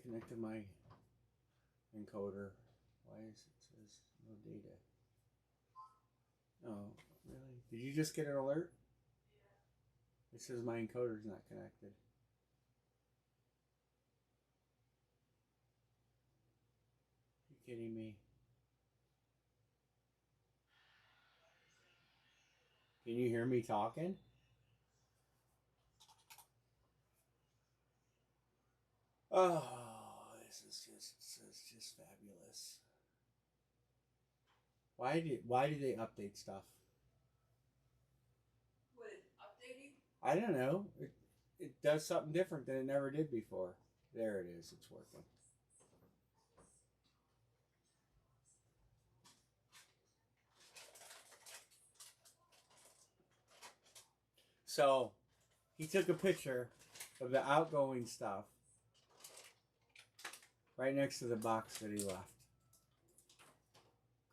connected my encoder. Why is it says no data? Oh, really? Did you just get an alert? Yeah. It says my encoder's not connected. You kidding me? Can you hear me talking? Oh, this is just fabulous. Why did they update stuff? What, updating? I don't know. It does something different than it never did before. There it is. It's working. So he took a picture of the outgoing stuff right next to the box that he left.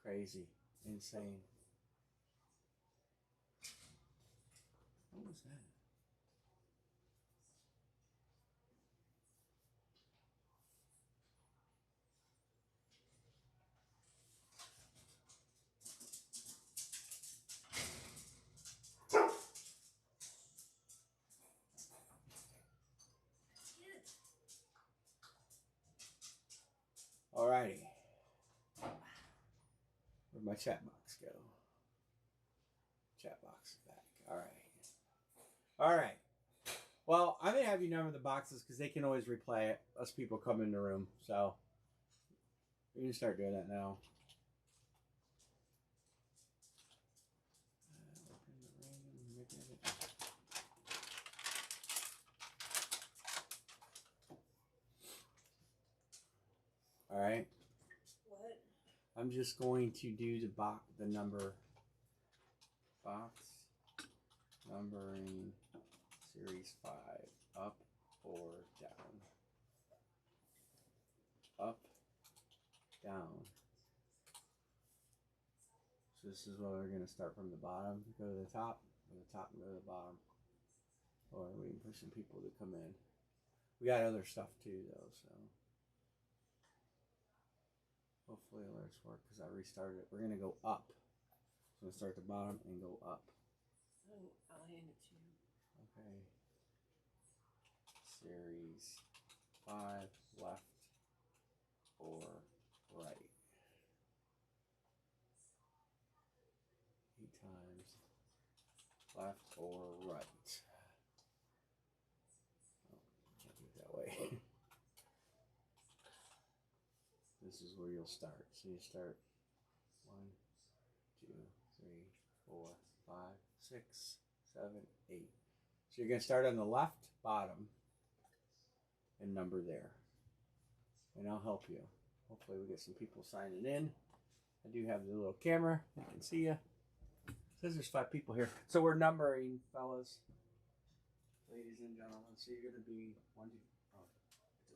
Crazy. Insane. What was that? Alrighty. Where'd my chat box go? Chat box is back. Alright. Alright. Well, I'm going to have you number the boxes because they can always replay it. Us people come in the room. So, we can start doing that now. Alright. What? I'm just going to do the number box numbering series 5 up or down. Up, down. So this is where we're going to start from the bottom, go to the top, from the top and go to the bottom. Or we're waiting for some people to come in. We got other stuff too though, so hopefully alerts work because I restarted it. We're going to go up. So I'm going to start at the bottom and go up. I'll hand it to you. Okay. Series 5 left or right. 8 times left or right. Oh, can't do it that way. This is where you'll start. So you start 1, 2, 3, 4, 5, 6, 7, 8. So you're going to start on the left bottom and number there. And I'll help you. Hopefully we get some people signing in. I do have the little camera. I can see you. It says there's 5 people here. So we're numbering, fellas. Ladies and gentlemen. So you're going to be 1, 2, oh, 2.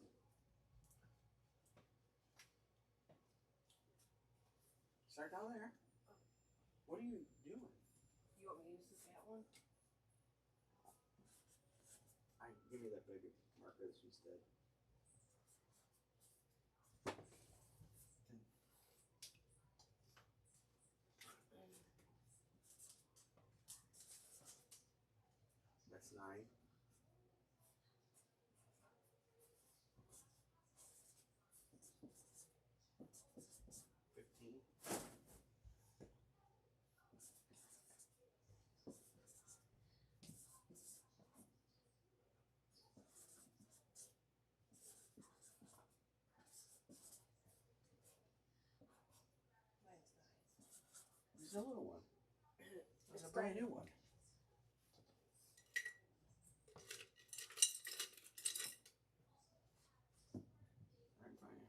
Start down there. What are you doing? You want me to use the fat one? Give me that big marker instead. That's 9. 15. 9. There's a little one. There's a brand new one. Right in front of you.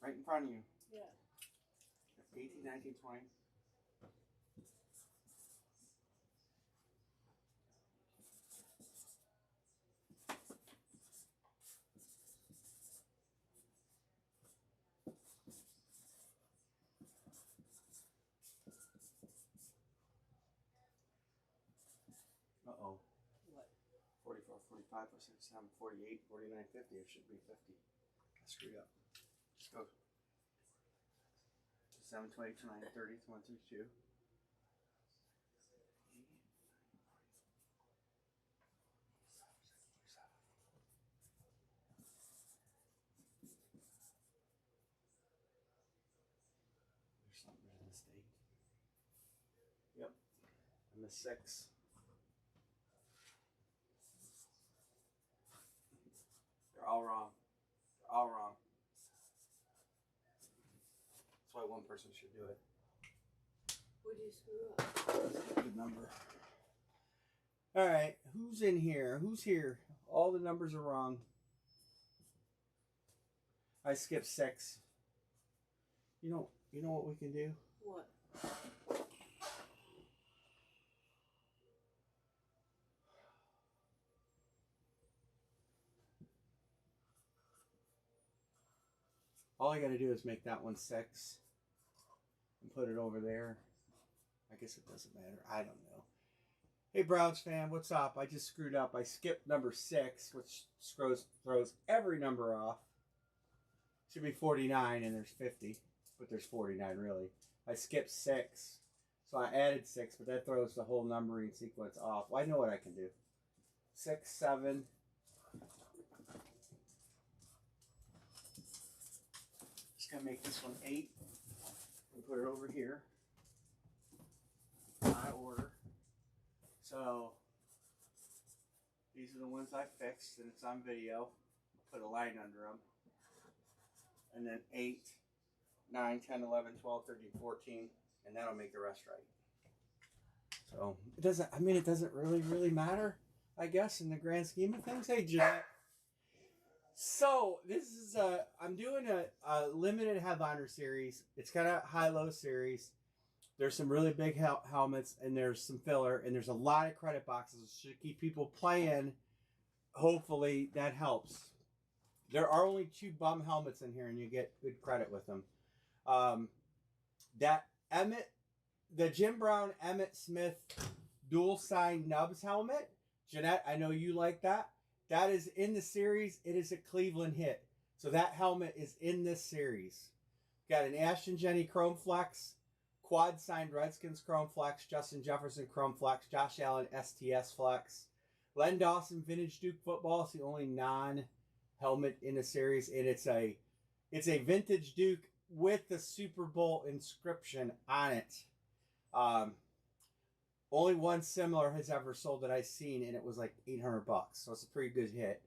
Right in front of you. Yeah. 18, 19, 20. Uh-oh. What? 44, 45. 5 plus 6, 7, 48, 49, 50. It should be 50. I screwed up. Just go. 7, 20, 29, 30, 1, 2, 2. There's something in the mistake. Yep. I missed 6. They're all wrong. They're all wrong. That's why one person should do it. What'd you screw up? Good number. All right, who's in here? Who's here? All the numbers are wrong. I skipped 6. You know what we can do? What? All I got to do is make that one 6 and put it over there. I guess it doesn't matter. I don't know. Hey, Browns fan, what's up? I just screwed up. I skipped number 6, which throws every number off. Should be 49, and there's 50, but there's 49 really. I skipped 6, so I added 6, but that throws the whole numbering sequence off. Well, I know what I can do. 6, 7. Just gonna make this one 8 and put it over here. My order. So these are the ones I fixed, and it's on video. Put a line under them. And then 8, 9, 10, 11, 12, 13, 14, and that'll make the rest right. So it doesn't really matter, I guess, in the grand scheme of things. Hey, Jeanette. So this is I'm doing a limited headliner series. It's kind of high-low series. There's some really big helmets, and there's some filler, and there's a lot of credit boxes. It should keep people playing. Hopefully that helps. There are only 2 bum helmets in here, and you get good credit with them. That the Jim Brown Emmett Smith dual sign nubs helmet, Jeanette, I know you like that. That is in the series. It is a Cleveland hit. So that helmet is in this series. Got an Ashton Jenny Chrome Flex, Quad signed Redskins Chrome Flex, Justin Jefferson Chrome Flex, Josh Allen STS Flex, Len Dawson Vintage Duke Football. It's the only non-helmet in the series, and it's a vintage Duke with the Super Bowl inscription on it. Only one similar has ever sold that I've seen, and it was like $800. So it's a pretty good hit.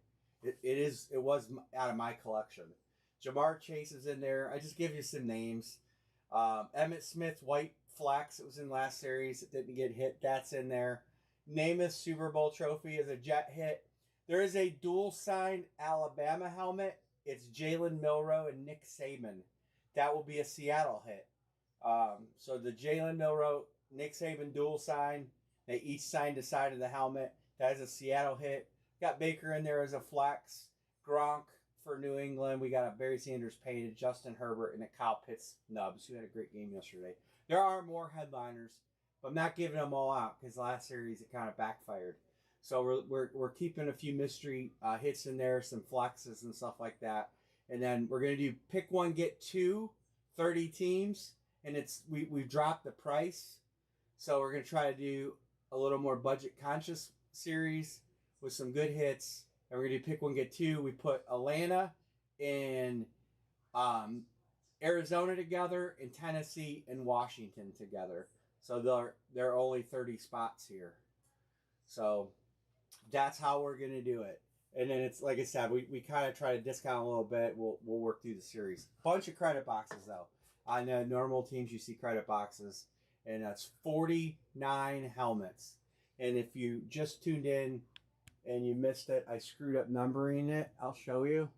It was out of my collection. Jamar Chase is in there. I just give you some names. Emmett Smith White Flex. It was in last series. It didn't get hit. That's in there. Namath Super Bowl trophy is a Jet hit. There is a dual signed Alabama helmet. It's Jalen Milroe and Nick Saban. That will be a Seattle hit. So the Jalen Milroe, Nick Saban dual sign. They each signed a side of the helmet. That is a Seattle hit. Got Baker in there as a flex. Gronk for New England. We got a Barry Sanders painted, Justin Herbert, and a Kyle Pitts nubs, who had a great game yesterday. There are more headliners, but I'm not giving them all out because last series it kind of backfired. So we're keeping a few mystery hits in there, some flexes and stuff like that. And then we're going to do pick one, get two, 30 teams. And we've dropped the price. So we're going to try to do a little more budget conscious series with some good hits. And we're going to do pick one, get two. We put Atlanta and Arizona together, and Tennessee and Washington together. So there are only 30 spots here. So that's how we're going to do it. And then it's, like I said, we kind of try to discount a little bit. We'll work through the series. Bunch of credit boxes, though. On the normal teams, you see credit boxes. And that's 49 helmets. And if you just tuned in and you missed it, I screwed up numbering it. I'll show you.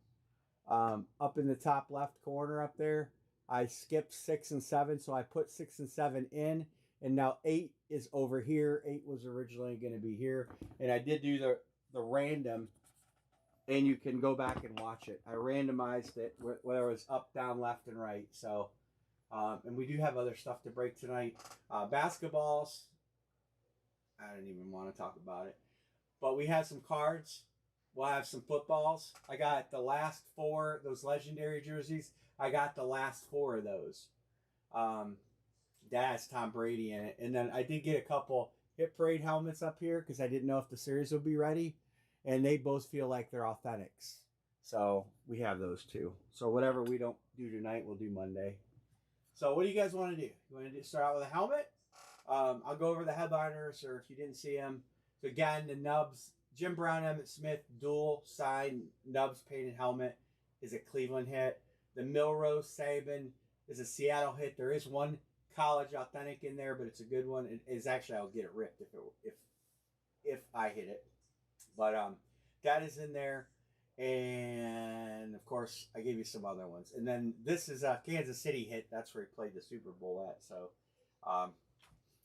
Up in the top left corner up there, I skipped 6 and 7. So I put 6 and 7 in. And now 8 is over here. 8 was originally going to be here. And I did do the random. And you can go back and watch it. I randomized it, whether it was up, down, left, and right. So, and we do have other stuff to break tonight. Basketballs. I didn't even want to talk about it. But we have some cards. we'll have some footballs. I got the last 4, those legendary jerseys. I got the last 4 of those. That has Tom Brady in it. And then I did get a couple Hit Parade helmets up here because I didn't know if the series would be ready. And they both feel like they're authentics. So we have those too. So whatever we don't do tonight, we'll do Monday. So what do you guys want to do? You want to start out with a helmet? I'll go over the headliners, or if you didn't see them. So again, the Nubs, Jim Brown, Emmitt Smith, dual side Nubs painted helmet is a Cleveland hit. The Milrose Saban is a Seattle hit. There is one college authentic in there, but it's a good one. It is actually, I'll get it ripped if I hit it. But that is in there. And of course, I gave you some other ones. And then this is a Kansas City hit. That's where he played the Super Bowl at. So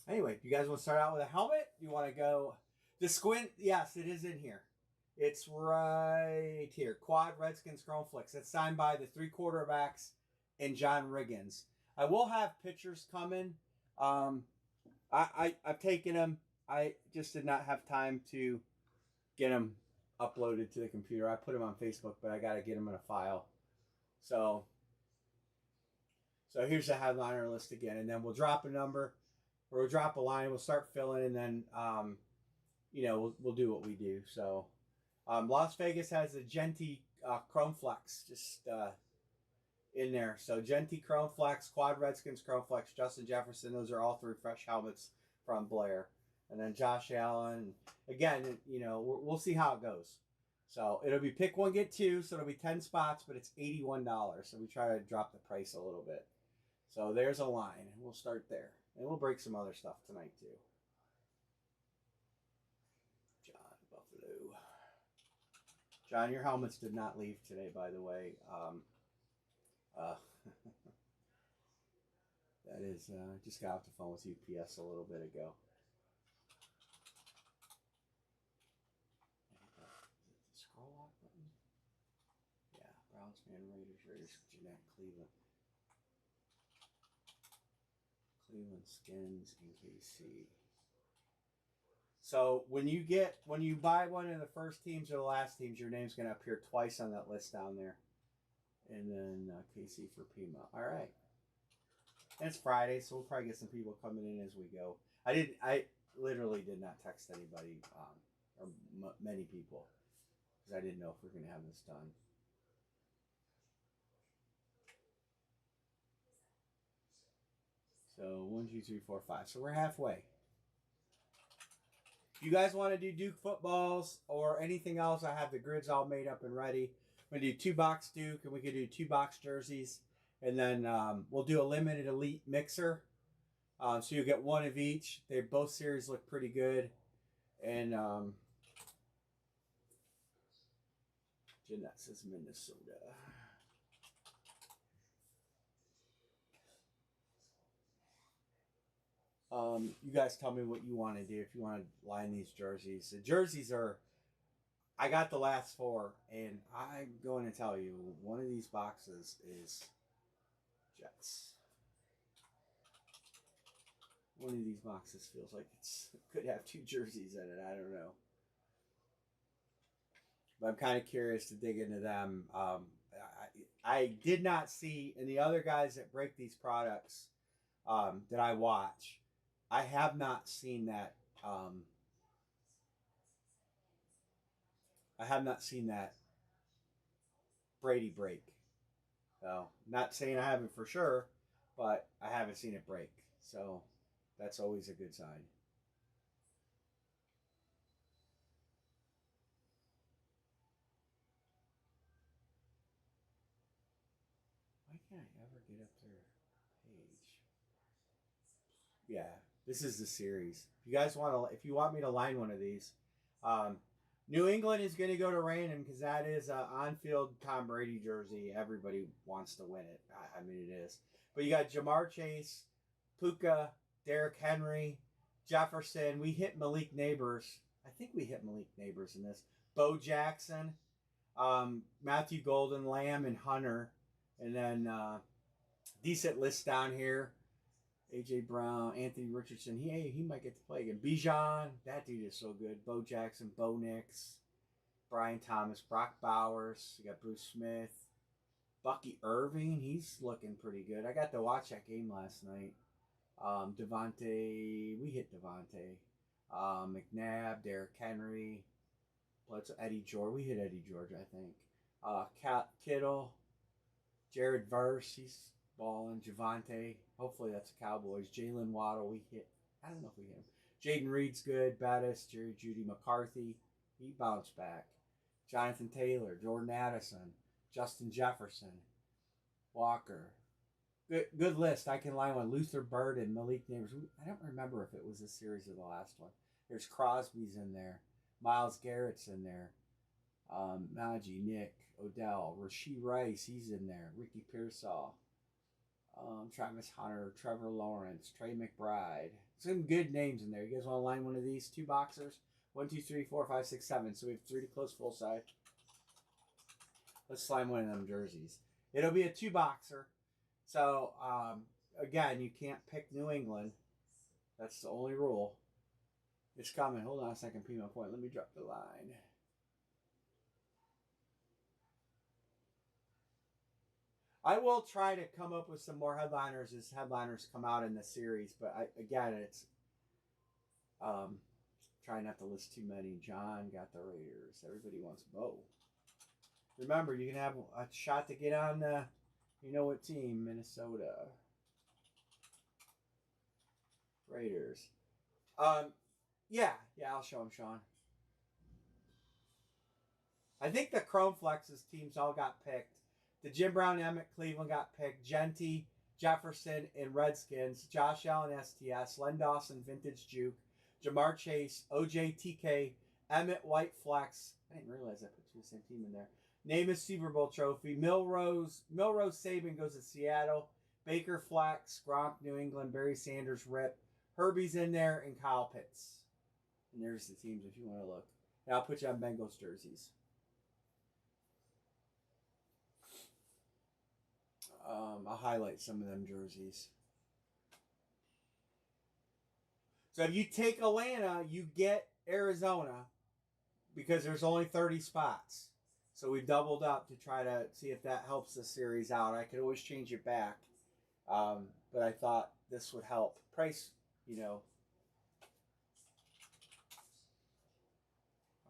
anyway, you guys want to start out with a helmet? You want to go the squint? Yes, it is in here. It's right here. Quad Redskins Chrome Flicks. It's signed by the 3 quarterbacks and John Riggins. I will have pictures coming. I've taken them. I just did not have time to get them uploaded to the computer. I put them on Facebook, but I got to get them in a file. So here's the headliner list again, and then we'll drop a number, or we'll drop a line. We'll start filling, and then we'll do what we do. So Las Vegas has a Genty Chrome Flex just in there. So Genty Chrome Flex, Quad Redskins Chrome Flex, Justin Jefferson. Those are all 3 fresh helmets from Blair. And then Josh Allen. Again, we'll see how it goes. So it'll be pick 1, get 2. So it'll be 10 spots, but it's $81. So we try to drop the price a little bit. So there's a line. We'll start there. And we'll break some other stuff tonight too. John Buffalo. John, your helmets did not leave today, by the way. That is, just got off the phone with UPS a little bit ago. Scroll off button. Yeah, Browns, Man, Raiders, Jeanette, Cleveland. Cleveland Skins and KC. So when you buy one of the first teams or the last teams, your name's going to appear twice on that list down there. And then KC for Pima. All right. And it's Friday, so we'll probably get some people coming in as we go. I literally did not text anybody or many people because I didn't know if we are going to have this done. So 1, 2, 3, 4, 5. So we're halfway. If you guys want to do Duke footballs or anything else, I have the grids all made up and ready. I'm going to do 2-box Duke, and we can do 2-box jerseys. And then we'll do a limited elite mixer. So you'll get 1 of each. They both series look pretty good. And Jeanette says Minnesota. You guys tell me what you want to do if you want to line these jerseys. The jerseys are, I got the last 4, and I'm going to tell you, one of these boxes is Jets. One of these boxes feels like it could have 2 jerseys in it. I don't know. But I'm kind of curious to dig into them. I did not see, and the other guys that break these products that I watch, I have not seen that. I have not seen that Brady break. So, not saying I haven't for sure, but I haven't seen it break. So, that's always a good sign. Why can't I ever get up their page? Yeah, this is the series. If you guys if you want me to line one of these, New England is going to go to random because that is an on-field Tom Brady jersey. Everybody wants to win it. I mean, it is. But you got Jamar Chase, Puka, Derrick Henry, Jefferson. We hit Malik Neighbors. I think we hit Malik Neighbors in this. Bo Jackson, Matthew Golden, Lamb, and Hunter. And then decent list down here. A.J. Brown, Anthony Richardson. He might get to play again. Bijan, that dude is so good. Bo Jackson, Bo Nix. Brian Thomas, Brock Bowers. You got Bruce Smith. Bucky Irving, he's looking pretty good. I got to watch that game last night. Devontae, we hit Devontae. McNabb, Derrick Henry. Eddie George, we hit Eddie George, I think. Kittle, Jared Verse, he's balling. Javante, hopefully that's the Cowboys. Jalen Waddle, we hit. I don't know if we hit him. Jaden Reed's good. Bettis, Jerry Judy McCarthy, he bounced back. Jonathan Taylor, Jordan Addison, Justin Jefferson, Walker. Good list. I can line with Luther Bird and Malik Neighbors. I don't remember if it was this series or the last one. There's Crosby's in there. Myles Garrett's in there. Najee, Nick, Odell, Rashee Rice, he's in there. Ricky Pearsall. Travis Hunter, Trevor Lawrence, Trey McBride. Some good names in there. You guys want to line one of these? 2 boxers? 1, 2, 3, 4, 5, 6, 7. So we have 3 to close full side. Let's slime one of them jerseys. It'll be a 2 boxer. So, again, you can't pick New England. That's the only rule. It's coming. Hold on a second, Pima Point. Let me drop the line. I will try to come up with some more headliners as headliners come out in the series. But, again, it's try not to list too many. John got the Raiders. Everybody wants Bo. Remember, you can have a shot to get on you know what team? Minnesota. Raiders. Yeah, I'll show him, Sean. I think the Chrome Flexes teams all got picked. The Jim Brown, Emmett, Cleveland got picked. Genty, Jefferson, and Redskins. Josh Allen, STS. Len Dawson, Vintage Juke. Jamar Chase, OJ, TK, Emmett, White Flex. I didn't realize I put 2 the same team in there. Namath Super Bowl trophy. Milrose Saban goes to Seattle. Baker Flex, Gronk, New England. Barry Sanders, Rip. Herbie's in there, and Kyle Pitts. And there's the teams if you want to look. And I'll put you on Bengals jerseys. I'll highlight some of them jerseys. So if you take Atlanta, you get Arizona because there's only 30 spots. So we doubled up to try to see if that helps the series out. I could always change it back. But I thought this would help. Price, All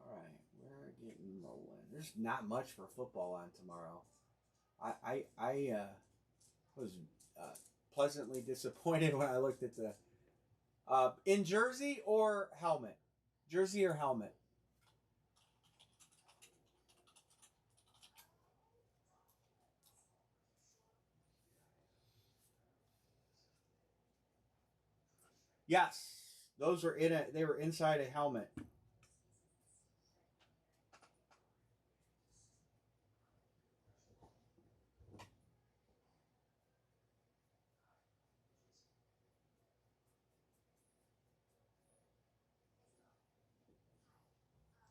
right, we're getting rolling. There's not much for football on tomorrow. I was pleasantly disappointed when I looked at the in jersey or helmet. Jersey or helmet. Yes, those were in it. They were inside a helmet.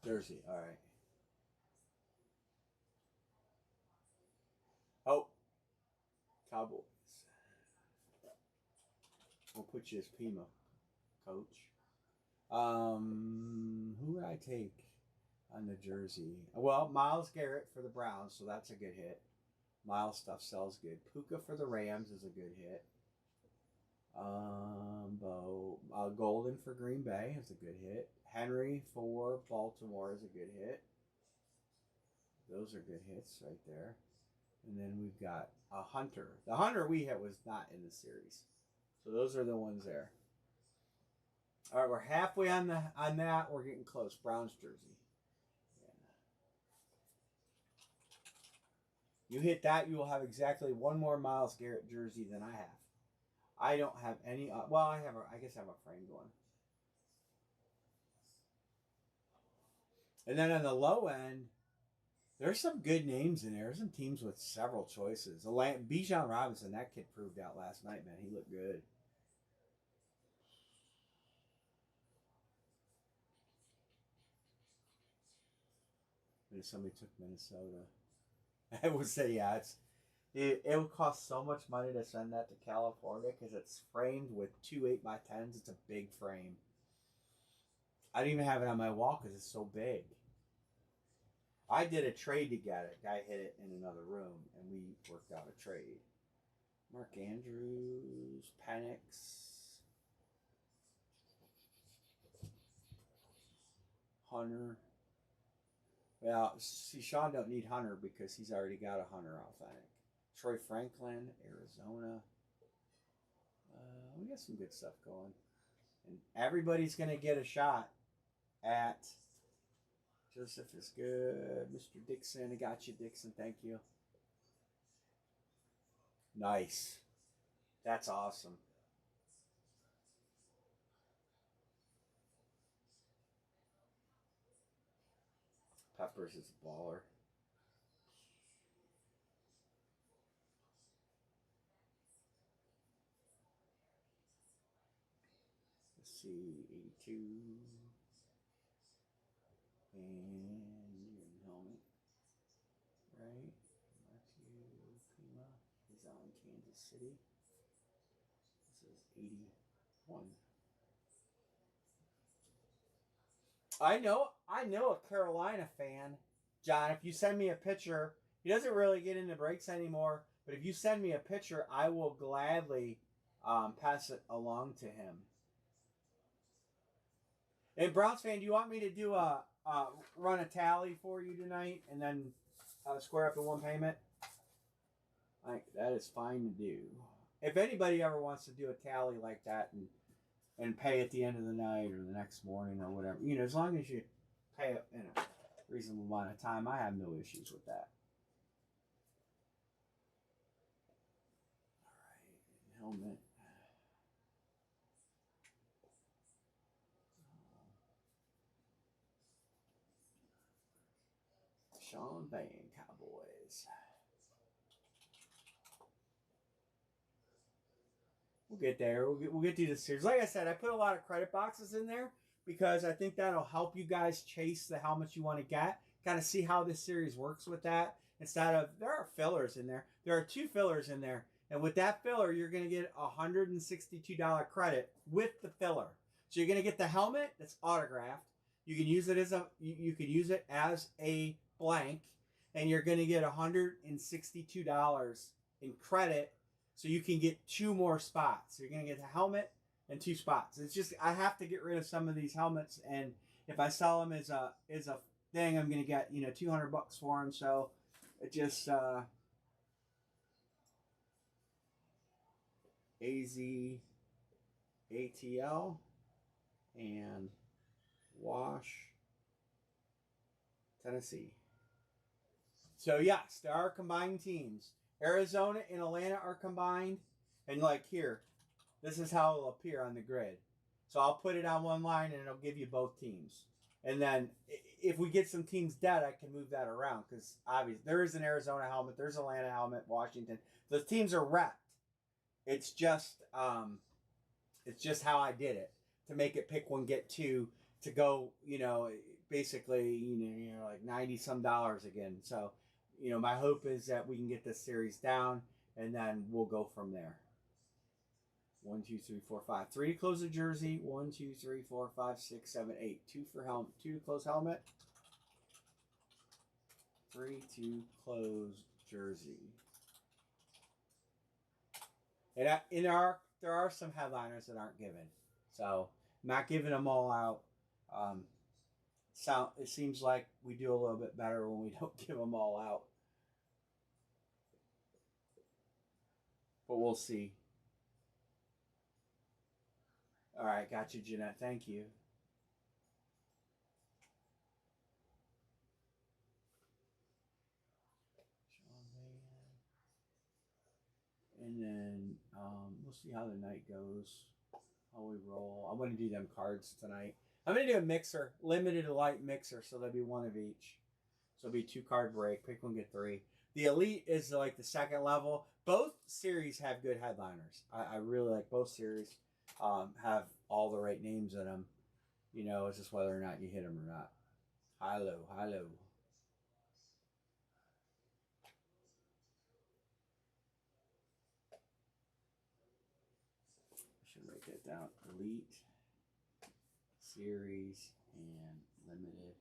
Jersey, all right. Oh, Cowboys. We'll put you as Pima, coach. Who would I take on the jersey? Well, Myles Garrett for the Browns, so that's a good hit. Miles stuff sells good. Puka for the Rams is a good hit. Golden for Green Bay is a good hit. Henry for Baltimore is a good hit. Those are good hits right there. And then we've got a Hunter. The Hunter we hit was not in the series. So those are the ones there. All right, we're halfway on that. We're getting close. Browns jersey. Yeah. You hit that, you will have exactly one more Myles Garrett jersey than I have. I don't have any. Well, I guess I have a framed one. And then on the low end, there's some good names in there. There's some teams with several choices. Bijan Robinson, that kid proved out last night, man. He looked good. And if somebody took Minnesota, I would say, yeah, it would cost so much money to send that to California because it's framed with 2 8x10s. It's a big frame. I don't even have it on my wall because it's so big. I did a trade to get it. Guy hit it in another room, and we worked out a trade. Mark Andrews, Penix, Hunter. Well, see, Sean don't need Hunter because he's already got a Hunter authentic. Troy Franklin, Arizona. We got some good stuff going. And everybody's going to get a shot at Joseph is good. Mr. Dixon, I got you, Dixon. Thank you. Nice. That's awesome. Peppers is a baller. Let's see, 82. And your helmet. Right? Matthew Pima. He's on Kansas City. This is 81. I know a Carolina fan, John. If you send me a picture, he doesn't really get into breaks anymore. But if you send me a picture, I will gladly pass it along to him. And Browns fan, do you want me to do run a tally for you tonight and then square up in one payment? That is fine to do. If anybody ever wants to do a tally like that and pay at the end of the night or the next morning or whatever, as long as you pay it in a reasonable amount of time, I have no issues with that. All right, helmet. Sean Payne, Cowboys. We'll get there. We'll get through the series. Like I said, I put a lot of credit boxes in there because I think that'll help you guys chase the helmets you want to get. Kind of see how this series works with that. Instead of, there are fillers in there. There are 2 fillers in there. And with that filler, you're going to get a $162 credit with the filler. So you're going to get the helmet that's autographed. You can use it as a blank, and you're going to get $162 in credit, so you can get 2 more spots. So you're going to get the helmet and 2 spots. It's just I have to get rid of some of these helmets, and if I sell them as a thing, I'm going to get $200 for them. So it just AZATL and Wash, Tennessee. So yes, there are combined teams. Arizona and Atlanta are combined. And like here, this is how it'll appear on the grid. So I'll put it on one line and it'll give you both teams. And then if we get some teams dead, I can move that around because obviously there is an Arizona helmet, there's Atlanta helmet, Washington. Those teams are wrecked. It's just how I did it to make it pick 1, get 2 to go. Basically, like $90 some again. So, my hope is that we can get this series down and then we'll go from there. 1, 2, 3, 4, 5. 3 to close the jersey. 1, 2, 3, 4, 5, 6, 7, 8. 2 for helmet. 2 to close helmet. 3 to close jersey. And there are some headliners that aren't given, so I'm not giving them all out. It seems like we do a little bit better when we don't give them all out, but we'll see. All right, got you, Jeanette. Thank you. And then we'll see how the night goes, how we roll. I'm going to do them cards tonight. I'm going to do a mixer, limited light mixer, so there'll be 1 of each. So it'll be 2 card break. Pick 1, get 3. The Elite is like the second level. Both series have good headliners. I really like both series. Have all the right names in them. It's just whether or not you hit them or not. High-low, high-low. Should write that down. Elite, series, and limited.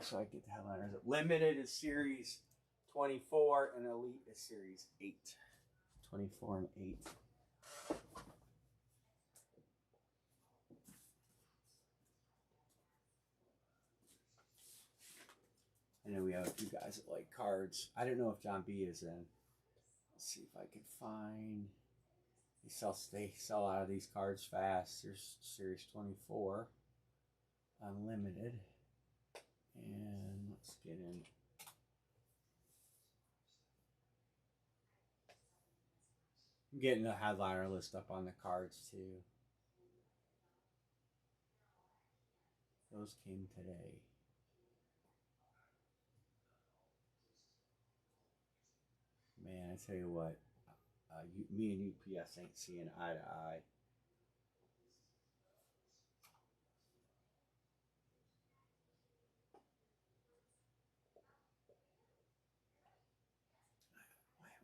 So I get the headliners. Limited is series 24 and Elite is series 8. 24 and 8. I know we have a few guys that like cards. I don't know if John B is in. Let's see if I can find. They sell out of these cards fast. There's series 24. Unlimited. And let's get in. I'm getting the headliner list up on the cards too. Those came today. Man, I tell you what, me and UPS ain't seeing eye to eye.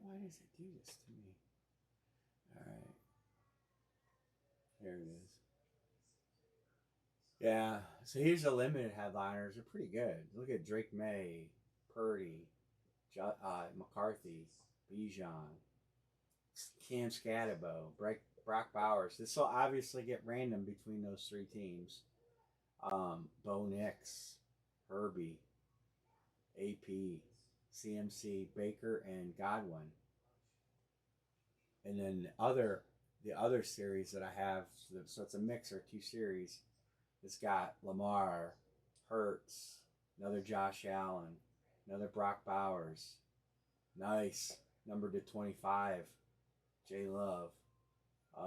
Why does it do this to me? All right. There it is. Yeah, so here's the limited headliners. They're pretty good. Look at Drake May, Purdy, McCarthy, Bijan, Cam Scatabo, Brock Bowers. This will obviously get random between those three teams. Bo Nix, Herbie, AP, CMC, Baker, and Godwin. And then the other series that I have, so it's a mixer, 2 series. It's got Lamar, Hurts, another Josh Allen, another Brock Bowers. Nice. Number to 25, J Love.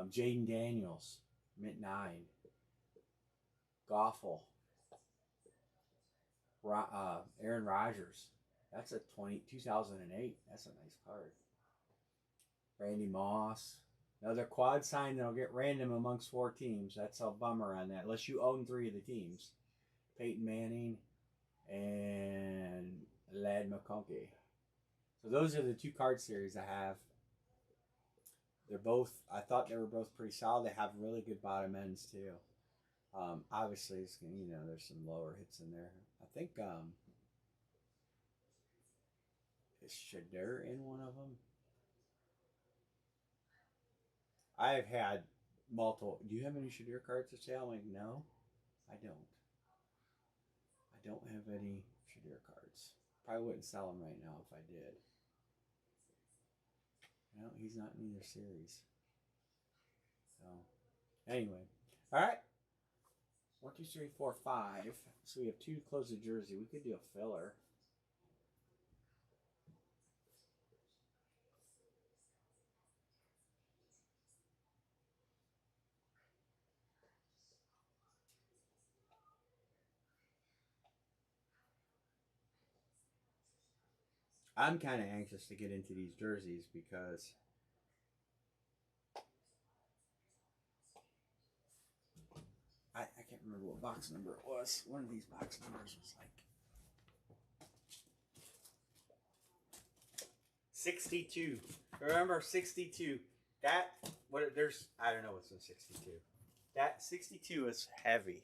Jaden Daniels, mint 9. Goffle. Aaron Rodgers. That's a 2008. That's a nice card. Randy Moss. Another quad sign that'll get random amongst 4 teams. That's a bummer on that, unless you own 3 of the teams. Peyton Manning and Lad McConkey. So those are the 2 card series I have. They're both, I thought they were both pretty solid. They have really good bottom ends too. Obviously, it's, there's some lower hits in there. I think is Shadur in one of them? I have had multiple. Do you have any Shadur cards to sale? I'm like, no, I don't. I don't have any Shadur cards. Probably wouldn't sell them right now if I did. No, he's not in either series. So, anyway. All right. 1, 2, 3, 4, 5. So we have 2 to close the jersey. We could do a filler. I'm kind of anxious to get into these jerseys because I can't remember what box number it was. One of these box numbers was like 62. Remember 62. I don't know what's in 62. That 62 is heavy.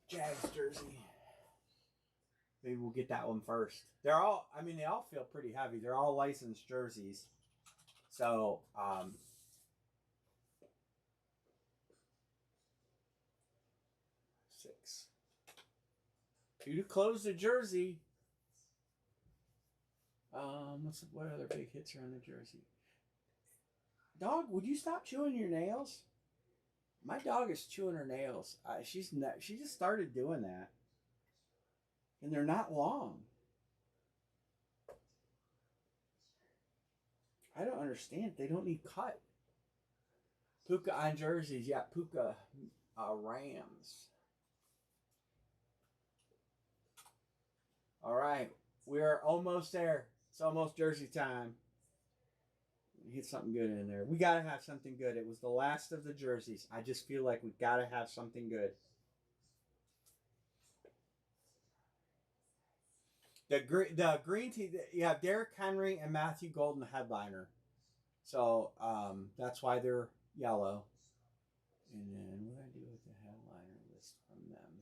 Jags jersey. Maybe we'll get that one first. They all feel pretty heavy. They're all licensed jerseys. So, 6. 2 to close the jersey. What other big hits are on the jersey? Dog, would you stop chewing your nails? My dog is chewing her nails. She just started doing that. And they're not long. I don't understand. They don't need cut. Puka on jerseys. Yeah, Puka Rams. All right. We're almost there. It's almost jersey time. Get something good in there. We got to have something good. It was the last of the jerseys. I just feel like we got to have something good. The green team, you have Derrick Henry and Matthew Golden headliner. So that's why they're yellow. And then what do I do with the headliner list from them?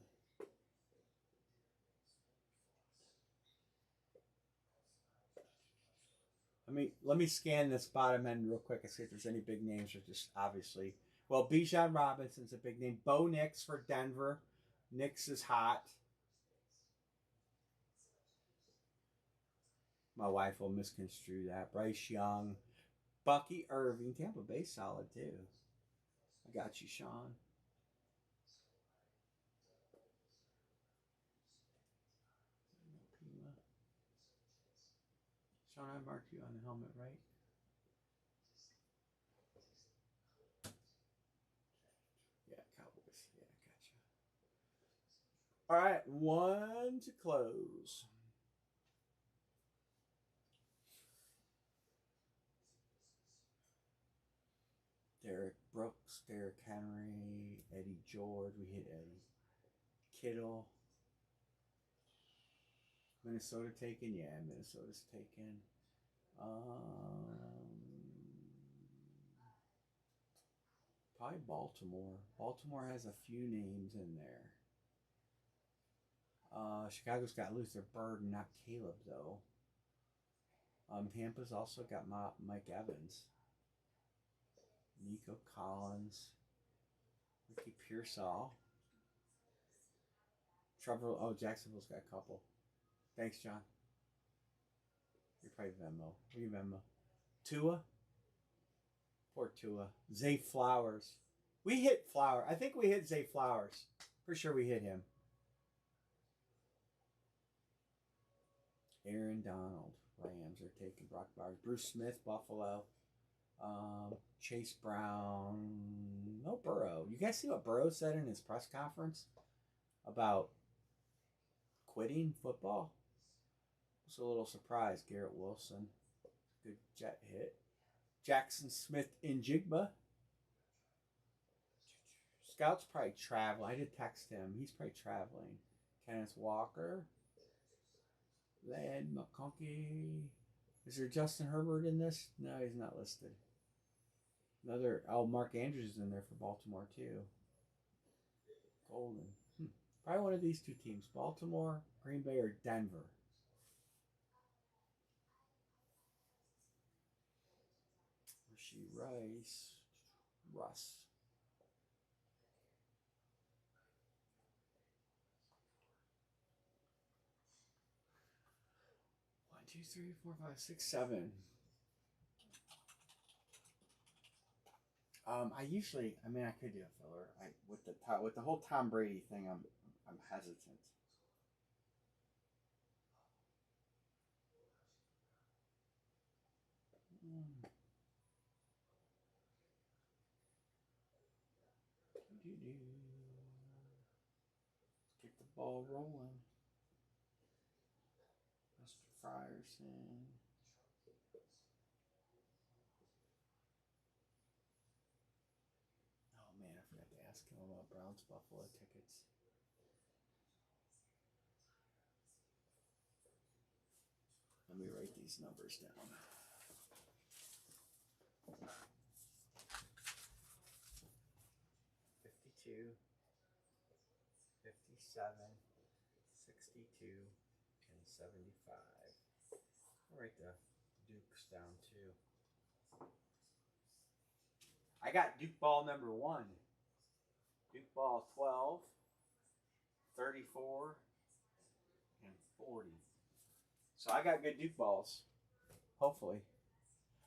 Let me scan this bottom end real quick and see if there's any big names or just obviously. Well, Bijan Robinson's a big name. Bo Nix for Denver. Nix is hot. My wife will misconstrue that. Bryce Young. Bucky Irving. Tampa Bay solid too. I got you, Sean. Sean, I marked you on the helmet, right? Yeah, Cowboys. Yeah, gotcha. All right, one to close. Derek Brooks, Derek Henry, Eddie George. We hit Eddie. Kittle. Minnesota taken? Yeah, Minnesota's taken. Probably Baltimore. Baltimore has a few names in there. Chicago's got Luther Bird, not Caleb though. Tampa's also got Mike Evans, Nico Collins, Ricky Pearsall, Trevor. Oh, Jacksonville's got a couple. Thanks, John. You're probably Venmo. Are you Venmo? Tua. Poor Tua. Zay Flowers. We hit Flower. I think we hit Zay Flowers. For sure we hit him. Aaron Donald. Rams are taking Brock Bowers. Bruce Smith, Buffalo. Chase Brown. No, Burrow. You guys see what Burrow said in his press conference about quitting football? I was a little surprised. Garrett Wilson. Good jet hit. Jackson Smith in Jigba. Scout's probably traveling. I did text him. He's probably traveling. Kenneth Walker. Led McConkey. Is there Justin Herbert in this? No, he's not listed. Mark Andrews is in there for Baltimore too. Golden. Probably one of these two teams. Baltimore, Green Bay, or Denver. Rasheed Rice. Russ. 1, 2, 3, 4, 5, 6, 7. I could do a filler. With the whole Tom Brady thing, I'm hesitant. Let's get the ball rolling. Mr. Frierson. Oh man, I forgot to ask him about Browns Buffalo tickets. Let me write these numbers down. 52, 57, 62, and 75. I'll write the Dukes down too. I got Duke ball number 1. Duke ball 12, 34, and 40. So I got good Duke balls. Hopefully.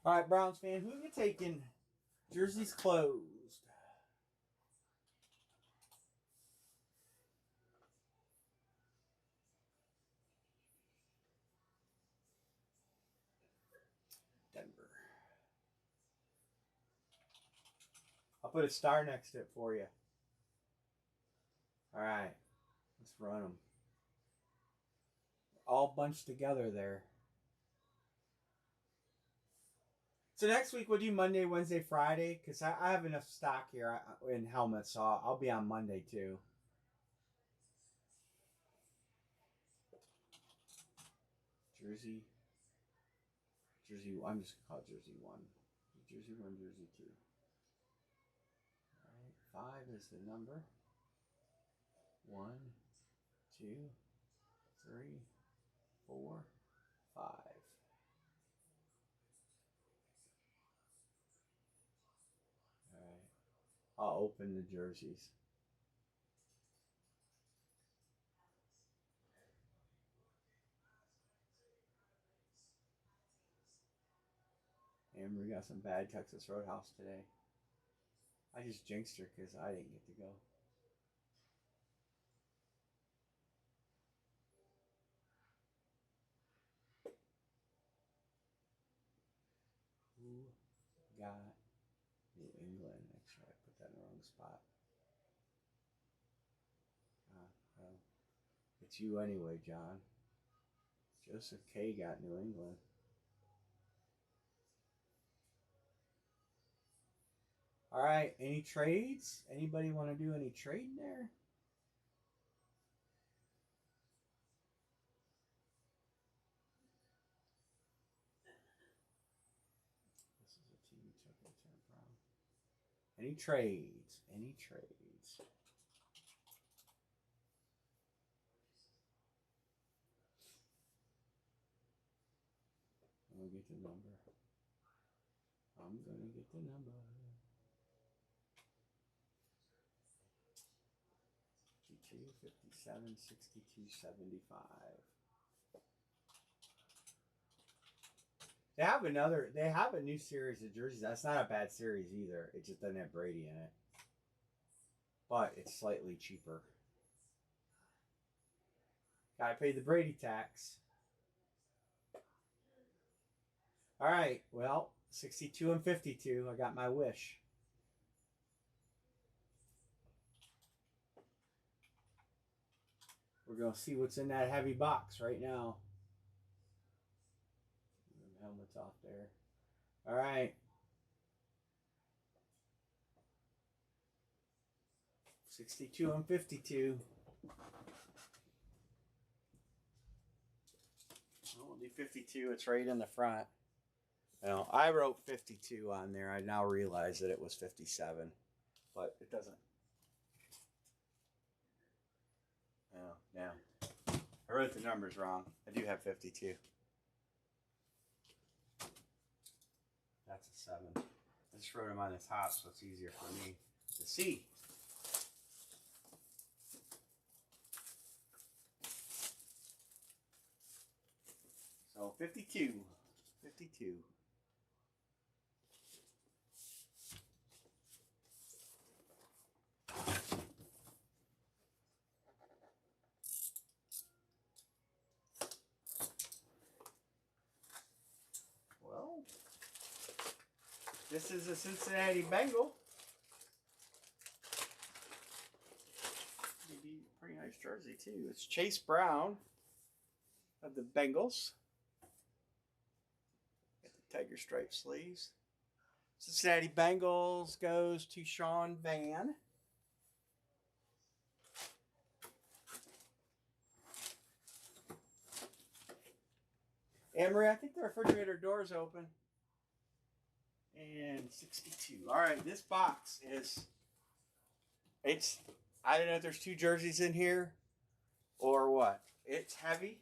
All right, Browns fan, who are you taking? Jerseys closed. Denver. I'll put a star next to it for you. All right. Let's run them. All bunched together there. So next week we'll do Monday, Wednesday, Friday because I have enough stock here in helmets, so I'll be on Monday too. Jersey. I'm just gonna call it Jersey 1. Jersey 1, Jersey 2. All right, 5 is the number. 1, 2, 3, 4, 5. I'll open the jerseys. And we got some bad Texas Roadhouse today. I just jinxed her because I didn't get to go. Who got New England? Actually, I put that in the wrong spot. Well, it's you anyway, John. Joseph K. got New England. All right, any trades? Anybody want to do any trading there? This is a team took it turned brown. Any trades? Any trades? I'm gonna get the number. I'm gonna get the number. 52, 57, 62, 75. They have a new series of jerseys. That's not a bad series either. It just doesn't have Brady in it. But it's slightly cheaper. Gotta pay the Brady tax. All right, well, 62 and 52. I got my wish. We're going to see what's in that heavy box right now. The helmet's off there. All right. 62 and 52. We'll do 52. It's right in the front. Now, I wrote 52 on there. I now realize that it was 57. But it doesn't. Oh, yeah. I wrote the numbers wrong. I do have 52. That's a 7. I just wrote them on the top so it's easier for me to see. So 52. 52. Well, this is a Cincinnati Bengal. Maybe a pretty nice jersey too. It's Chase Brown of the Bengals. Got the tiger stripe sleeves. Cincinnati Bengals goes to Sean Van. Emery, I think the refrigerator door's open. And 62. All right, this box is, I don't know if there's 2 jerseys in here or what. It's heavy.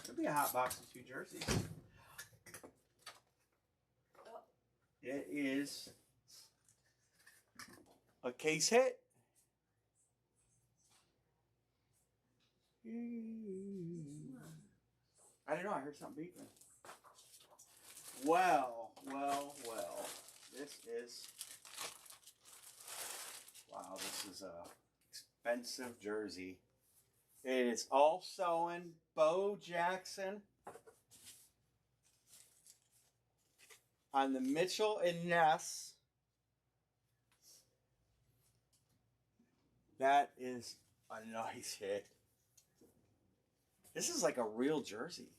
Could be a hot box of 2 jerseys. It is a case hit. I don't know. I heard something beeping. Well. This is, wow, this is a expensive jersey. It is all sewing. Bo Jackson on the Mitchell and Ness. That is a nice hit. This is like a real jersey.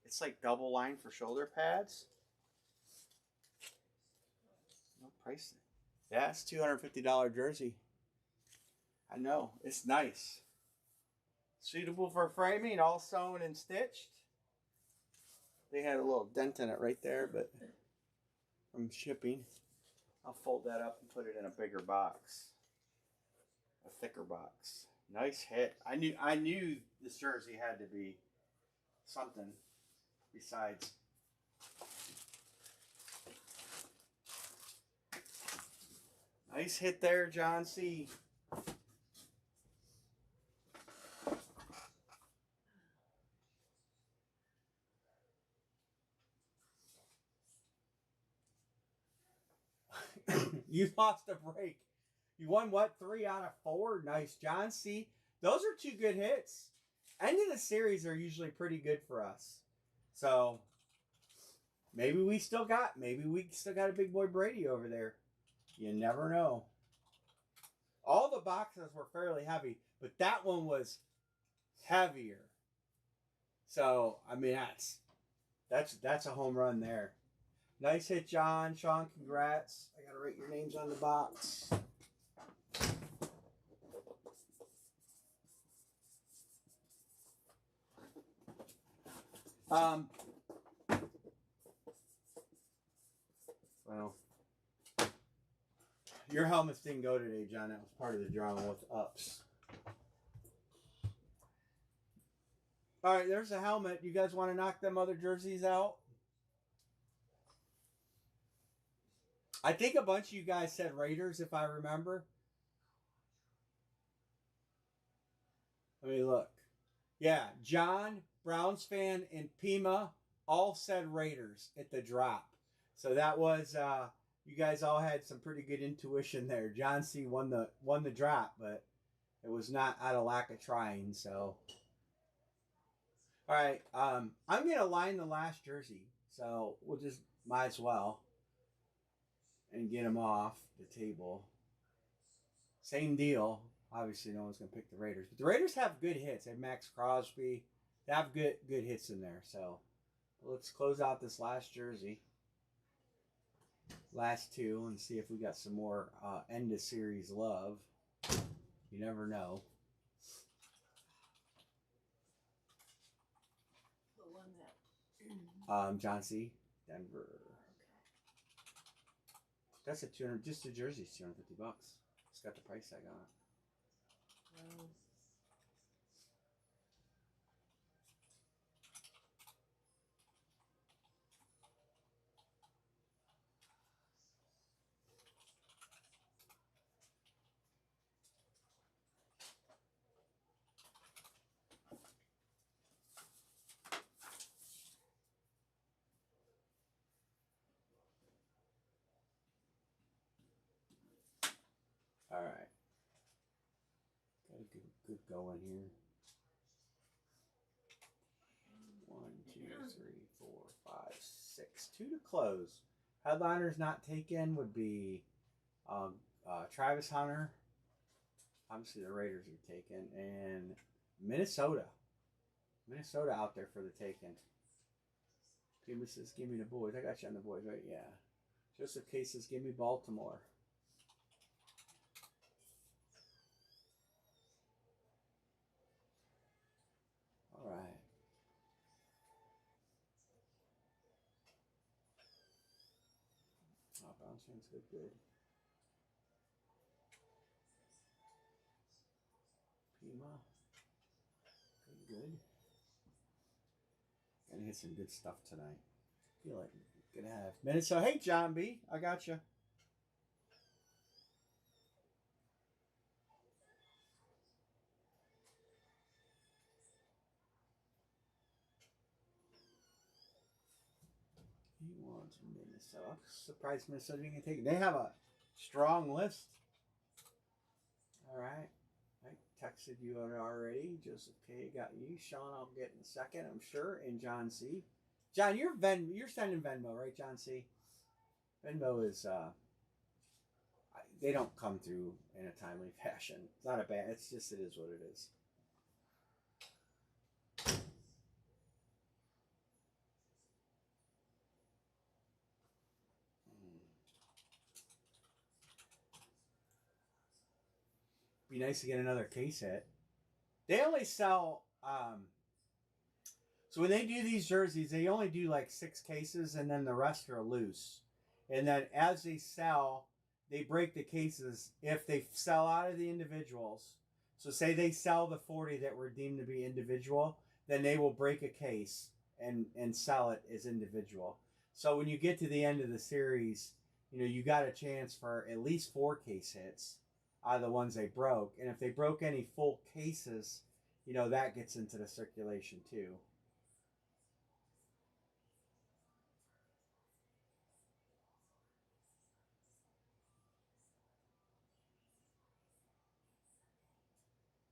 It's like double line for shoulder pads. No price. Yeah, it's $250 jersey. I know. It's nice. Suitable for framing, all sewn and stitched. They had a little dent in it right there, but from shipping. I'll fold that up and put it in a bigger box, a thicker box. Nice hit. I knew this jersey had to be something besides. Nice hit there, John C. You lost a break. You won what? 3 out of 4. Nice, John C. Those are 2 good hits. End of the series are usually pretty good for us. So maybe we still got a big boy Brady over there. You never know. All the boxes were fairly heavy, but that one was heavier. So I mean that's a home run there. Nice hit, John. Sean, congrats. I gotta write your names on the box. Well, your helmets didn't go today, John. That was part of the drawing with ups. All right, there's a helmet. You guys want to knock them other jerseys out? I think a bunch of you guys said Raiders, if I remember. Let me look. Yeah, John, Browns fan, and Pima all said Raiders at the drop. So that was you guys all had some pretty good intuition there. John C won the drop, but it was not out of lack of trying. So, all right, I'm gonna line the last jersey, so we'll just might as well and get them off the table. Same deal. Obviously, no one's gonna pick the Raiders, but the Raiders have good hits. They have Max Crosby. They have good hits in there. So let's close out this last jersey, last 2, and see if we got some more end of series love. You never know. What won that? John C. Denver. Okay. That's a 200. Just the jersey's $250. It's got the price tag on it. Wow. All right. Got a good going here. 1, 2, 3, 4, 5, 6. 2 to close. Headliners not taken would be Travis Hunter. Obviously, the Raiders are taken. And Minnesota. Minnesota out there for the taking. Pima says, give me the boys. I got you on the boys, right? Yeah. Joseph K says, give me Baltimore. All right. Oh, bounce hand's good. Pima. Good. Gonna hit some good stuff tonight. Feel like we're gonna have minutes. So hey, John B, I got you. He wants Minnesota. I'm surprised Minnesota didn't take it. They have a strong list. All right. I texted you already. Joseph K got you. Sean, I'll get in a second, I'm sure. And John C. John, you're sending Venmo, right, John C? Venmo is they don't come through in a timely fashion. It's not a bad. It's just it is what it is. Be nice to get another case hit. They only sell. So when they do these jerseys, they only do like 6 cases, and then the rest are loose. And then as they sell, they break the cases if they sell out of the individuals. So say they sell the 40 that were deemed to be individual, then they will break a case and sell it as individual. So when you get to the end of the series, you got a chance for at least 4 case hits out of the ones they broke. And if they broke any full cases, that gets into the circulation too.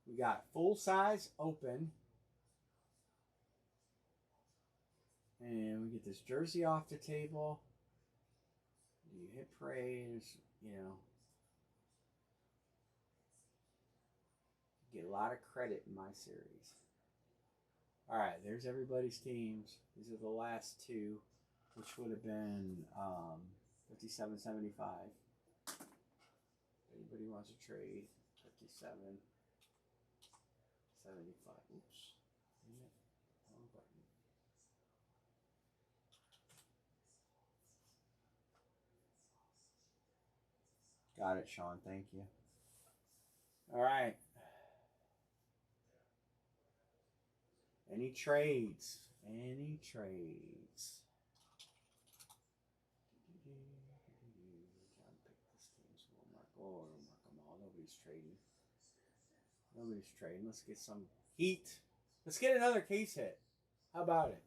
We got full size open. And we get this jersey off the table. You hit praise, get a lot of credit in my series. All right, there's everybody's teams. These are the last 2, which would have been 57.75. Anybody wants to trade 57.75. Oops. Wrong button. Got it, Sean. Thank you. All right. Any trades? Any trades? John picked this team, so we'll mark them all. Nobody's trading. Nobody's trading. Let's get some heat. Let's get another case hit. How about it?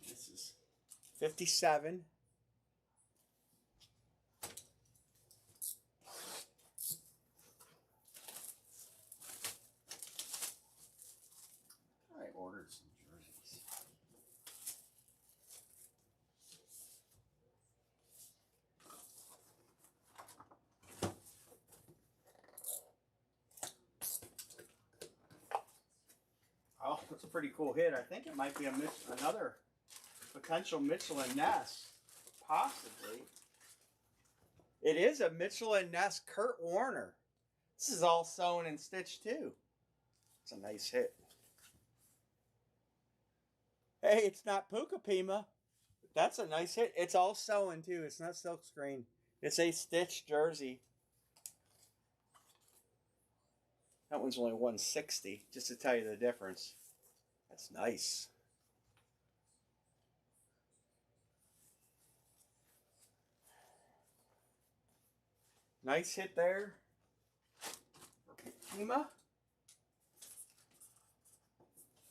This is 57. I ordered some jerseys. Oh, that's a pretty cool hit. I think it might be another potential Mitchell and Ness. Possibly. It is a Mitchell and Ness Kurt Warner. This is all sewn and stitched too. It's a nice hit. Hey, it's not Puka Pima. That's a nice hit. It's all sewn too. It's not silk screen. It's a stitched jersey. That one's only $160, just to tell you the difference. That's nice. Nice hit there. Pima,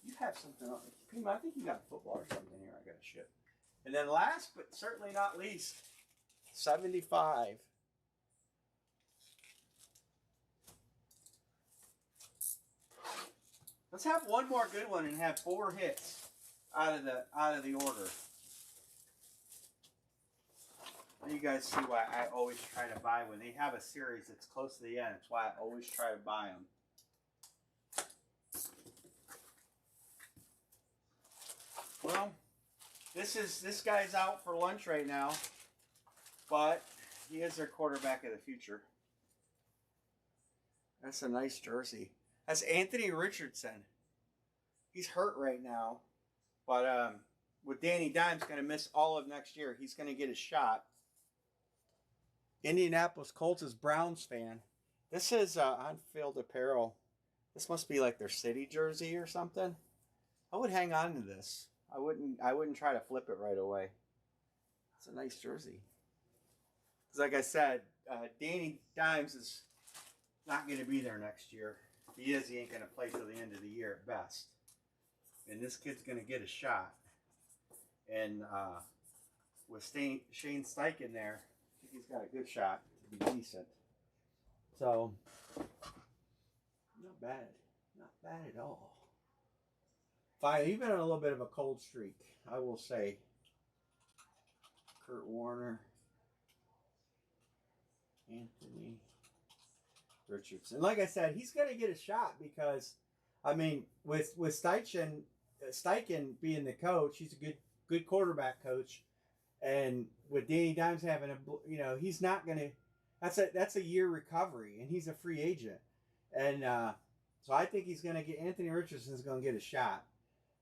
you have something on Pima. I think you got football or something here. I got to ship. And then last, but certainly not least, 75. Let's have one more good one and have 4 hits out of the order. You guys see why I always try to buy when they have a series that's close to the end. It's why I always try to buy them. Well, this guy's out for lunch right now, but he is their quarterback of the future. That's a nice jersey. That's Anthony Richardson. He's hurt right now, but with Danny Dimes going to miss all of next year, he's going to get a shot. Indianapolis Colts is Browns fan. This is on-field apparel. This must be like their city jersey or something. I would hang on to this. I wouldn't try to flip it right away. It's a nice jersey. Because like I said, Danny Dimes is not going to be there next year. If he is, he ain't going to play till the end of the year at best. And this kid's going to get a shot. And with Shane Steichen there, I think he's got a good shot to be decent. So, not bad. Not bad at all. Fine, even on a little bit of a cold streak, I will say. Kurt Warner, Anthony Richardson. Like I said, he's going to get a shot because, I mean, with Steichen being the coach, he's a good quarterback coach, and with Danny Dimes having he's not going to. That's a year recovery, and he's a free agent, and so I think he's going to get Anthony Richardson's going to get a shot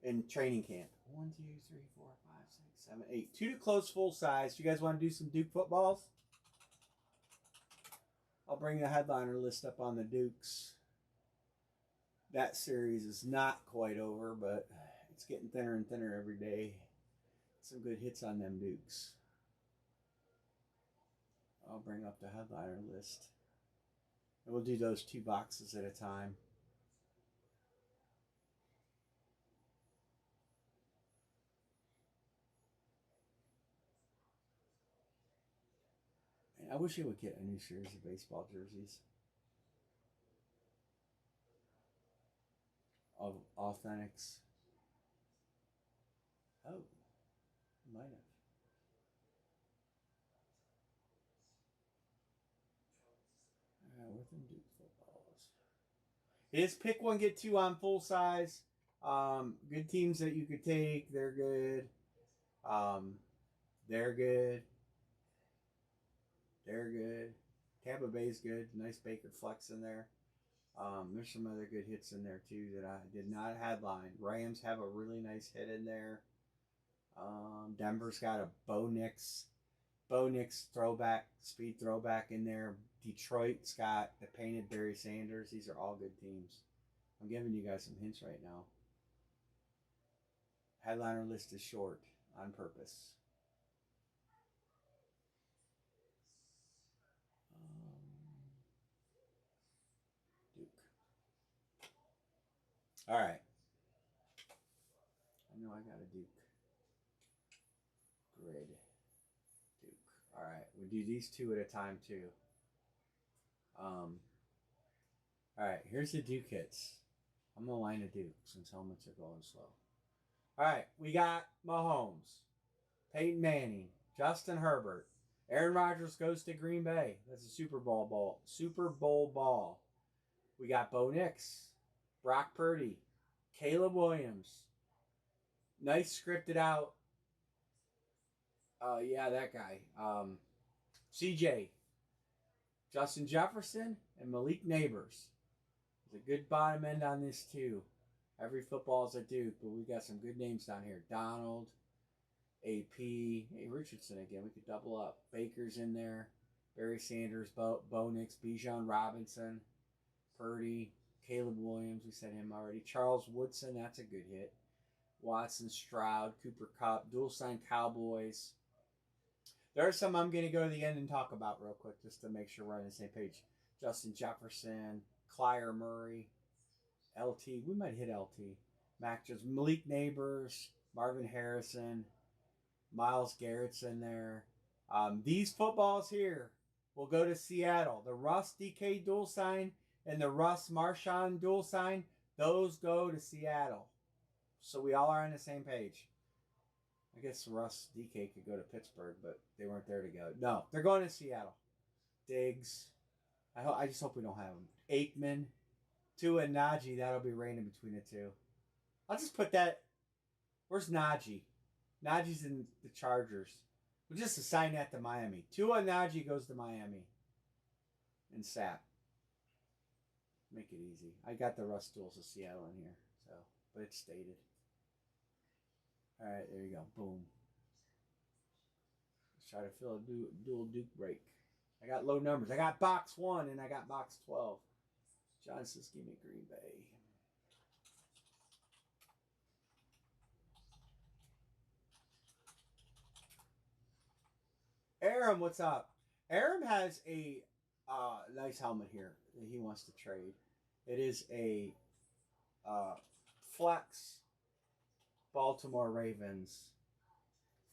in training camp. 1, 2, 3, 4, 5, 6, 7, 8. 2 to close full size. You guys want to do some Duke footballs? I'll bring the headliner list up on the Dukes. That series is not quite over, but it's getting thinner and thinner every day. Some good hits on them Dukes. I'll bring up the headliner list. And we'll do those 2 boxes at a time. Man, I wish I would get a new series of baseball jerseys. Of Authentics. Oh, might have. Where them Duke footballs? It is pick one, get 2 on full size. Good teams that you could take. They're good. They're good. They're good. Tampa Bay's good. Nice Baker flex in there. There's some other good hits in there too that I did not headline. Rams have a really nice hit in there. Denver's got a Bo Nix throwback, speed throwback in there. Detroit's got the painted Barry Sanders. These are all good teams. I'm giving you guys some hints right now. Headliner list is short on purpose. Duke. All right. I know I got a Duke. Grid. Duke. All right. We'll do these 2 at a time too. All right. Here's the Duke hits. I'm going to line a Duke since helmets are going slow. All right. We got Mahomes, Peyton Manning, Justin Herbert. Aaron Rodgers goes to Green Bay. That's a Super Bowl ball. We got Bo Nix, Brock Purdy, Caleb Williams. Nice scripted out. Yeah, that guy. CJ, Justin Jefferson, and Malik Neighbors. There's a good bottom end on this too. Every football is a Duke, but we got some good names down here. Donald, AP, hey, Richardson again. We could double up. Baker's in there. Barry Sanders, Bo Nix, Bijan Robinson, Purdy, Caleb Williams. We said him already. Charles Woodson, that's a good hit. Watson, Stroud, Cooper Kupp, dual sign Cowboys. There are some I'm going to go to the end and talk about real quick just to make sure we're on the same page. Justin Jefferson, Clyde Murray, LT. We might hit LT. Mac Jones, Malik Neighbors, Marvin Harrison, Myles Garrett's in there. These footballs here will go to Seattle. The Russ DK dual sign and the Russ Marshawn dual sign, those go to Seattle. So we all are on the same page. I guess Russ DK could go to Pittsburgh, but they weren't there to go. No, they're going to Seattle. Diggs. I just hope we don't have them. Aikman, Tua, and Najee. That'll be raining between the 2. I'll just put that. Where's Najee? Najee's in the Chargers. We'll just assign that to Miami. Tua and Najee goes to Miami. And Sap. Make it easy. I got the Russ Duels of Seattle in here, so but it's stated. All right, there you go. Boom. Let's try to fill a dual Duke break. I got low numbers. I got box 1 and I got box 12. John says, give me Green Bay. Aram, what's up? Aram has a nice helmet here that he wants to trade. It is a Flex Baltimore Ravens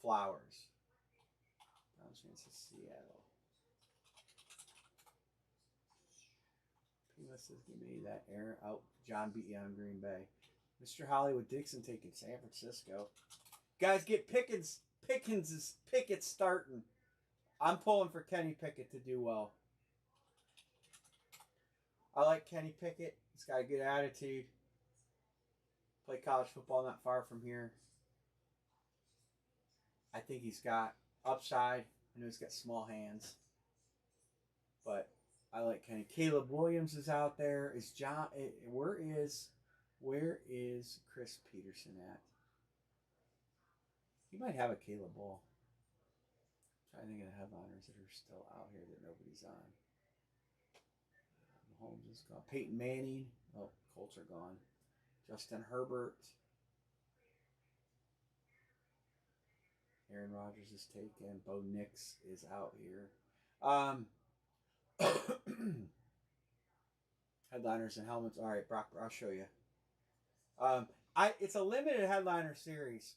Flowers. Browns fans of Seattle. Pima says, give me that air out. John beat you on Green Bay. Mr. Hollywood Dixon taking San Francisco. Guys, get Pickett starting. I'm pulling for Kenny Pickett to do well. I like Kenny Pickett. He's got a good attitude. Played college football not far from here. I think he's got upside. I know he's got small hands. But I like Kenny. Caleb Williams is out there. Is John? Where is Chris Peterson at? He might have a Caleb Ball. I'm trying to think of the headliners that are still out here that nobody's on. Mahomes is gone. Peyton Manning. Oh, Colts are gone. Justin Herbert. Aaron Rodgers is taken. Bo Nix is out here. Headliners and helmets. All right, Brock, I'll show you. It's a limited headliner series.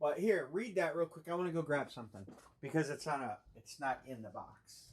But here, read that real quick. I want to go grab something because it's not in the box.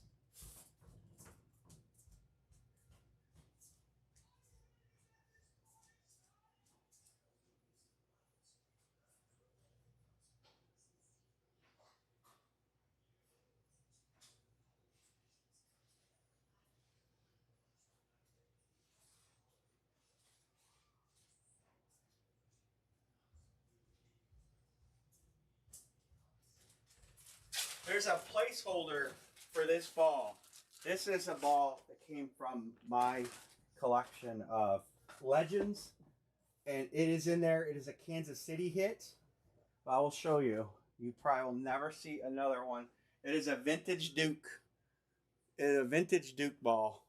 There's a placeholder for this ball. This is a ball that came from my collection of Legends. And it is in there. It is a Kansas City hit. I will show you. You probably will never see another one. It is a vintage Duke. It is a vintage Duke ball.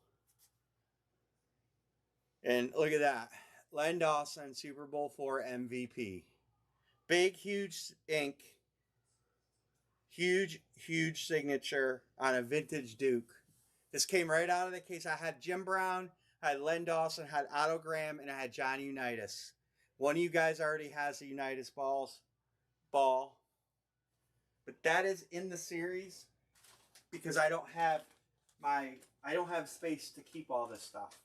And look at that. Len Dawson, Super Bowl IV MVP. Big, huge ink. Huge, huge signature on a vintage Duke. This came right out of the case. I had Jim Brown, I had Len Dawson, I had Otto Graham, and I had Johnny Unitas. One of you guys already has the Unitas ball. But that is in the series because I don't have space to keep all this stuff.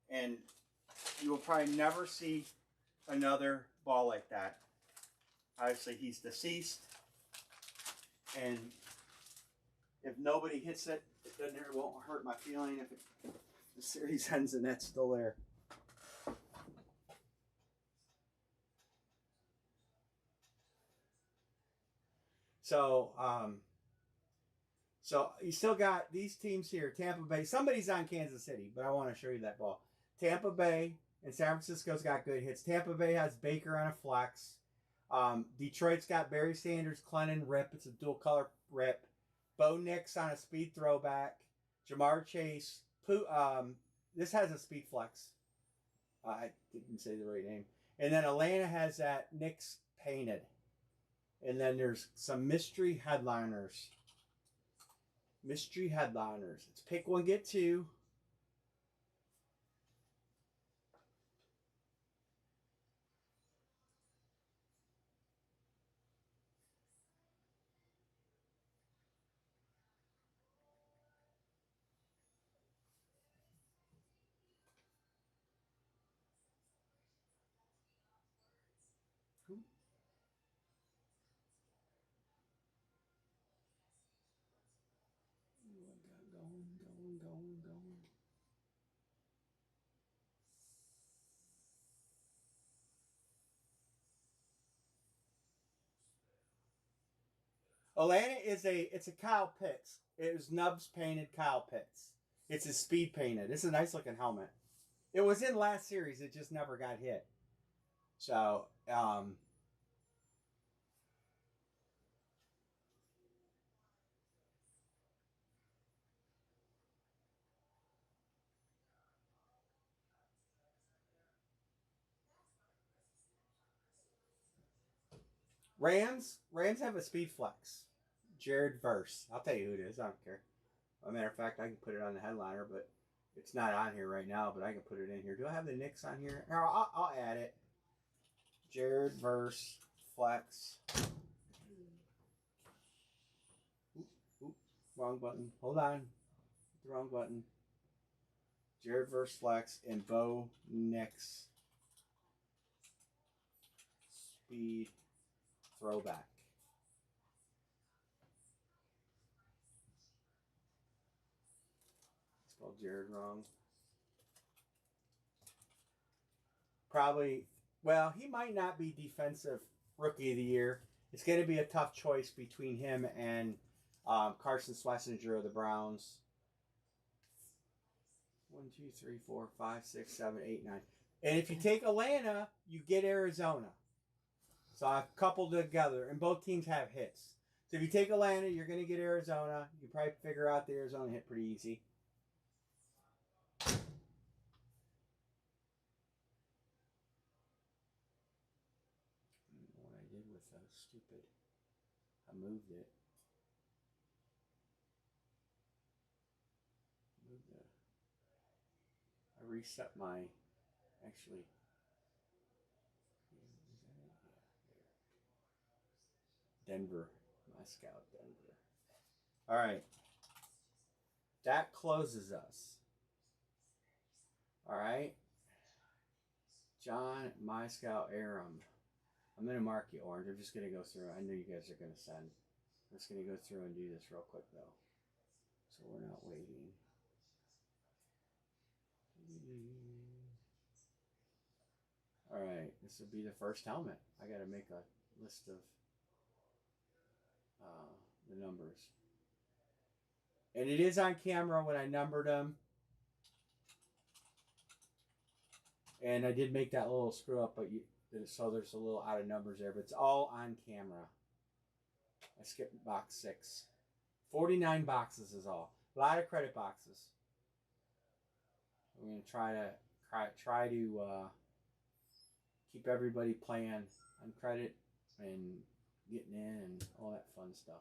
And you will probably never see another ball like that. Obviously, he's deceased. And if nobody hits it, it won't hurt my feeling if the series ends and that's still there. So you still got these teams here. Tampa Bay. Somebody's on Kansas City, but I want to show you that ball. Tampa Bay and San Francisco's got good hits. Tampa Bay has Baker on a flex. Detroit's got Barry Sanders, Clennon, Rip. It's a dual color Rip. Bo Nix on a speed throwback. Jamar Chase. This has a speed flex. I didn't say the right name. And then Atlanta has that Nix painted. And then there's some mystery headliners. Mystery headliners. It's pick one, get two. Going. Atlanta it's a Kyle Pitts. It was Nubs painted Kyle Pitts. It's a speed painted. It's a nice looking helmet. It was in last series. It just never got hit. So, Rams have a speed flex. Jared Verse. I'll tell you who it is. I don't care. As a matter of fact, I can put it on the headliner, but it's not on here right now, but I can put it in here. Do I have the Knicks on here? No, I'll add it. Jared Verse flex. Oop, wrong button. Hold on. The wrong button. Jared Verse flex and Bo Nix speed throwback. Spelled Jared wrong. Probably, well, he might not be defensive rookie of the year. It's going to be a tough choice between him and Carson Schlesinger of the Browns. 1, 2, 3, 4, 5, 6, 7, 8, 9. And if you take Atlanta, you get Arizona. So I've coupled together, and both teams have hits. So if you take Atlanta, you're going to get Arizona. You can probably figure out the Arizona hit pretty easy. What I did with that stupid, I moved it. I reset my, actually, Denver, my scout, Denver. All right. That closes us. All right. John, my scout, Aram. I'm going to mark you orange. I'm just going to go through. I know you guys are going to send. I'm just going to go through and do this real quick, though. So we're not waiting. All right. This will be the first helmet. I got to make a list of the numbers. And it is on camera when I numbered them. And I did make that little screw up, but so there's a little out of numbers there, but it's all on camera. I skipped box 6. 49 boxes is all. A lot of credit boxes. I'm going to try to keep everybody playing on credit and getting in and all that fun stuff.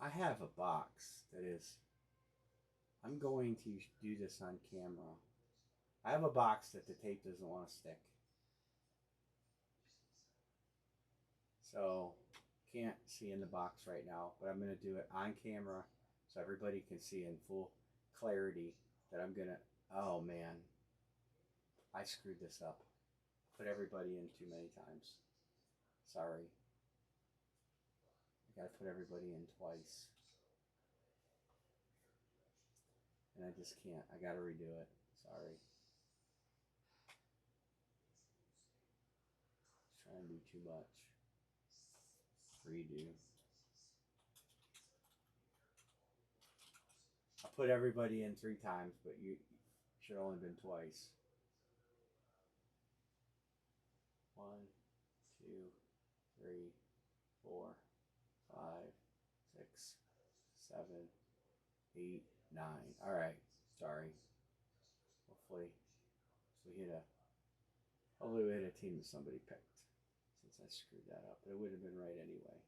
I have a box that is, I'm going to do this on camera. I have a box that the tape doesn't want to stick. So, can't see in the box right now, but I'm going to do it on camera so everybody can see in full clarity that I'm going to, oh man, I screwed this up. Put everybody in too many times. Sorry. I got to put everybody in twice. And I just can't. I got to redo it. Sorry. Trying to do too much. Redo. I put everybody in 3 times, but you should have only been twice. 1, 2, 3, 4, 5, 6, 7, 8, 9. All right. Sorry. Hopefully we hit a team that somebody picked, since I screwed that up. But it would have been right anyway.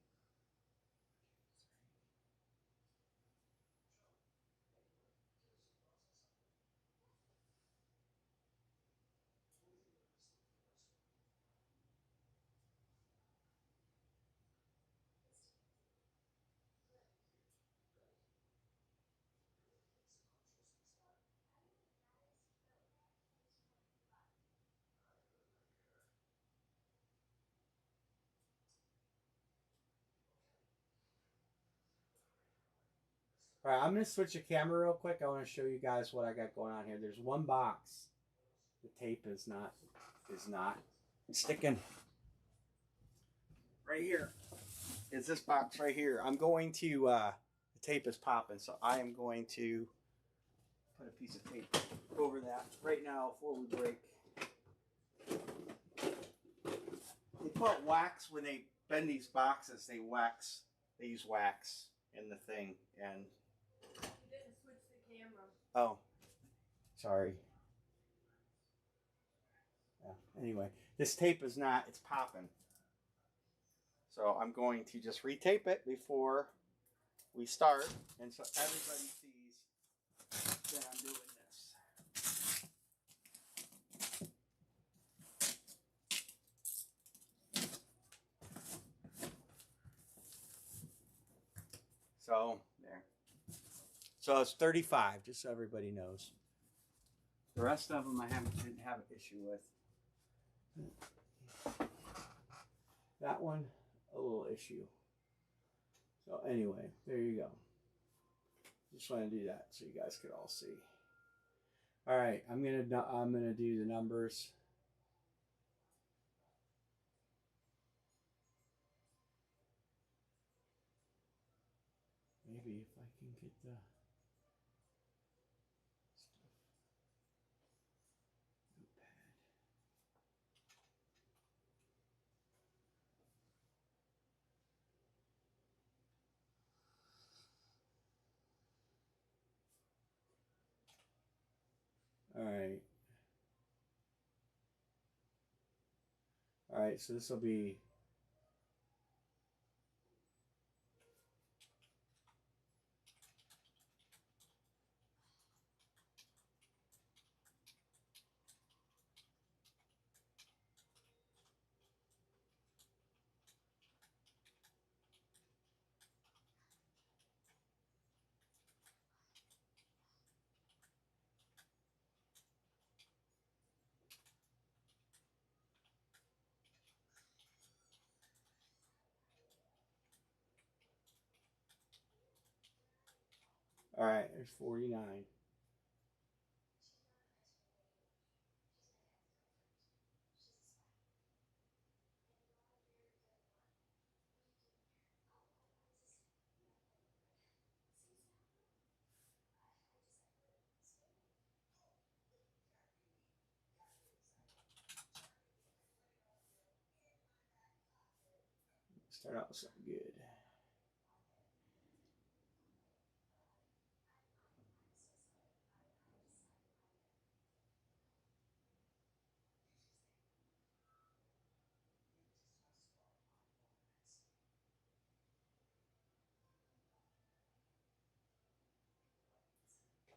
All right, I'm going to switch the camera real quick. I want to show you guys what I got going on here. There's one box. The tape is not sticking. Right here is this box right here. I'm going to, the tape is popping, so I am going to put a piece of tape over that right now before we break. They put wax when they bend these boxes. They use wax in the thing, and You didn't switch the camera. oh, sorry. Yeah. Anyway, this tape is not, it's popping. So I'm going to just retape it before we start, and so everybody sees that I'm doing this. So, there. So it's 35, just so everybody knows. The rest of them I didn't have an issue with. That one, a little issue. So anyway, there you go. Just want to do that so you guys could all see. All right, I'm gonna do the numbers. Maybe if I can get the stuff. Notepad. All right. All right, so this will be all right. There's 49. Start out with something good.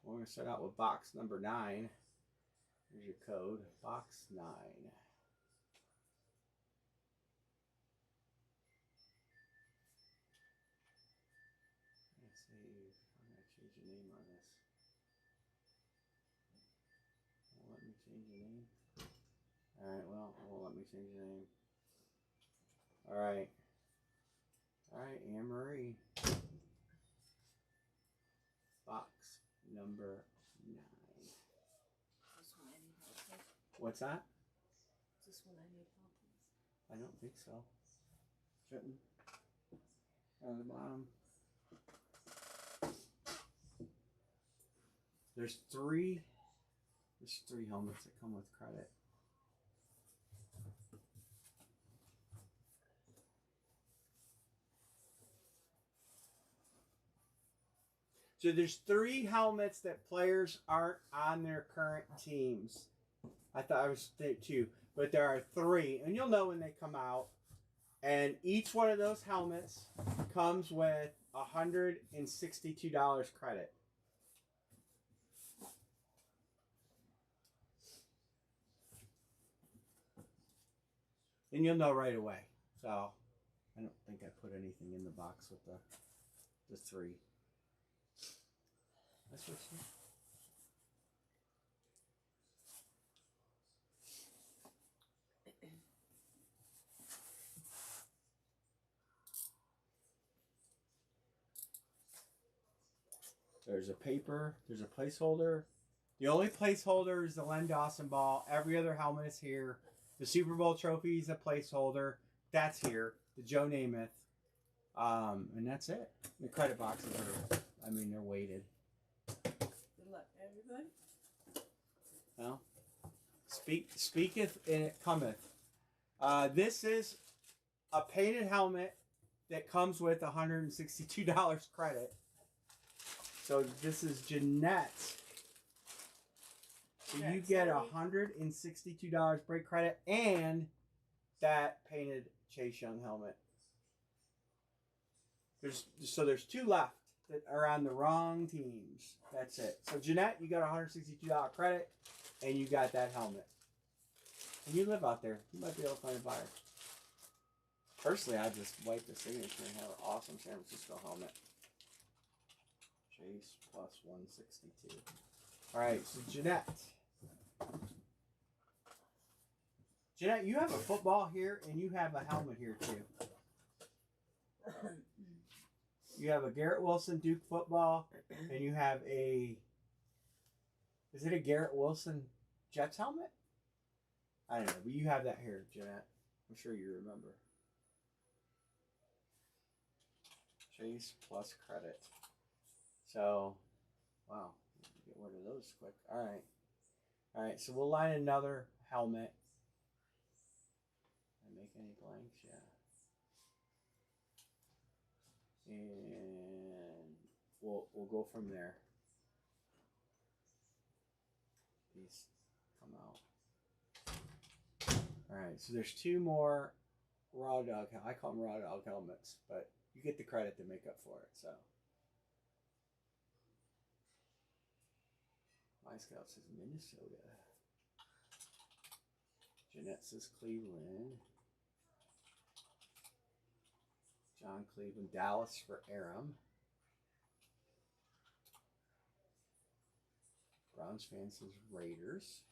We're going to start out with box number 9. Here's your code, box 9. Let's see. I'm going to change the name on this. Won't let me change the name. All right, well, it won't let me change the name. All right. All right, Anne Marie. Box number 9. This one I need help with. What's that? This one I need help with. I don't think so. Shouldn't. On the bottom. There's three helmets that come with credit. So there's 3 helmets that players aren't on their current teams. I thought I was 2, but there are 3, and you'll know when they come out. And each one of those helmets comes with $162 credit. And you'll know right away. So I don't think I put anything in the box with the 3. That's what she. There's a paper. There's a placeholder. The only placeholder is the Len Dawson ball. Every other helmet is here. The Super Bowl trophy is a placeholder. That's here. The Joe Namath. And that's it. The credit boxes are, they're weighted. Good luck, everybody. Well, speaketh and it cometh. This is a painted helmet that comes with $162 credit. So this is Jeanette. So you get $162 break credit and that painted Chase Young helmet. There's 2 left that are on the wrong teams. That's it. So Jeanette, you got $162 credit and you got that helmet. And you live out there. You might be able to find a buyer. Personally, I just wipe the signature and have an awesome San Francisco helmet. Chase plus 162. All right, so Jeanette. Jeanette, you have a football here and you have a helmet here too. You have a Garrett Wilson Duke football and you have a Is it a Garrett Wilson Jets helmet? I don't know, but you have that here, Jeanette. I'm sure you remember. Chase plus credit. So, wow, get rid of those quick. All right. All right, so we'll line another helmet. Did I make any blanks? Yeah. And we'll go from there. These come out. All right, so there's two more raw dog. I call them raw dog helmets, but you get the credit to make up for it. So my scout says Minnesota. Jeanette says Cleveland. John Cleveland, Dallas for Aram. Browns fan says Raiders.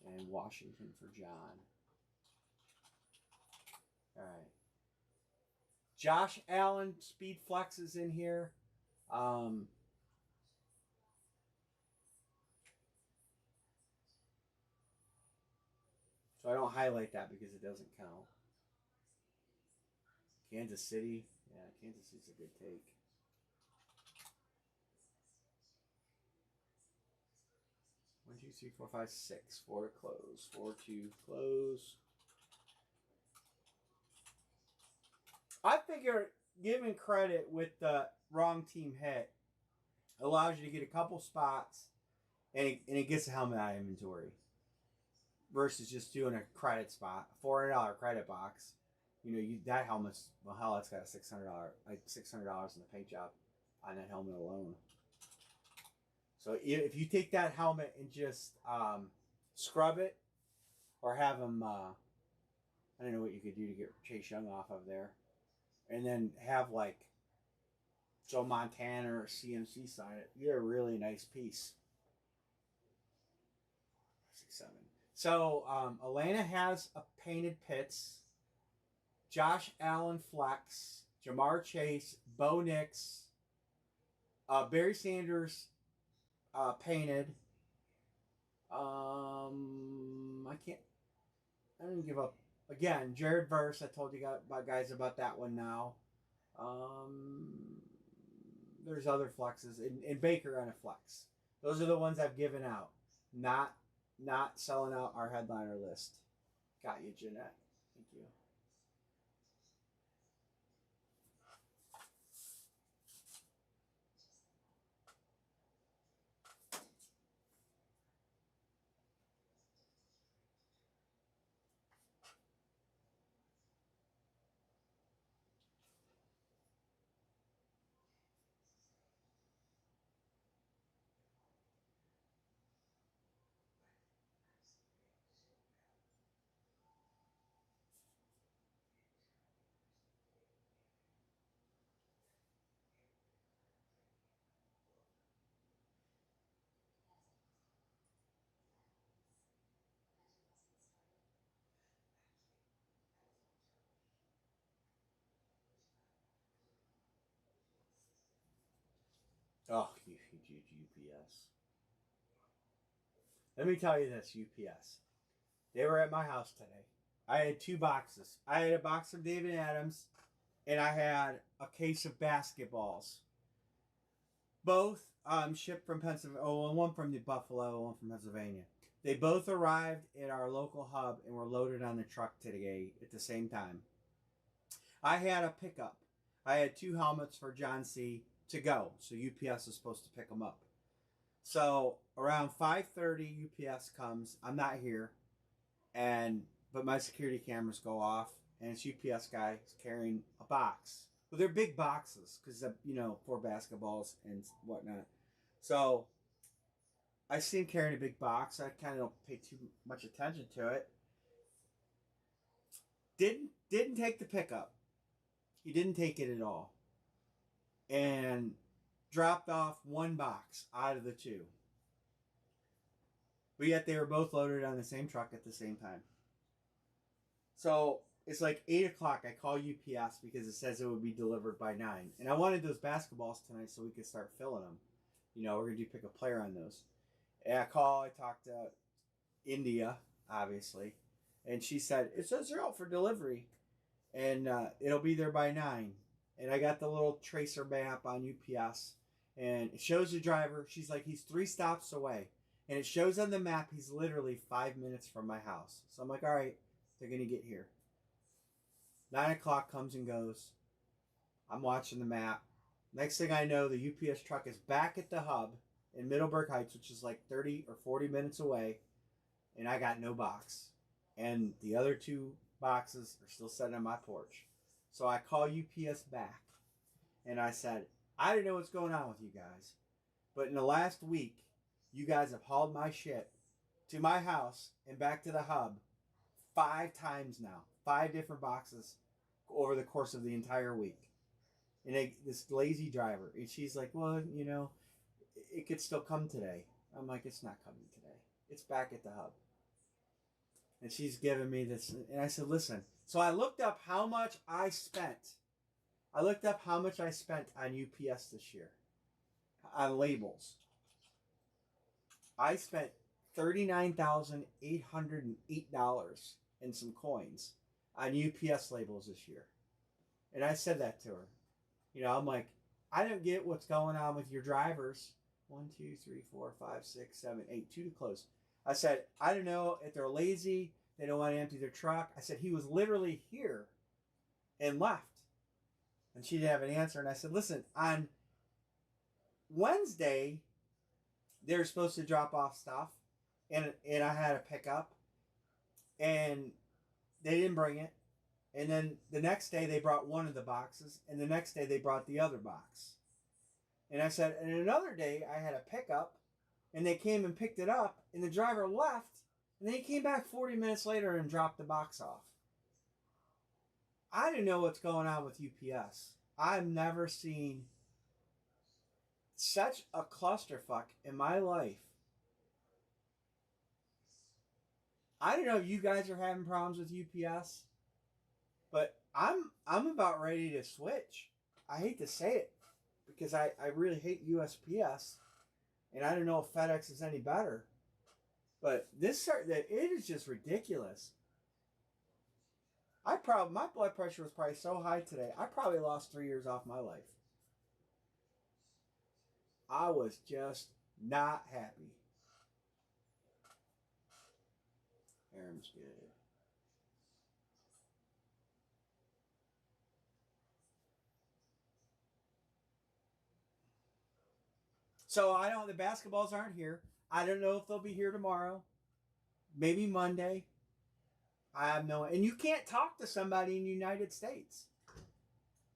And Washington for John. All right. Josh Allen, Speed Flex is in here. So I don't highlight that because it doesn't count. Kansas City. Yeah, Kansas City's a good take. One, two, three, four, five, six. 4 to close. 4, 2, close. I figure giving credit with the wrong team hit allows you to get a couple spots and it gets the helmet out of inventory versus just doing a credit spot, a $400 credit box. You know, that helmet's, well, hell, that's got a $600 in the paint job on that helmet alone. So if you take that helmet and just scrub it, or have them, I don't know what you could do to get Chase Young off of there, and then have like Joe Montana or CMC sign it, you get a really nice piece. 6, 7. So Elena has a painted Pitts, Josh Allen Flex, Jamar Chase, Bo Nix, Barry Sanders painted. I didn't give up. Again, Jared Verse, I told you guys about that one now. There's other flexes. And Baker on a flex. Those are the ones I've given out. Not selling out our headliner list. Got you, Jeanette. Thank you. Oh, UPS. Let me tell you this, UPS. They were at my house today. I had 2 boxes. I had a box of David Adams, and I had a case of basketballs. Both shipped from Pennsylvania. Oh, and one from the Buffalo, one from Pennsylvania. They both arrived at our local hub and were loaded on the truck today at the same time. I had a pickup. I had 2 helmets for John C. to go, so UPS is supposed to pick them up. So around 5:30, UPS comes. I'm not here, but my security cameras go off, and it's UPS guy carrying a box. Well, they're big boxes because, 4 basketballs and whatnot. So I see him carrying a big box. I kind of don't pay too much attention to it. Didn't take the pickup. He didn't take it at all. And dropped off 1 box out of the 2. But yet they were both loaded on the same truck at the same time. So it's like 8 o'clock. I call UPS because it says it would be delivered by 9. And I wanted those basketballs tonight so we could start filling them. You know, we're gonna do pick a player on those. And I talked to India, obviously, and she said it says they're out for delivery, and it'll be there by 9. And I got the little tracer map on UPS, and it shows the driver. She's like, he's 3 stops away, and it shows on the map he's literally 5 minutes from my house. So I'm like, all right, they're gonna get here. 9 o'clock comes and goes. I'm watching the map. Next thing I know, the UPS truck is back at the hub in Middleburg Heights, which is like 30 or 40 minutes away, and I got no box. And the other 2 boxes are still sitting on my porch. So I call UPS back, and I said, I don't know what's going on with you guys, but in the last week, you guys have hauled my shit to my house and back to the hub 5 times now. 5 different boxes over the course of the entire week. And this lazy driver, and she's like, well, you know, it could still come today. I'm like, it's not coming today. It's back at the hub. And she's giving me this, and I said, listen. So I looked up how much I spent. I looked up how much I spent on UPS this year on labels. I spent $39,808 and some coins on UPS labels this year. And I said that to her. You know, I'm like, I don't get what's going on with your drivers. 1, 2, 3, 4, 5, 6, 7, 8, 2 to close. I said, I don't know if they're lazy. They don't want to empty their truck. I said, he was literally here and left. And she didn't have an answer. And I said, listen, on Wednesday, they're supposed to drop off stuff. And I had a pickup. And they didn't bring it. And then the next day they brought one of the boxes, and the next day they brought the other box. And I said, and another day I had a pickup, and they came and picked it up, and the driver left, and then he came back 40 minutes later and dropped the box off. I don't know what's going on with UPS. I've never seen such a clusterfuck in my life. I don't know if you guys are having problems with UPS. But I'm about ready to switch. I hate to say it because I really hate USPS, and I don't know if FedEx is any better. But it is just ridiculous. My blood pressure was probably so high today. I probably lost 3 years off my life. I was just not happy. Aaron's good. So the basketballs aren't here. I don't know if they'll be here tomorrow. Maybe Monday. I have no, and you can't talk to somebody in the United States.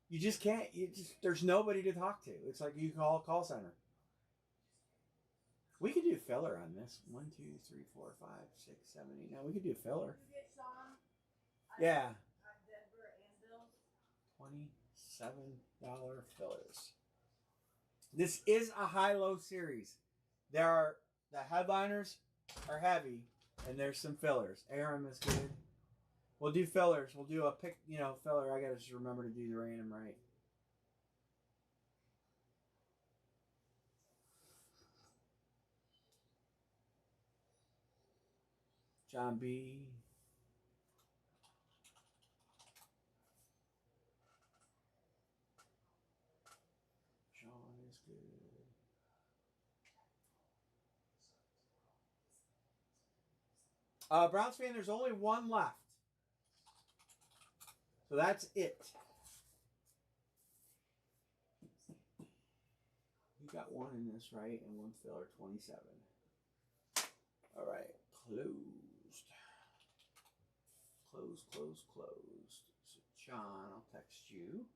You just can't. There's nobody to talk to. It's like you call a call center. We could do filler on this. 1, 2, 3, 4, 5, 6, 7, 8. Now we could do filler. Yeah. $27 fillers. This is a high-low series. The headliners are heavy, and there's some fillers. Aram is good. We'll do fillers. We'll do a filler. I gotta just remember to do the random right. John B. Sean is good. Browns fan, there's only one left. So that's it. You got one in this, right? And one filler, 27. All right, closed. Closed. So John, I'll text you.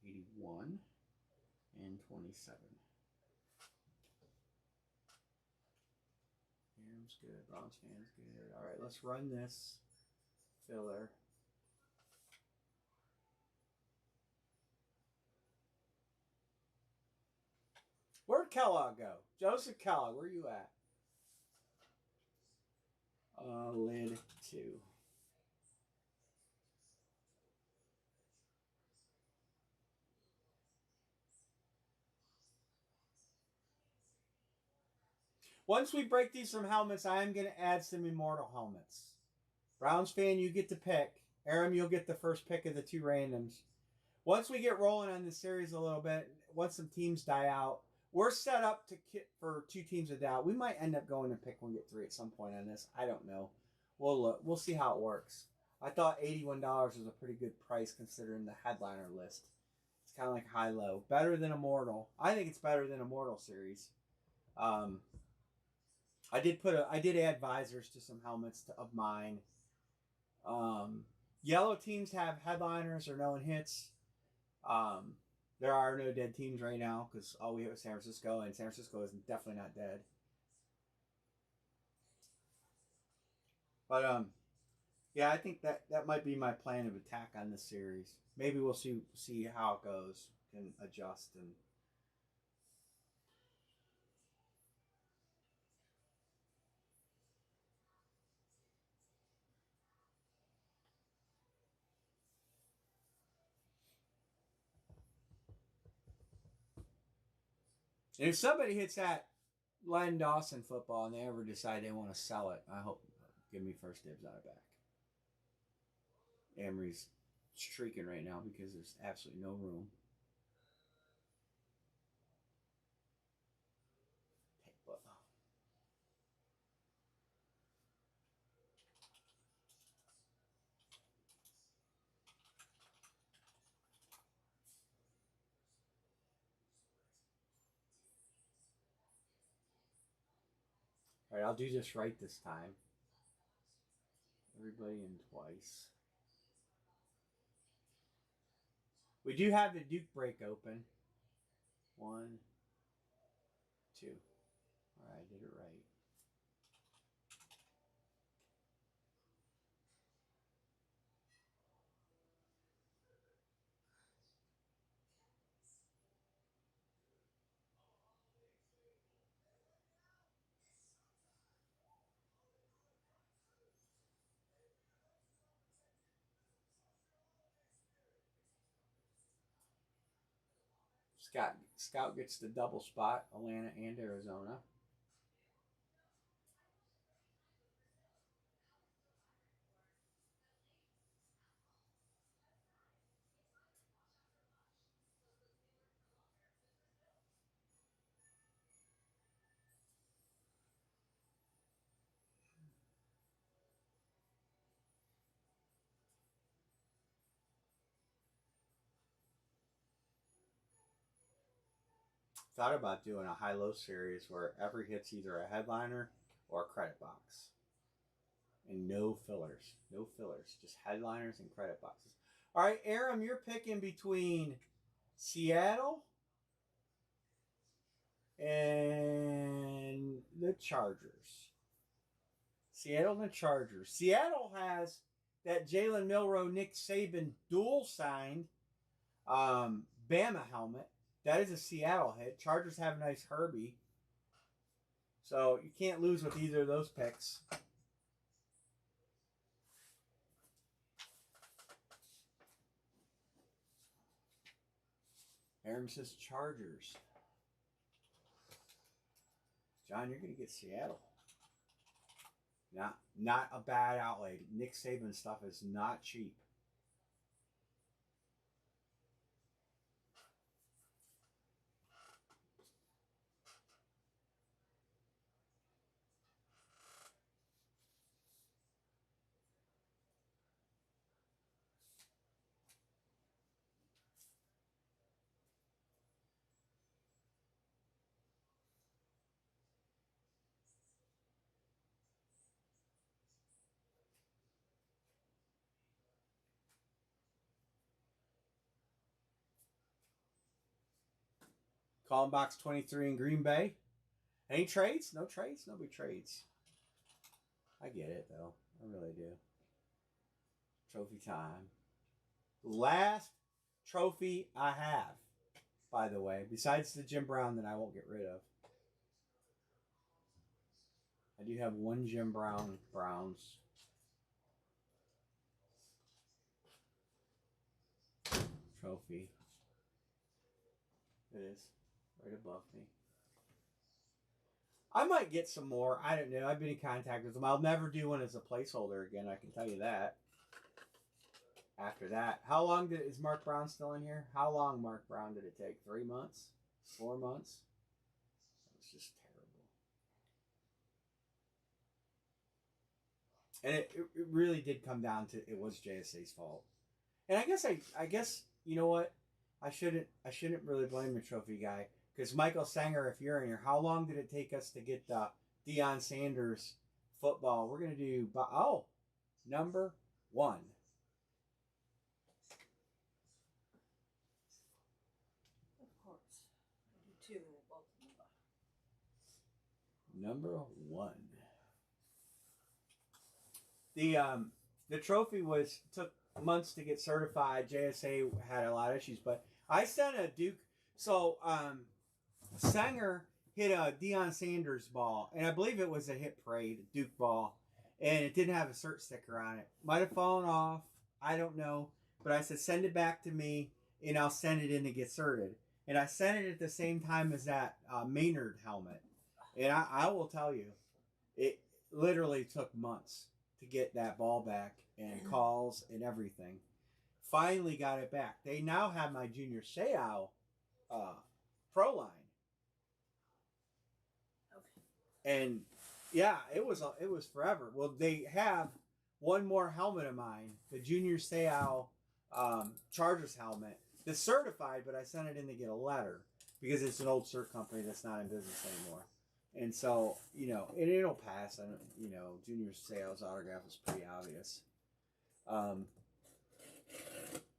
$81 and $27. Aaron's good. Browns fan's good. All right, let's run this filler. Where'd Kellogg go? Joseph Kellogg, where you at? Lid 2. Once we break these from helmets, I am going to add some immortal helmets. Browns fan, you get to pick. Aram, you'll get the first pick of the 2 randoms. Once we get rolling on this series a little bit, once some teams die out, we're set up to for 2 teams to die out. We might end up going and pick 1, get 3 at some point on this. I don't know. We'll look. We'll see how it works. I thought $81 was a pretty good price considering the headliner list. It's kind of like high-low. Better than Immortal. I think it's better than Immortal series. I did add visors to some helmets of mine. Yellow teams have headliners or no one hits. There are no dead teams right now because all we have is San Francisco, and San Francisco is definitely not dead. But yeah, I think that might be my plan of attack on this series. Maybe we'll see how it goes, can adjust and. And if somebody hits that Len Dawson football and they ever decide they want to sell it, I hope give me first dibs on it back. Emery's streaking right now because there's absolutely no room. All right, I'll do this right this time. Everybody in twice. We do have the Duke break open. 1, 2. All right, I did it right. Scout gets the double spot, Atlanta and Arizona. Thought about doing a high-low series where every hit's either a headliner or a credit box. And no fillers. No fillers. Just headliners and credit boxes. All right, Aram, you're picking between Seattle and the Chargers. Seattle and the Chargers. Seattle has that Jalen Milroe, Nick Saban dual signed Bama helmet. That is a Seattle hit. Chargers have a nice Herbie. So you can't lose with either of those picks. Aaron says Chargers. John, you're going to get Seattle. Not a bad outlay. Nick Saban stuff is not cheap. Calling box 23 in Green Bay. Any trades? No trades? Nobody trades. I get it, though. I really do. Trophy time. Last trophy I have, by the way, besides the Jim Brown that I won't get rid of. I do have one Jim Brown Browns. Trophy. It is. Right above me. I might get some more. I don't know. I've been in contact with them. I'll never do one as a placeholder again. I can tell you that. After that, how long is Mark Brown still in here? How long, Mark Brown, did it take? 3 months? 4 months? It was just terrible. And it really did come down to it was JSA's fault. And I guess you know what? I shouldn't really blame the trophy guy because Michael Sanger, if you're in here, how long did it take us to get the Deion Sanders football? We're gonna do number 1. Of course. I do too. Both of them. Number 1. The trophy took months to get certified. JSA had a lot of issues, but I sent a Duke. So Sanger hit a Deion Sanders ball, and I believe it was a hit parade, a Duke ball, and it didn't have a cert sticker on it. Might have fallen off. I don't know, but I said send it back to me, and I'll send it in to get certed. And I sent it at the same time as that Maynard helmet, and I will tell you, it literally took months to get that ball back and calls and everything. Finally got it back. They now have my Junior Seau pro line. Okay. And yeah, it was forever. Well, they have one more helmet of mine, the Junior Seau Chargers helmet. That's certified, but I sent it in to get a letter because it's an old cert company that's not in business anymore. And so, it'll pass. And, Junior Seau's autograph is pretty obvious.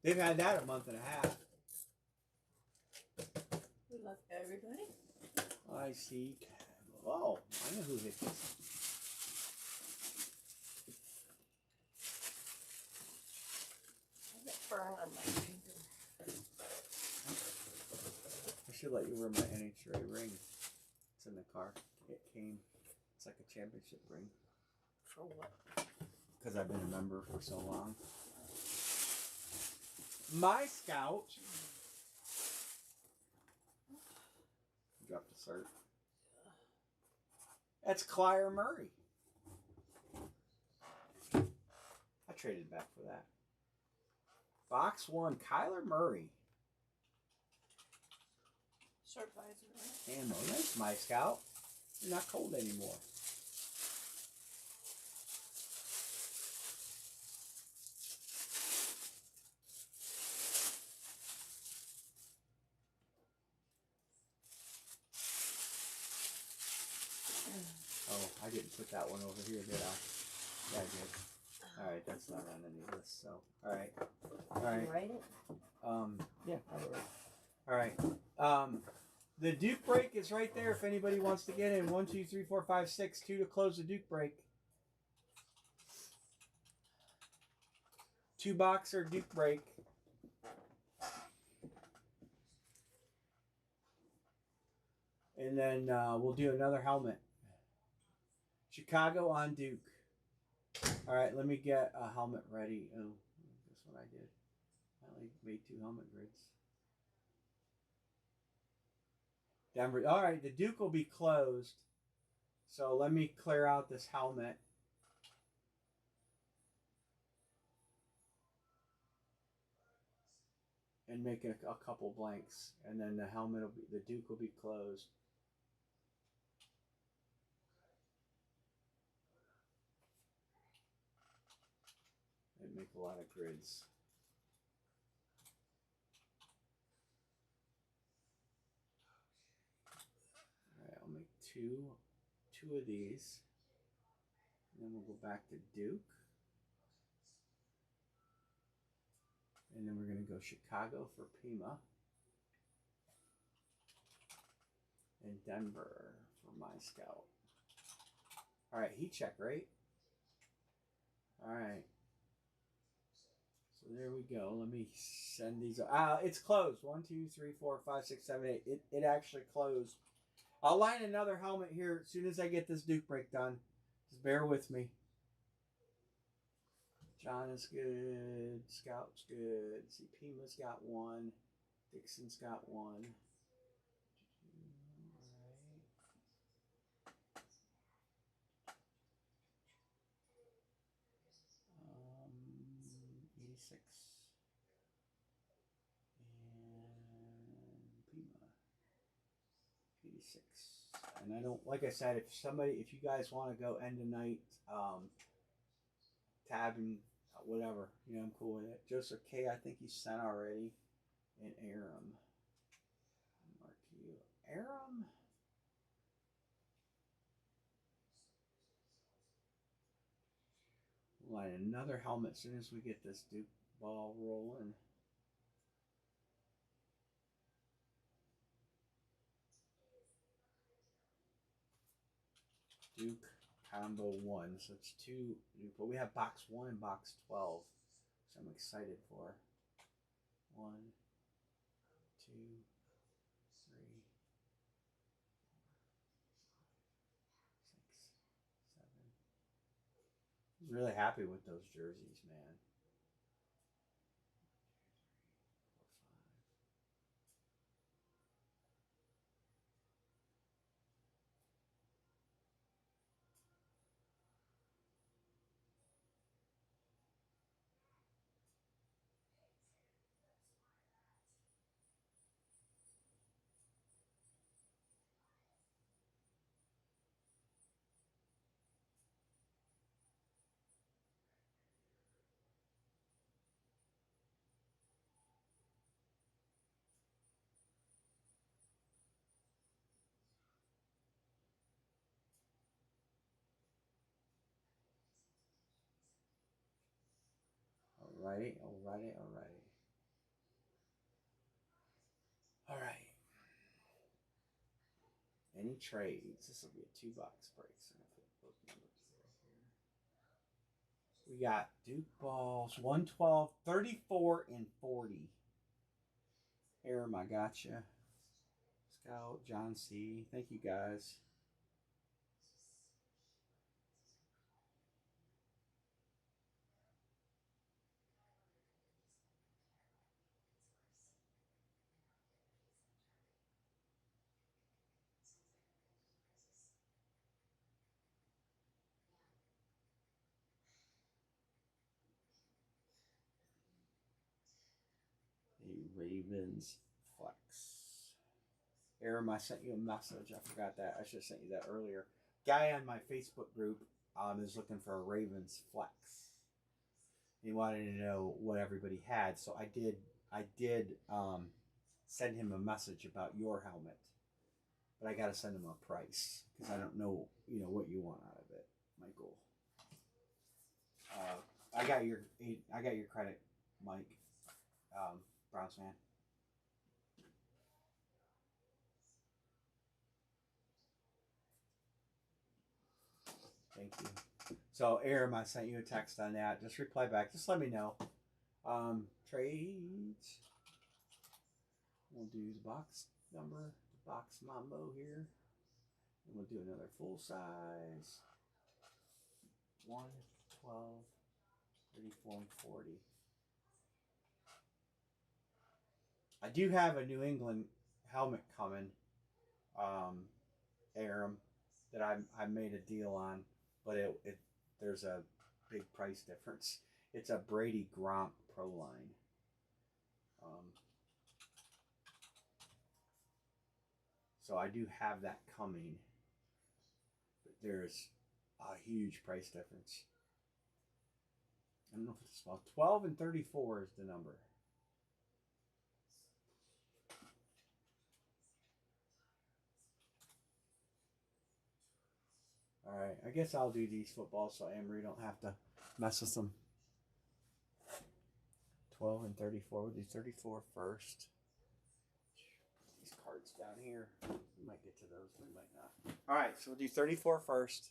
They've had that a month and a half. We love everybody. I see. Oh, I know who hit this. I got burn on my finger. I should let you wear my NHRA ring. It's in the car. It came. It's like a championship ring. For what? Because I've been a member for so long. My Scout. Dropped a cert. That's Clyde Murray. I traded back for that. Box 1, Kyler Murray. Certified, right? Ammo. Nice, My Scout. You're not cold anymore. Oh, I didn't put that one over here, did I? Yeah, I did. Alright, that's not on any list, so. Alright. Did you write it? Yeah, I wrote it. Alright. The Duke break is right there if anybody wants to get in. 1, 2, 3, 4, 5, 6. 2 to close the Duke break. 2 boxer Duke break. And then we'll do another helmet. Chicago on Duke. Alright, let me get a helmet ready. Oh, that's what I did. I only made 2 helmet grids. Denver. Alright, the Duke will be closed. So let me clear out this helmet. And make a couple blanks. And then the helmet will be, the Duke will be closed. And make a lot of grids. Alright, I'll make two of these. And then we'll go back to Duke. And then we're going to go Chicago for Pima. And Denver for My Scout. Alright, heat check, right? Alright. So there we go. Let me send these. It's closed. 1, 2, 3, 4, 5, 6, 7, 8. It actually closed. I'll line another helmet here as soon as I get this Duke break done. Just bear with me. John is good. Scout's good. See, Pima's got 1. Dixon's got 1. 86. And Pima, 86. And I don't, like I said, if you guys want to go end of night, tabbing, whatever, I'm cool with it. Joseph K, I think he sent already. And Aram. Mark you. Aram? We'll line another helmet as soon as we get this Duke ball rolling. Duke combo 1. So it's 2 Duke, but we have box 1 and box 12. So I'm excited for. 1, 2, 3, 6, 7. I was really happy with those jerseys, man. 5. Alrighty. Alright. Any trades? This will be a 2-box break. So I'm going to put both numbers right here. We got Duke balls 112, 34, and 40. Aram, I gotcha. Scout, John C. Thank you guys. The Ravens flex. Aram, I sent you a message. I forgot that. I should have sent you that earlier. Guy on my Facebook group is looking for a Ravens flex. He wanted to know what everybody had, so I did send him a message about your helmet, but I got to send him a price because I don't know, what you want out of it, Michael. I got your credit, Mike, Browns fan. Thank you. So, Aram, I sent you a text on that. Just reply back. Just let me know. Trades. We'll do the box number, the box mambo here. And we'll do another full size. 1, 12, 34, and 40. I do have a New England helmet coming, Aram, that I made a deal on, but there's a big price difference. It's a Brady Gronk Pro line. So I do have that coming, but there's a huge price difference. I don't know if it's small. 12 and 34 is the number. All right, I guess I'll do these footballs so Amory don't have to mess with them. 12 and 34. We'll do 34 first. These cards down here. We might get to those, we might not. All right, so we'll do 34 first.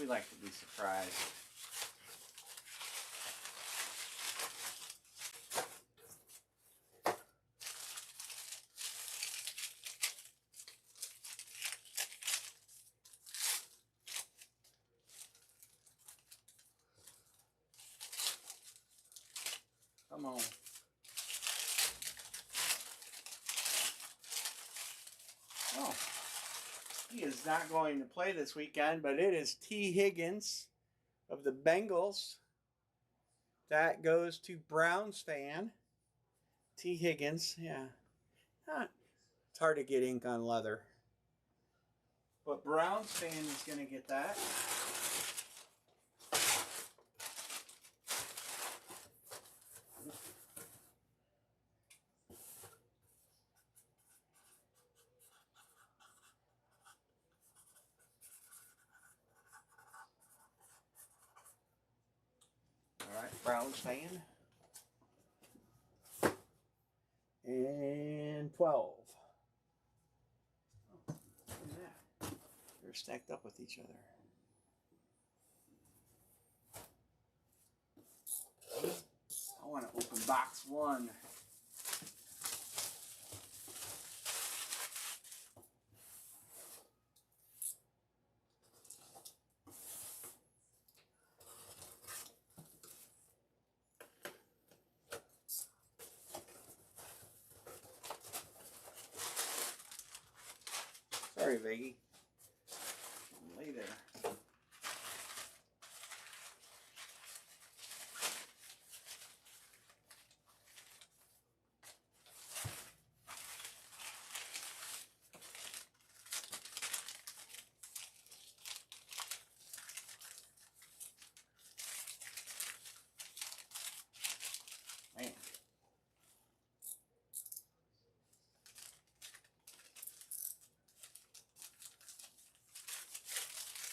like to be surprised. Come on. Oh, he is not going to play this weekend, but it is T. Higgins of the Bengals. That goes to Browns fan. T. Higgins, yeah. It's hard to get ink on leather. But Browns fan is going to get that. Alright, Browns fan. And 12. Oh, look at that. They're stacked up with each other. I want to open box 1. Sorry, Veggie. Lay there. Man.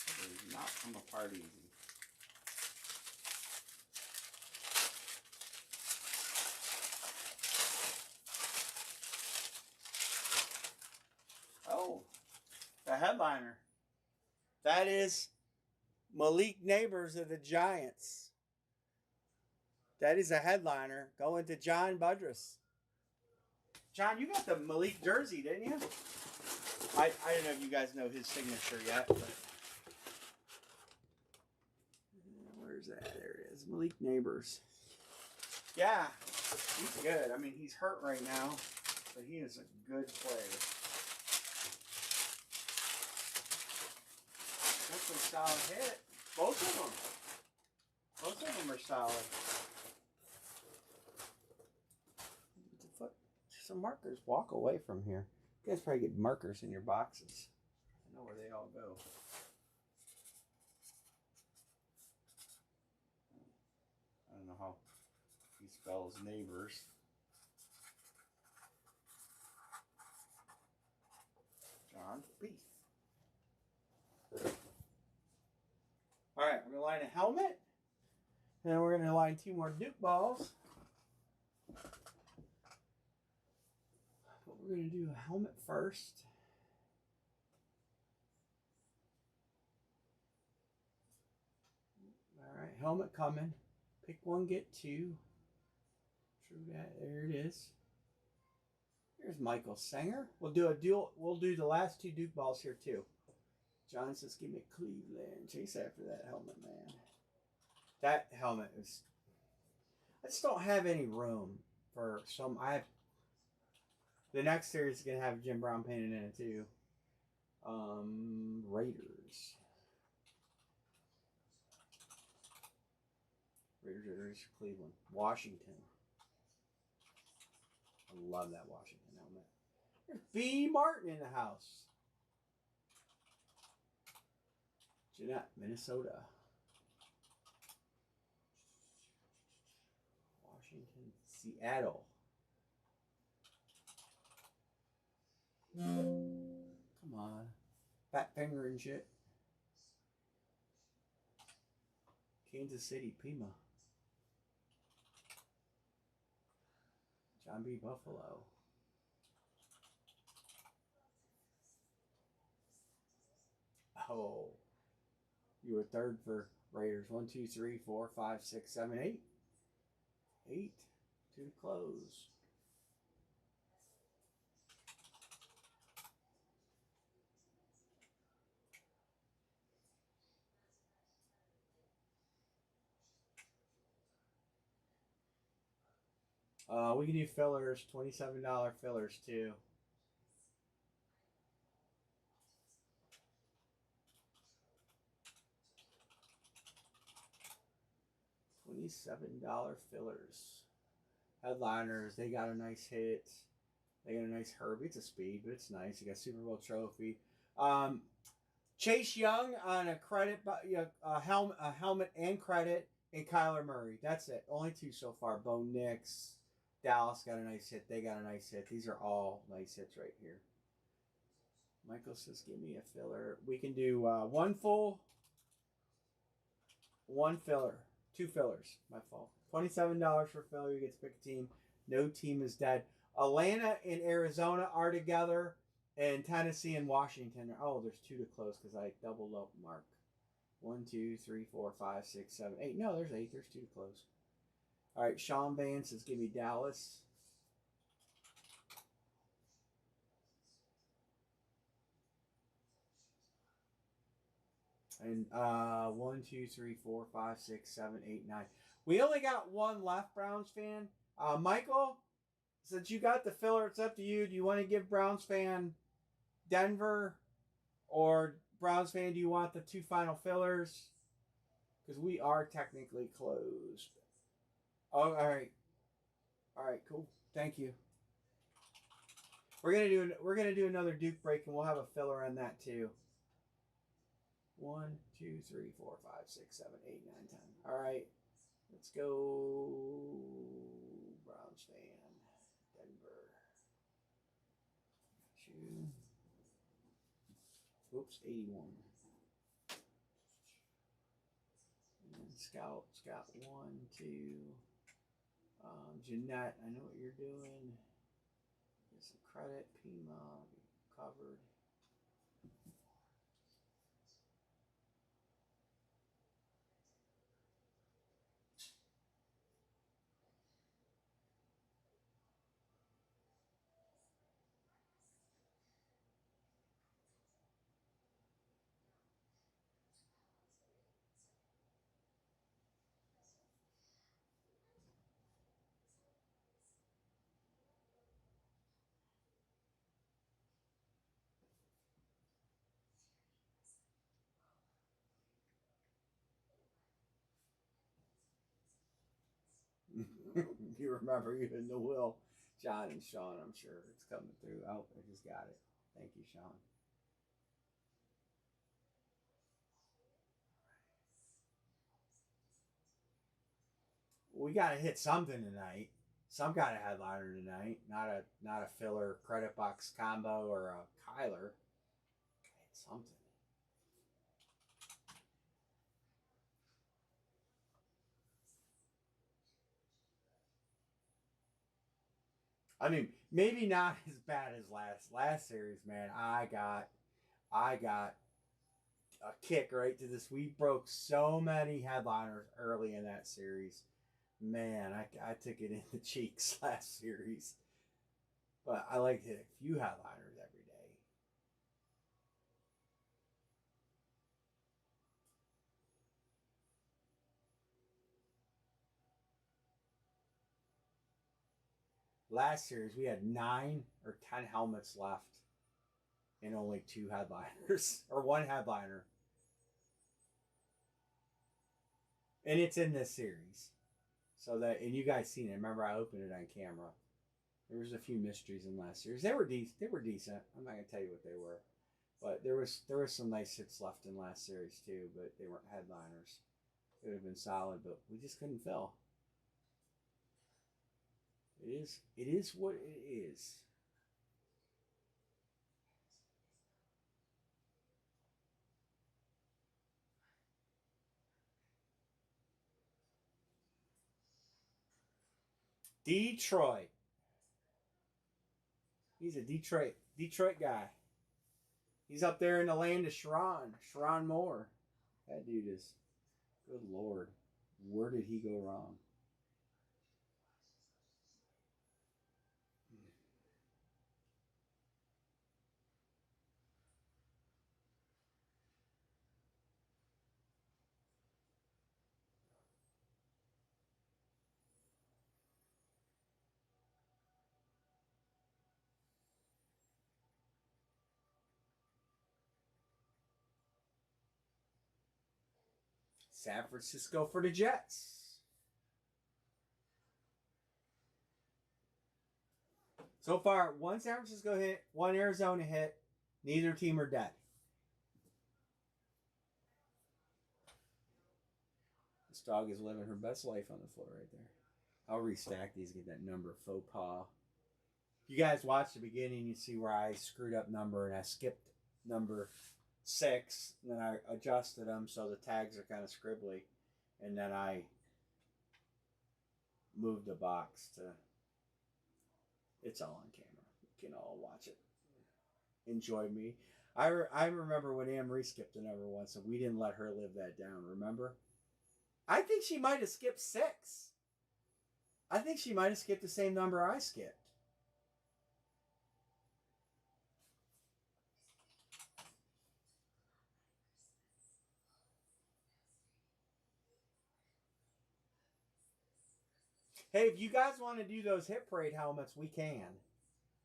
It does not come apart easy. Oh, the headliner. That is Malik Neighbors of the Giants. That is a headliner going to John Budrus. John, you got the Malik jersey, didn't you? I don't know if you guys know his signature yet, but where's that? There it is. Malik Neighbors. Yeah, he's good. I mean, he's hurt right now, but he is a good player. That's a solid hit. Both of them. Both of them are solid. Some markers. Walk away from here. You guys probably get markers in your boxes. I know where they all go. I don't know how he spells neighbors. John B. Alright, we're going to line a helmet. And then we're going to line 2 more Duke balls. But we're going to do a helmet first. Alright, helmet coming. Pick 1, get 2. True that. There it is. Here's Michael Sanger. We'll do a dual. We'll do the last 2 Duke balls here too. John says, "Give me Cleveland." Chase after that helmet, man. That helmet is. I just don't have any room for some. I have. The next series is gonna have Jim Brown painted in it too. Raiders. Raiders, Cleveland, Washington. I love that Washington helmet. There's B. Martin in the house. Jeanette, Minnesota. Washington, Seattle. Come on. Fat finger and shit. Kansas City, Pima. John B. Buffalo. Oh. You were third for Raiders. 1, 2, 3, 4, 5, 6, 7, 8. 8 to close. We can do fillers, $27 fillers too. $27 fillers. Headliners, they got a nice hit. They got a nice Herbie. It's a speed, but it's nice. You got Super Bowl trophy. Chase Young on a credit, a helmet and credit, and Kyler Murray. That's it. Only 2 so far. Bo Nix, Dallas got a nice hit. They got a nice hit. These are all nice hits right here. Michael says, give me a filler. We can do 1 full, 1 filler, 2 fillers. My fault. $27 for filler. You get to pick a team. No team is dead. Atlanta and Arizona are together, and Tennessee and Washington. Oh, there's 2 to close because I doubled up mark. 1, 2, 3, 4, 5, 6, 7, 8. No, there's 8. There's 2 to close. All right, Sean Vance says, give me Dallas. And 1, 2, 3, 4, 5, 6, 7, 8, 9. We only got 1 left, Browns fan. Michael, since you got the filler, it's up to you. Do you want to give Browns fan Denver, or Browns fan, do you want the 2 final fillers? Because we are technically closed. Oh, all right. All right, cool. Thank you. We're gonna do another Duke break, and we'll have a filler on that too. 1, 2, 3, 4, 5, 6, 7, 8, 9, 10. All right, let's go. Browns fan, Denver. Oops, 81. And Scout 1, 2. Jeanette, I know what you're doing. Get some credit. Pima, covered. You remember even the will. John and Sean, I'm sure it's coming through. Oh, I just got it. Thank you, Sean. We got to hit something tonight. Some kind of headliner tonight. Not a filler credit box combo or a Kyler. Hit something. I mean, maybe not as bad as last series, man. I got a kick right to this. We broke so many headliners early in that series. Man, I took it in the cheeks last series. But I like to hit a few headliners every day. Last series, we had 9 or 10 helmets left and only 2 headliners, or 1 headliner. And it's in this series. So that, and you guys seen it. Remember, I opened it on camera. There was a few mysteries in last series. They were decent. I'm not gonna tell you what they were, but there was some nice hits left in last series too. But they weren't headliners. It would have been solid, but we just couldn't fill. It is what it is. Detroit. He's a Detroit guy. He's up there in the land of Sharon Moore. That dude is, good Lord. Where did he go wrong? San Francisco for the Jets. So far, one San Francisco hit, one Arizona hit. Neither team are dead. This dog is living her best life on the floor right there. I'll restack these, get that number faux pas. If you guys watch the beginning, you see where I screwed up number and I skipped number 6. And then I adjusted them so the tags are kind of scribbly. And then I moved the box to... It's all on camera. You can all watch it. Enjoy me. I remember when Anne Marie skipped the number 1, so we didn't let her live that down, remember? I think she might have skipped 6. I think she might have skipped the same number I skipped. Hey, if you guys want to do those hit parade helmets, we can.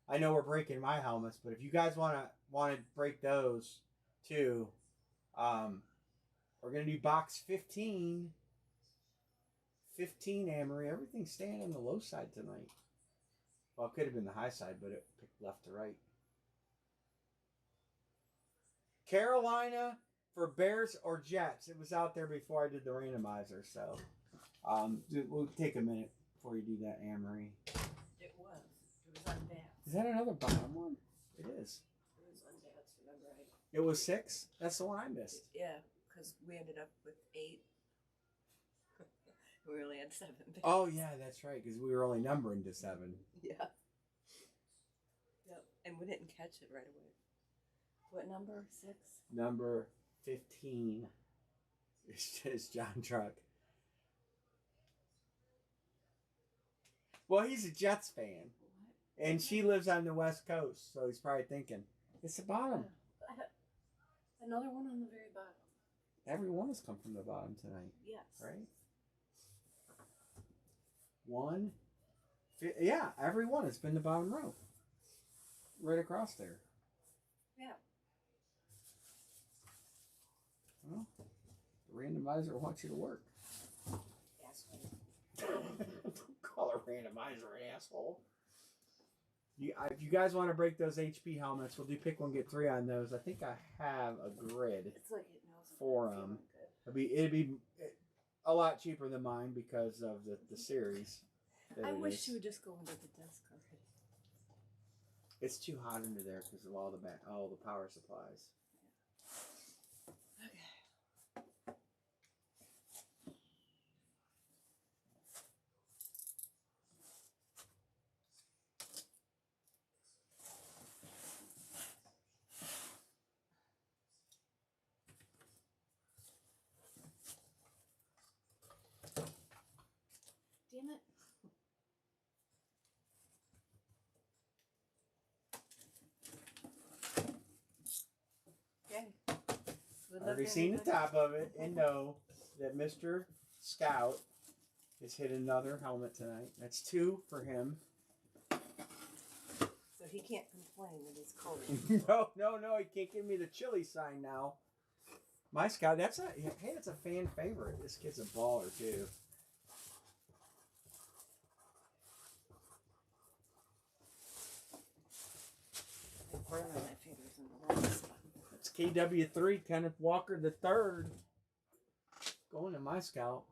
I know we're breaking my helmets, but if you guys want to break those too, we're gonna do box 15. 15, Amory. Everything's staying on the low side tonight. Well, it could have been the high side, but it picked left to right. Carolina for Bears or Jets. It was out there before I did the randomizer, so we'll take a minute before you do that, Amory. It was. It was unbalanced. Is that another bottom one? It is. It was unbalanced, remember? It was 6? That's the one I missed. Yeah, because we ended up with 8. We only had 7. Oh, yeah, that's right, because we were only numbering to 7. Yeah. Yep, and we didn't catch it right away. What number? 6? Number 15 is John Truck. Well, he's a Jets fan. What? And she lives on the West Coast, so he's probably thinking, it's the bottom. Another one on the very bottom. Every one has come from the bottom tonight. Yes. Right? 1. Yeah, every one has been the bottom row. Right across there. Yeah. Well, the randomizer wants you to work. Asshole. Don't call a randomizer an asshole. If you guys want to break those HP helmets, we'll do pick one, get 3 on those. I think I have a grid It's like it knows for them. It'd be a lot cheaper than mine because of the series. I wish you would just go under the desk already. It's too hot under there because of all the power supplies. Okay. Damn it. Okay. I've already seen the top of it and know that Mr. Scout has hit another helmet tonight. That's 2 for him. So he can't complain that he's cold. No, he can't give me the chili sign now. My Scout, that's a fan favorite. This kid's a baller too. I'm burning my fingers in the wrong spot. It's KW3, Kenneth Walker the third. Going to my Scout.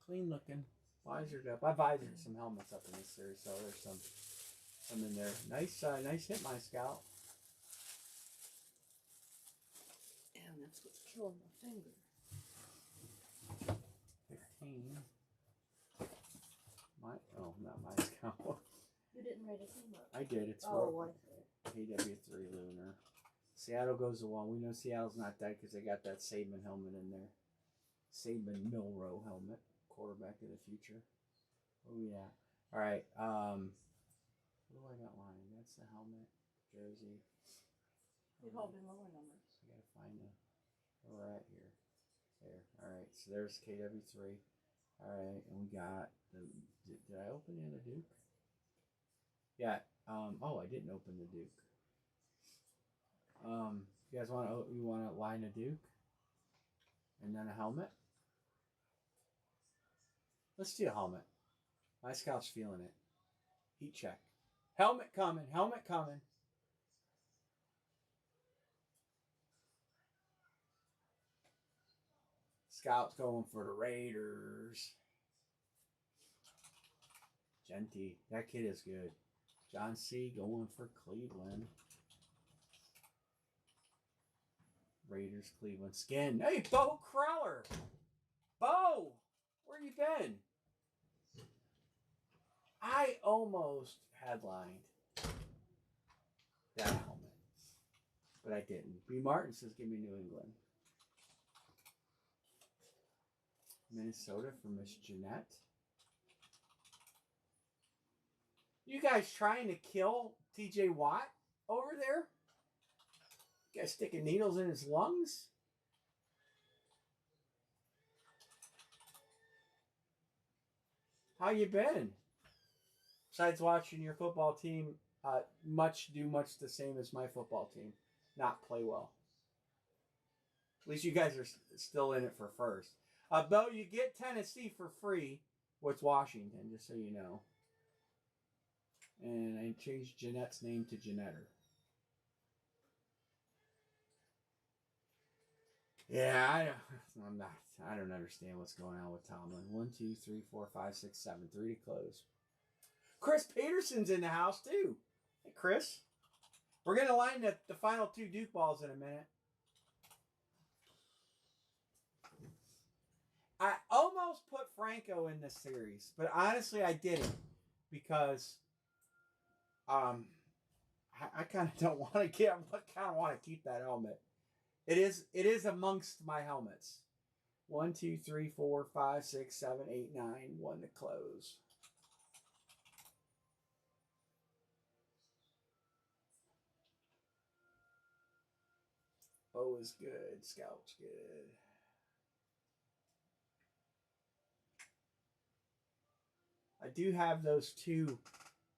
Clean looking. Visored up. I visored some helmets up in this series, so there's some in there. Nice hit, my Scout. And that's what's killing my finger. 15. Not my Scout. You didn't write his name up. I did. It's KW3 KW3 Lunar. Seattle goes to 1. We know Seattle's not dead because they got that Saban helmet in there. Saban Milrow helmet. Quarterback of the future. Oh, yeah. All right. What do I got lying? That's the helmet. Jersey. They've all been lower numbers. I got to find where we're at here. There. All right. So there's KW3. All right. And we got the. Did I open the other Duke? Yeah. I didn't open the Duke. You guys want to line a Duke? And then a helmet? Let's do a helmet. My scout's feeling it. Heat check. Helmet coming. Helmet coming. Scout's going for the Raiders. Genty. That kid is good. John C. going for Cleveland. Raiders, Cleveland. Skin. Hey, Bo Crowler. Bo! Where you been? I almost headlined that helmet. But I didn't. B. Martin says, give me New England. Minnesota for Miss Jeanette. You guys trying to kill TJ Watt over there? You guys sticking needles in his lungs? How you been? Besides watching your football team much the same as my football team. Not play well. At least you guys are still in it for first. Bo, you get Tennessee for free with Washington, just so you know. And I changed Jeanette's name to Jeanetter. Yeah, I don't understand what's going on with Tomlin. 1, 2, 3, 4, 5, 6, 7. 3 to close. Chris Peterson's in the house too. Hey, Chris. We're going to line the final 2 Duke balls in a minute. I almost put Franco in this series, but honestly I didn't because I kind of don't want to get. I kind of want to keep that helmet. It is amongst my helmets. 1, 2, 3, 4, 5, 6, 7, 8, 9. 1 to close. Bo is good. Scout's good. I do have those 2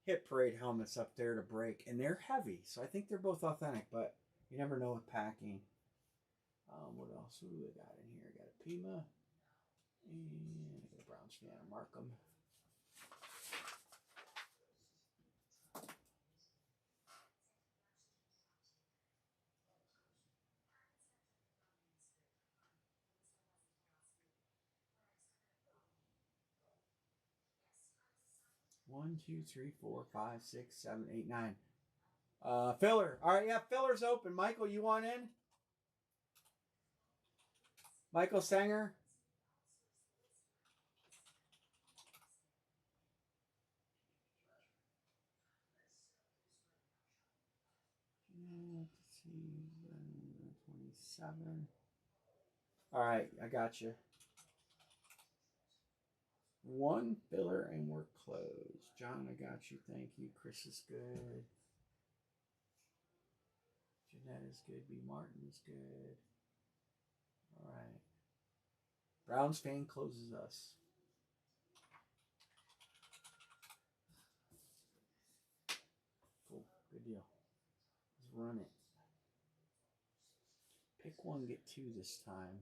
Hit Parade helmets up there to break, and they're heavy, so I think they're both authentic, but you never know with packing. What else? Who do we got in here? I got a Pima, and I got a Browns fan, Markham. One, 2, 3, 4, 5, 6, 7, 8, 9. Filler. All right, yeah, filler's open. Michael, you want in? Michael Sanger. Let's see, 27. All right, I got you. 1 filler and we're closed. John, I got you. Thank you. Chris is good. Jeanette is good. B. Martin is good. All right. Browns fan closes us. Cool. Good deal. Let's run it. Pick 1, get 2 this time.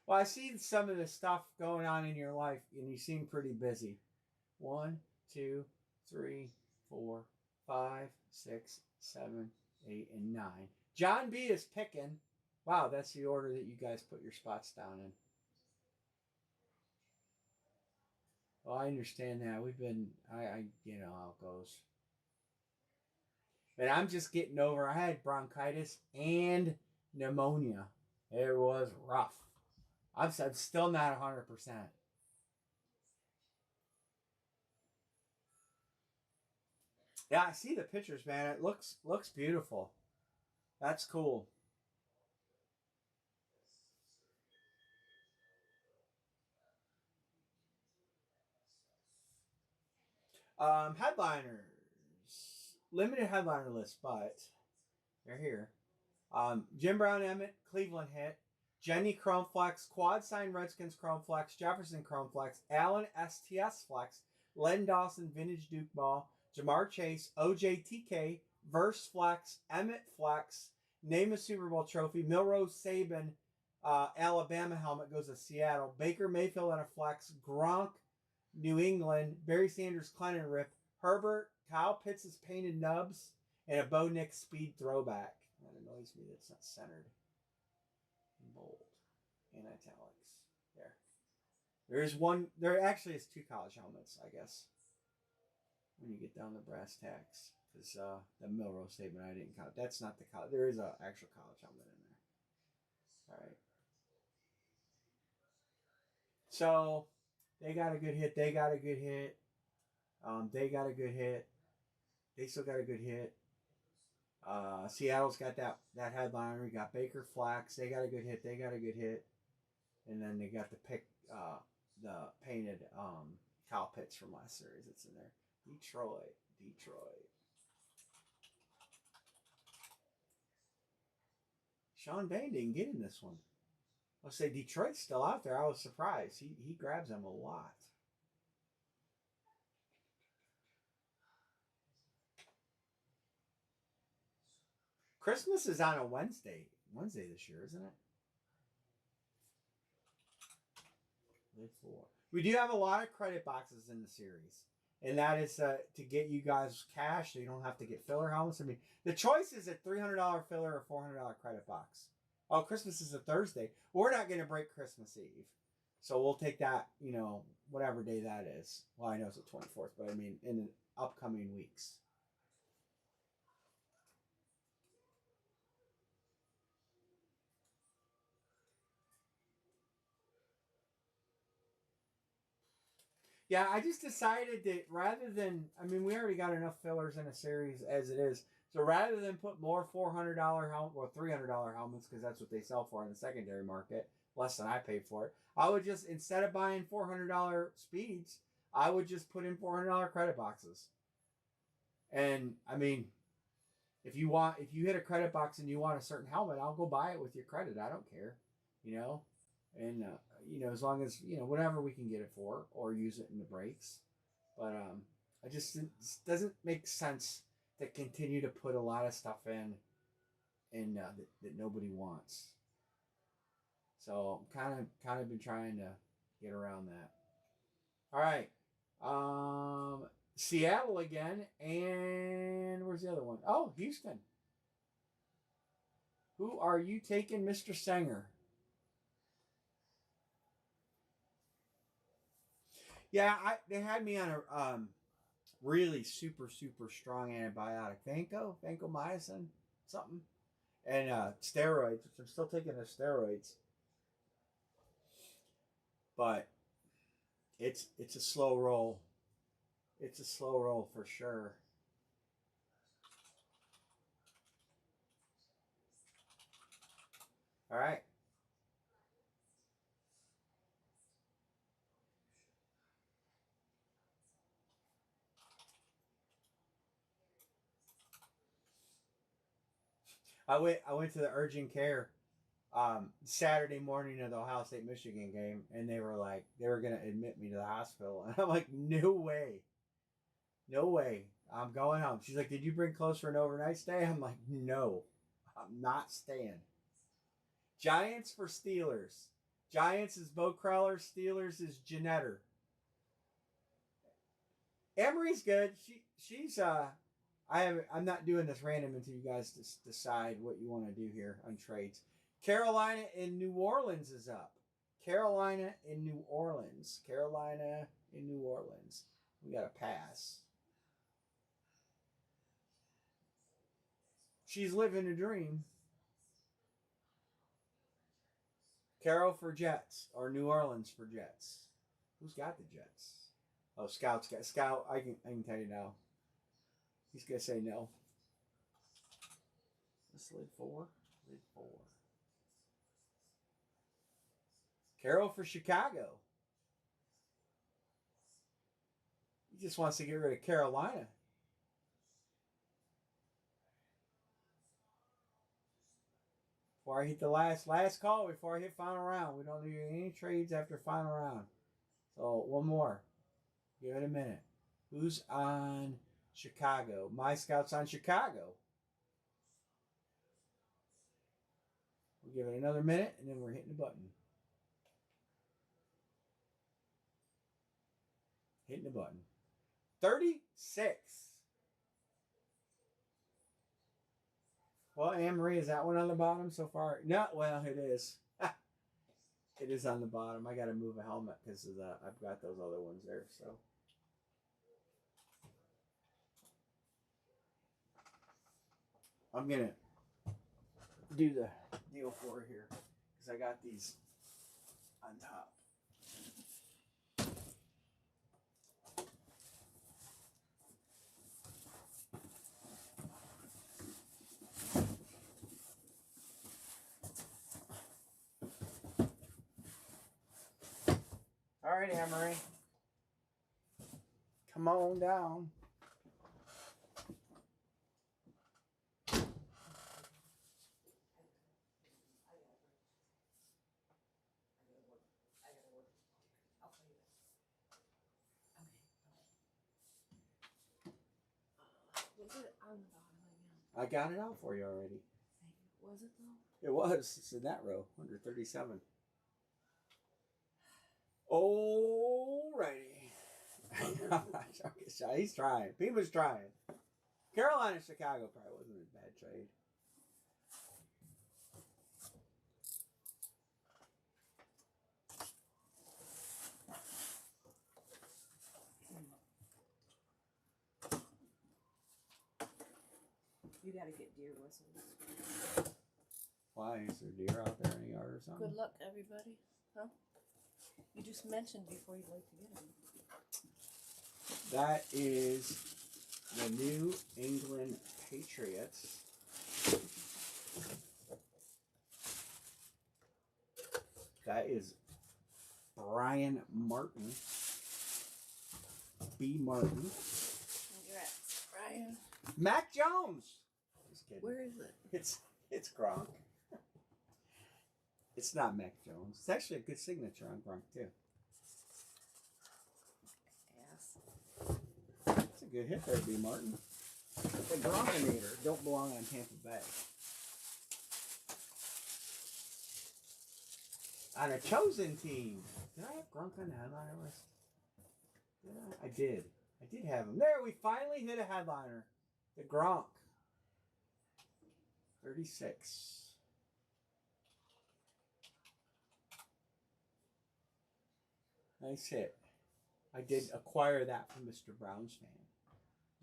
Well, I see some of the stuff going on in your life, and you seem pretty busy. 1, 2, 3, 4, 5, 6, 7, 8, and 9. John B is picking. Wow, that's the order that you guys put your spots down in. Well, I understand that. We've been, you know how it goes. And I'm just getting over. I had bronchitis and pneumonia. It was rough. I'm still not 100%. Yeah, I see the pictures, man. It looks beautiful. That's cool. Headliners. Limited headliner list, but they're here. Jim Brown Emmett, Cleveland hit. Jenny Chrome Flex, Quad Sign Redskins Chrome Flex, Jefferson Chrome Flex, Allen STS Flex, Len Dawson Vintage Duke Ball, Jamar Chase, OJTK, Verse Flex, Emmett Flex, Name a Super Bowl trophy, Milrose Saban, Alabama helmet goes to Seattle, Baker Mayfield on a Flex, Gronk, New England, Barry Sanders Clennon Rip, Herbert, Kyle Pitts' painted nubs, and a Bo Nix speed throwback. That annoys me that it's not centered. Bold and italics. There. There is one. There actually is two college helmets, I guess. When you get down to brass tacks, because the Milrose statement I didn't count. That's not the college. There is an actual college helmet in there. All right. So they got a good hit. They got a good hit. They got a good hit. They still got a good hit. Seattle's got that headliner. We got Baker Flax. They got a good hit. They got a good hit. And then they got the painted Kyle Pitts from last series. It's in there. Detroit. Sean Bain didn't get in this one. I'll say Detroit's still out there. I was surprised. He grabs them a lot. Christmas is on a Wednesday this year, isn't it? We do have a lot of credit boxes in the series, and that is to get you guys cash, so you don't have to get filler helmets. I mean, the choice is a $300 filler or $400 credit box. Oh, Christmas is a Thursday. We're not going to break Christmas Eve, so we'll take that. Whatever day that is. Well, I know it's the 24th, but I mean in the upcoming weeks. Yeah, I just decided that rather than, we already got enough fillers in a series as it is. So rather than put more $400 helmet or $300 helmets, because that's what they sell for in the secondary market, less than I paid for it, I would just, instead of buying $400 speeds, I would just put in $400 credit boxes. And if you hit a credit box and you want a certain helmet, I'll go buy it with your credit. I don't care, and as long as whatever we can get it for or use it in the breaks. But it doesn't make sense to continue to put a lot of stuff in that nobody wants. So kind of been trying to get around that. All right. Seattle again, and where's the other one? Oh, Houston. Who are you taking, Mr. Sanger? Yeah, they had me on a really super strong antibiotic, vancomycin, something, and steroids, which I'm still taking the steroids, but it's a slow roll. It's a slow roll for sure. All right. I went to the urgent care Saturday morning of the Ohio State Michigan game, and they were gonna admit me to the hospital, and I'm like, no way, I'm going home. She's like, did you bring clothes for an overnight stay? I'm like, no, I'm not staying. Giants for Steelers. Giants is Bo Crowler. Steelers is Jeannetter. Emery's good. I'm not doing this random until you guys decide what you want to do here on trades. Carolina in New Orleans is up. Carolina in New Orleans. We got a pass. She's living a dream. Carol for Jets or New Orleans for Jets. Who's got the Jets? Oh, Scout's got Scout. I can tell you now. He's gonna say no. This lid 4. Lid 4. Carol for Chicago. He just wants to get rid of Carolina. Before I hit the last call, before I hit final round. We don't do any trades after final round. So one more. Give it a minute. Who's on Chicago? My Scout's on Chicago. We'll give it another minute, and then we're hitting the button. Hitting the button. 36. Well, Anne-Marie, is that one on the bottom so far? No, well, it is. It is on the bottom. I got to move a helmet because of the. I've got those other ones there, so. I'm going to do the deal for her here because I got these on top. All right, Anne-Marie. Come on down. Was it on the bottom again? I got it out for you already. Was it though? It was. It's in that row, 137. Alrighty. He's trying. Pima's trying. Carolina, Chicago probably wasn't a bad trade. You gotta get deer whistles. Why? Is there deer out there in the yard or something? Good luck, everybody. Huh? You just mentioned before you'd like to get them. That is the New England Patriots. That is Brian Martin. B. Martin. Congrats, Brian. Mac Jones. Just kidding. Where is it? It's Gronk. It's not Mac Jones. It's actually a good signature on Gronk too. Yes. It's a good hit there, B. Martin. The Gronkinator don't belong on Tampa Bay. On a chosen team. Did I have Gronk on the headliner list? Did I? I did. I did have him. There, we finally hit a headliner. The Gronk. 36. Nice hit. I did acquire that from Mr. Brown's fan.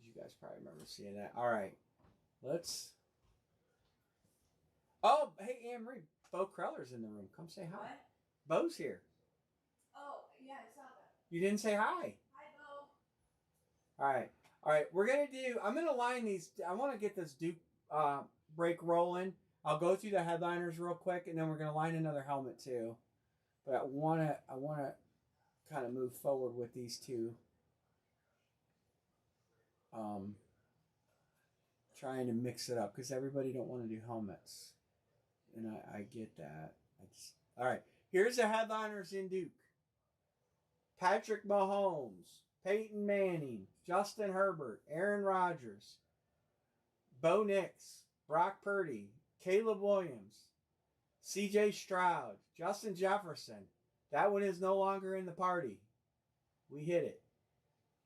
You guys probably remember seeing that. All right. Let's. Oh, hey, Anne-Marie. Bo Kreller's in the room. Come say hi. What? Bo's here. Oh, yeah, I saw that. You didn't say hi. Hi, Bo. All right. All right. We're going to do. I'm going to line these. I want to get this Duke break rolling. I'll go through the headliners real quick, and then we're going to line another helmet too. But I want to kind of move forward with these two. Trying to mix it up because everybody don't want to do helmets, and I get that. All right. Here's the headliners in Duke: Patrick Mahomes, Peyton Manning, Justin Herbert, Aaron Rodgers, Bo Nix, Brock Purdy, Caleb Williams, C.J. Stroud, Justin Jefferson. That one is no longer in the party. We hit it.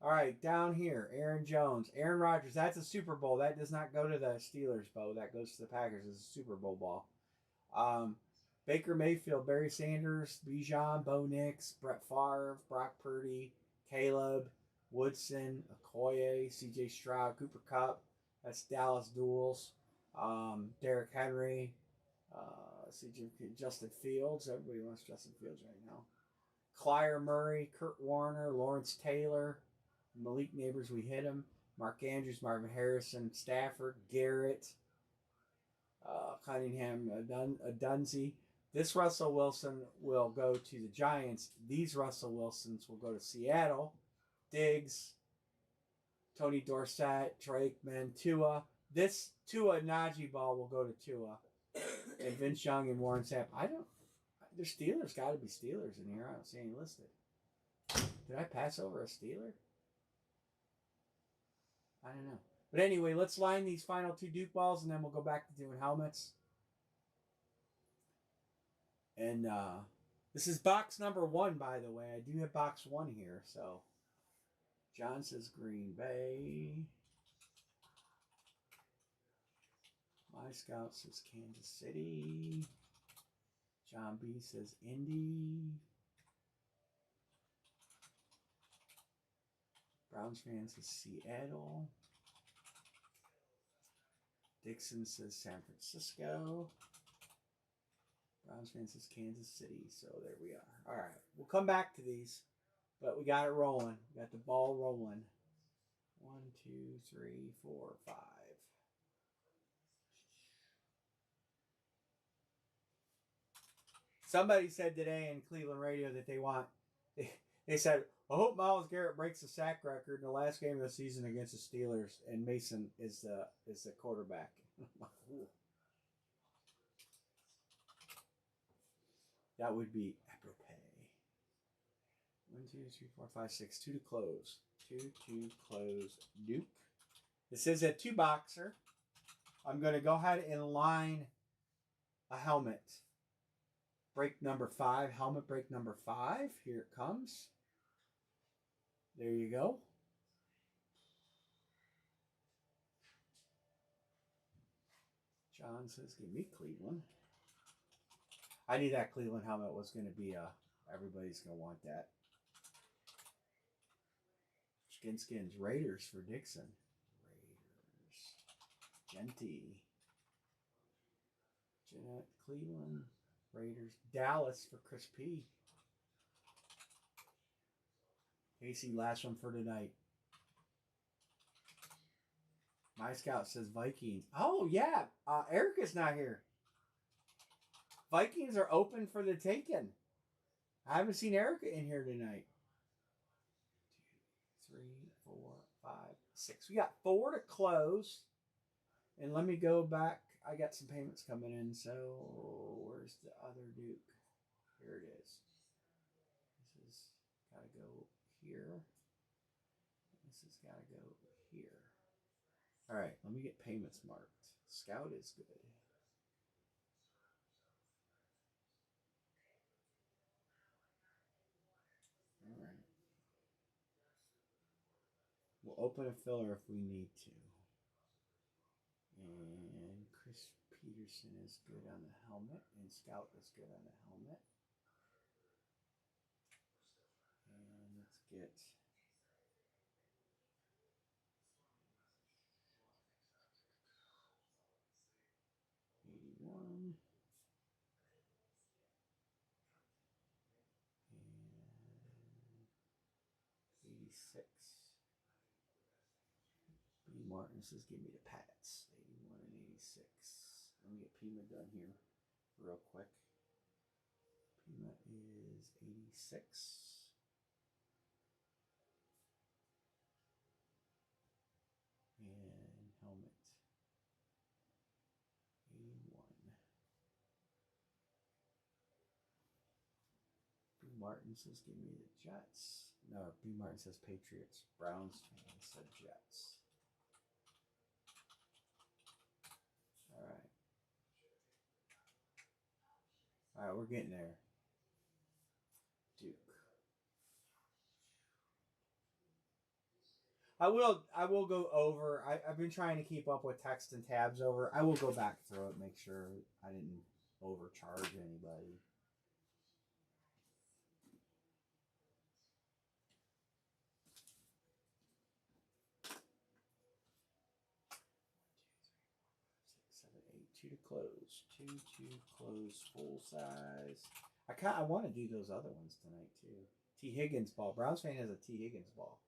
All right, down here, Aaron Jones, Aaron Rodgers. That's a Super Bowl. That does not go to the Steelers, Bo. That goes to the Packers. It's a Super Bowl ball. Baker Mayfield, Barry Sanders, Bijan, Bo Nix, Brett Favre, Brock Purdy, Caleb, Woodson, Okoye, C.J. Stroud, Cooper Kupp. That's Dallas Duels. Derrick Henry. See Justin Fields. Everybody wants Justin Fields right now. Clyde Murray, Kurt Warner, Lawrence Taylor, Malik Neighbors. We hit him. Mark Andrews, Marvin Harrison, Stafford, Garrett, Cunningham, Dunzy. This Russell Wilson will go to the Giants. These Russell Wilsons will go to Seattle. Diggs, Tony Dorsett, Drake, Tua. This Tua Najee ball will go to Tua. And Vince Young and Warren Sapp. There's Steelers. Got to be Steelers in here. I don't see any listed. Did I pass over a Steeler? I don't know. But anyway, let's line these final 2 Duke balls, and then we'll go back to doing helmets. And this is box number 1, by the way. I do have box 1 here. So John says Green Bay. My Scout says Kansas City. John B says Indy. Browns fan says Seattle. Dixon says San Francisco. Browns fan says Kansas City. So there we are. All right. We'll come back to these. But we got it rolling. We got the ball rolling. 1, 2, 3, 4, 5. Somebody said today in Cleveland radio that they said, I hope Myles Garrett breaks the sack record in the last game of the season against the Steelers, and Mason is the quarterback. That would be apropos. 1, 2, 3, 4, 5, 6. 2 to close. 2 to close. Duke. This is a 2-boxer. I'm going to go ahead and line a helmet. Break number 5. Helmet break number 5. Here it comes. There you go. John says, give me Cleveland. I knew that Cleveland helmet was going to be everybody's going to want that. Skins. Raiders for Dixon. Raiders. Genty. Jeanette, Cleveland. Raiders. Dallas for Chris P. Casey, last one for tonight. My Scout says Vikings. Oh, yeah. Erica's not here. Vikings are open for the taking. I haven't seen Erica in here tonight. 2, 3, 4, 5, 6. We got 4 to close. And let me go back. I got some payments coming in. So where's the other Duke? Here it is. This has got to go here. This has got to go here. All right, let me get payments marked. Scout is good. All right. We'll open a filler if we need to. And Chris Peterson is good on the helmet, and Scout is good on the helmet. And let's get and 86. B. Martin says, give me the Pats. 81 and 86. Let me get Pima done here real quick. Pima is 86. And helmet 81. B. Martin says, give me the Jets. No, B. Martin says Patriots. Browns fan said Jets. All right. All right, we're getting there. Duke. I will go over. I've been trying to keep up with text and tabs over. I will go back through it, make sure I didn't overcharge anybody. 8. 2 to close. 2 to close. Full size. I want to do those other ones tonight too. T. Higgins ball. Browns fan has a T. Higgins ball.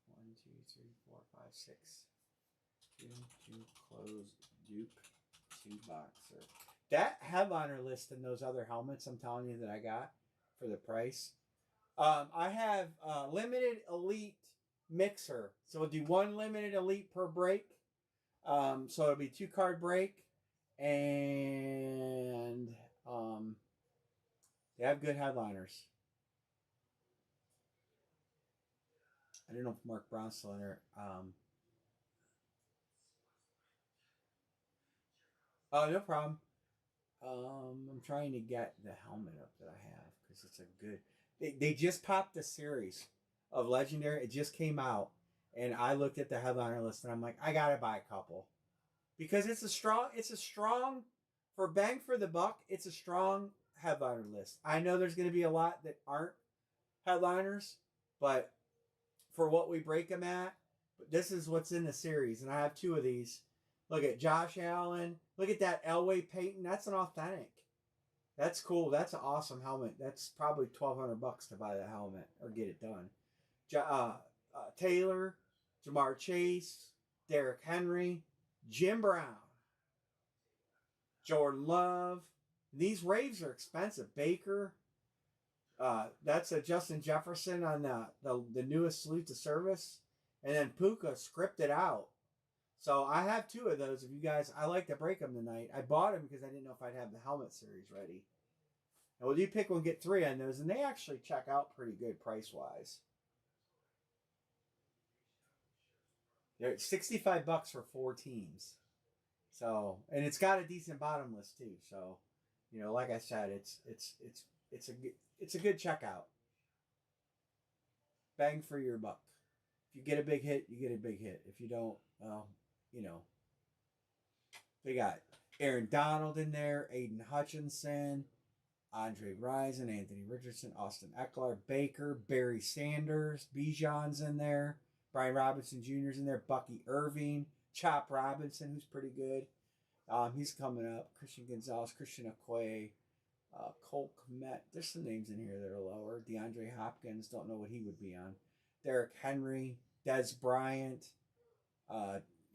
1, 2, 3, 4, 5, 6. 2 to close. Duke. 2 boxer. That headliner list and those other helmets I'm telling you that I got for the price. I have limited elite mixer. So we'll do 1 limited elite per break. So it'll be 2 card break. And they have good headliners. I don't know if Mark Brown's still in there. Oh, no problem. I'm trying to get the helmet up that I have because it's a good. They just popped a series of Legendary. It just came out, and I looked at the headliner list and I'm like, I gotta buy a couple because it's a strong for bang for the buck. It's a strong headliner list. I know there's going to be a lot that aren't headliners, but for what we break them at, this is what's in the series, and I have 2 of these. Look at Josh Allen. Look at that Elway Payton. That's an authentic. That's cool. That's an awesome helmet. That's probably $1,200 to buy that helmet or get it done. Taylor, Jamar Chase, Derrick Henry, Jim Brown, Jordan Love. These raves are expensive. Baker. That's a Justin Jefferson on the newest Salute to Service. And then Puka scripted out. So I have 2 of those. If you guys, I like to break them tonight. I bought them because I didn't know if I'd have the helmet series ready. And well, you pick one, get 3 on those, and they actually check out pretty good price-wise. They're $65 for 4 teams. So, and it's got a decent bottom list too. So, like I said, it's a good checkout. Bang for your buck. If you get a big hit, you get a big hit. If you don't, well, they got Aaron Donald in there, Aiden Hutchinson, Andre Rison, Anthony Richardson, Austin Eckler, Baker, Barry Sanders, Bijan's in there, Brian Robinson Jr.'s in there, Bucky Irving, Chop Robinson, who's pretty good. He's coming up. Christian Gonzalez, Christian Okoye, Cole Kmet. There's some names in here that are lower. DeAndre Hopkins, don't know what he would be on. Derrick Henry, Des Bryant,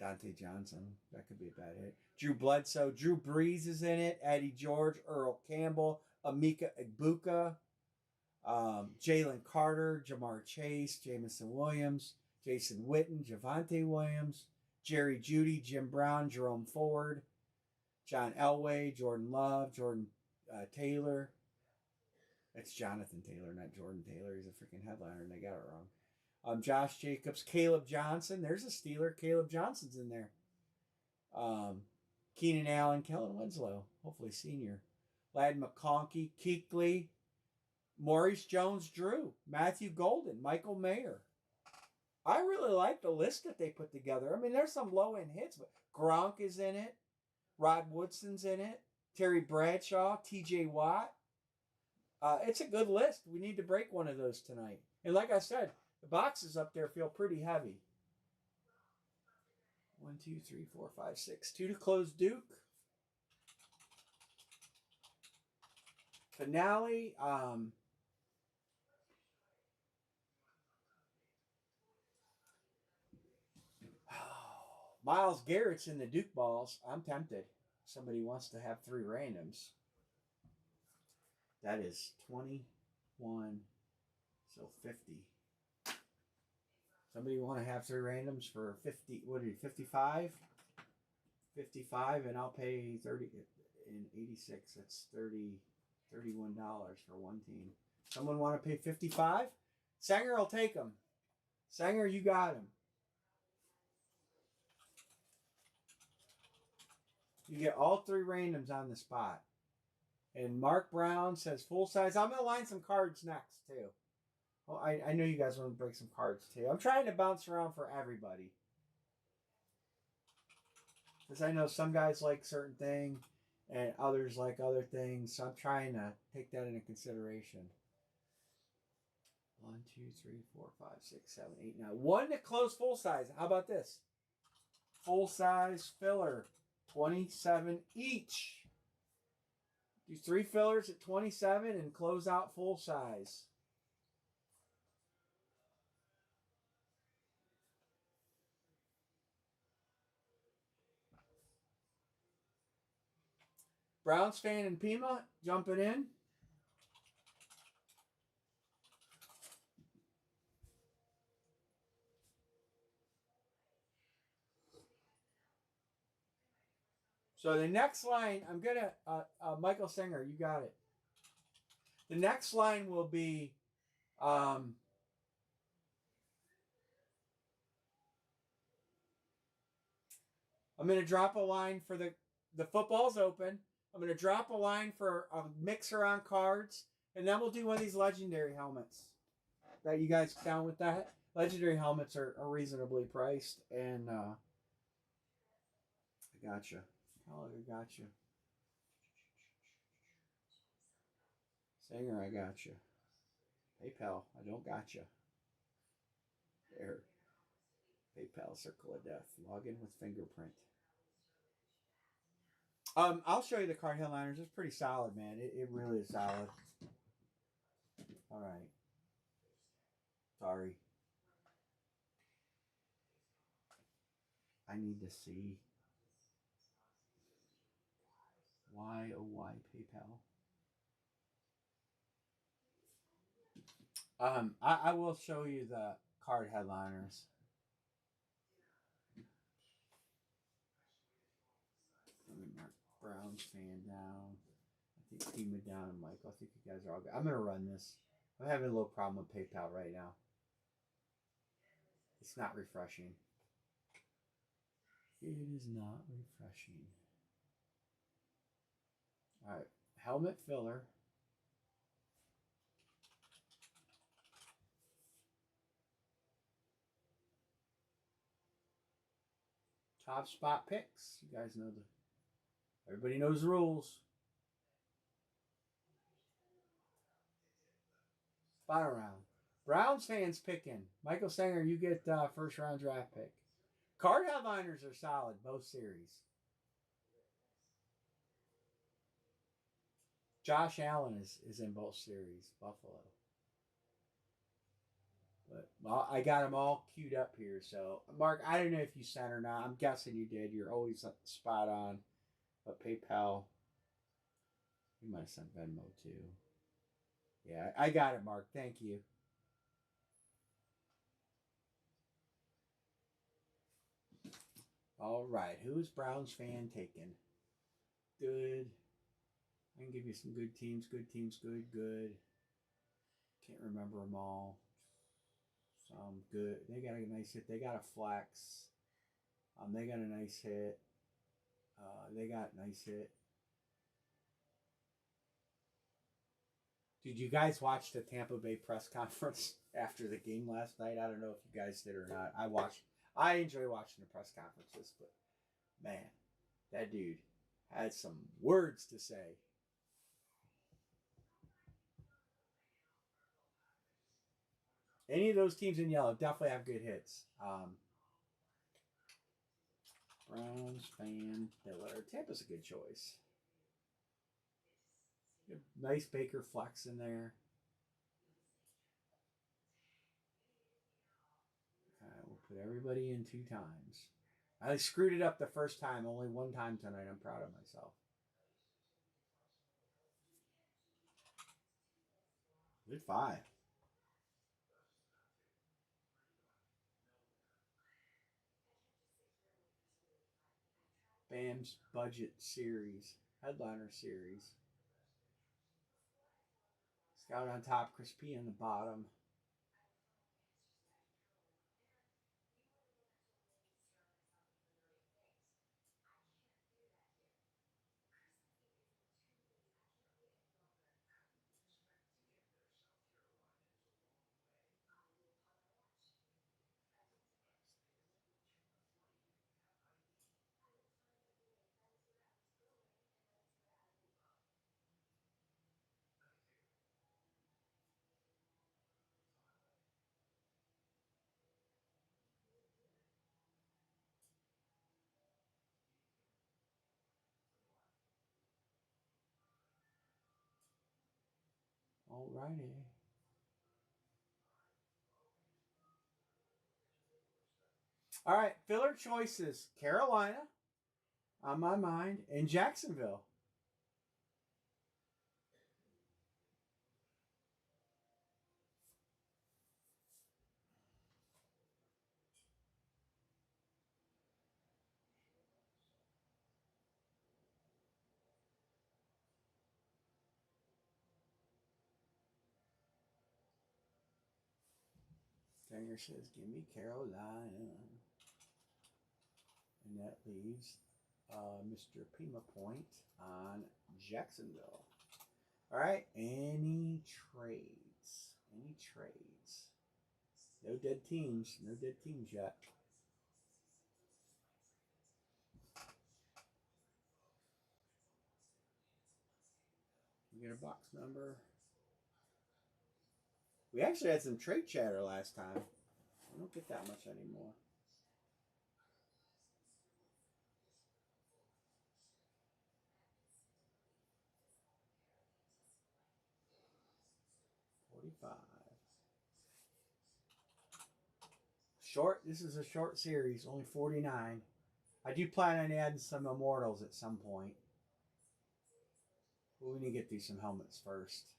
Dante Johnson. That could be a bad hit. Drew Bledsoe. Drew Brees is in it. Eddie George, Earl Campbell, Amika Egbuka, Jalen Carter, Jamar Chase, Jamison Williams, Jason Witten, Javonte Williams, Jerry Jeudy, Jim Brown, Jerome Ford, John Elway, Jordan Love, Jordan Taylor. It's Jonathan Taylor, not Jordan Taylor. He's a freaking headliner, and they got it wrong. Josh Jacobs, Caleb Johnson. There's a Steeler. Caleb Johnson's in there. Keenan Allen, Kellen Winslow, hopefully senior. Lad McConkey, Kuechly, Maurice Jones-Drew, Matthew Golden, Michael Mayer. I really like the list that they put together. I mean, there's some low-end hits, but Gronk is in it. Rod Woodson's in it. Terry Bradshaw, T.J. Watt. It's a good list. We need to break one of those tonight. And like I said, the boxes up there feel pretty heavy. 1, 2, 3, 4, 5, 6. 2 to close Duke. Finale. Myles Garrett's in the Duke balls. I'm tempted. Somebody wants to have 3 randoms. That is 21, so 50. Somebody want to have 3 randoms for 50, what are you, 55? 55, and I'll pay 30 and 86. That's $31 for one team. Someone want to pay 55? Sanger will take them. Sanger, you got him. You get all 3 randoms on the spot. And Mark Brown says full size. I'm going to line some cards next, too. Well, I know you guys want to break some cards, too. I'm trying to bounce around for everybody. Because I know some guys like certain things and others like other things. So I'm trying to take that into consideration. 1, 2, 3, 4, 5, 6, 7, 8, 9. 1 to close full size. How about this? Full size filler. $27 each. Do 3 fillers at $27 and close out full size. Browns fan and Pima jumping in. So the next line, I'm going to, Michael Singer, you got it. The next line will be, I'm going to drop a line for the football's open. I'm going to drop a line for a mixer on cards. And then we'll do one of these legendary helmets. That you guys down with that? Legendary helmets are reasonably priced. And I gotcha. Oh, I gotcha. Singer, I gotcha. PayPal, I don't gotcha. There. PayPal, Circle of Death. Log in with fingerprint. I'll show you the card headliners. It's pretty solid, man. It really is solid. All right. Sorry. I need to see. Why, oh why, PayPal? I will show you the card headliners. Let me mark Browns fan down. I think Pima down and Michael. I think you guys are all good. I'm gonna run this. I'm having a little problem with PayPal right now. It's not refreshing. It is not refreshing. All right, helmet filler. Top spot picks. You guys know everybody knows the rules. Spot round. Browns fans picking. Michael Sanger, you get first round draft pick. Card headliners are solid, both series. Josh Allen is in both series, Buffalo. But well, I got them all queued up here. So, Mark, I don't know if you sent or not. I'm guessing you did. You're always spot on. But PayPal, you might have sent Venmo too. Yeah, I got it, Mark. Thank you. All right, who's Browns fan taking? Good. I can give you some good teams. Good teams. Good. Good. Can't remember them all. Some good. They got a nice hit. They got a flex. They got a nice hit. They got a nice hit. Did you guys watch the Tampa Bay press conference after the game last night? I don't know if you guys did or not. I enjoy watching the press conferences, but man, that dude had some words to say. Any of those teams in yellow definitely have good hits. Browns fan Miller. Tampa's a good choice. Nice Baker flex in there. We'll put everybody in 2 times. I screwed it up the first time, only 1 time tonight. I'm proud of myself. Good 5. Bam's budget series, headliner series. Scout on top, Chris P on the bottom. Alrighty. All right, filler choices. Carolina, on my mind, and Jacksonville. Tanger says, give me Carolina. And that leaves Mr. Pima Point on Jacksonville. All right, any trades? Any trades? No dead teams. No dead teams yet. We get a box number. We actually had some trade chatter last time. I don't get that much anymore. Short. This is a short series, only 49. I do plan on adding some immortals at some point. But we need to get through some helmets first.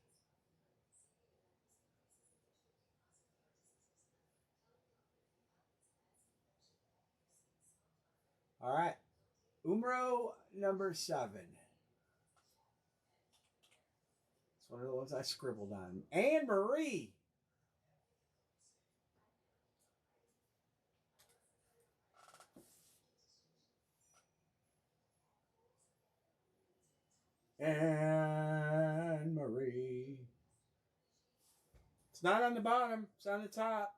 All right. Umro number 7. It's one of the ones I scribbled on. Anne Marie. Anne Marie. It's not on the bottom. It's on the top.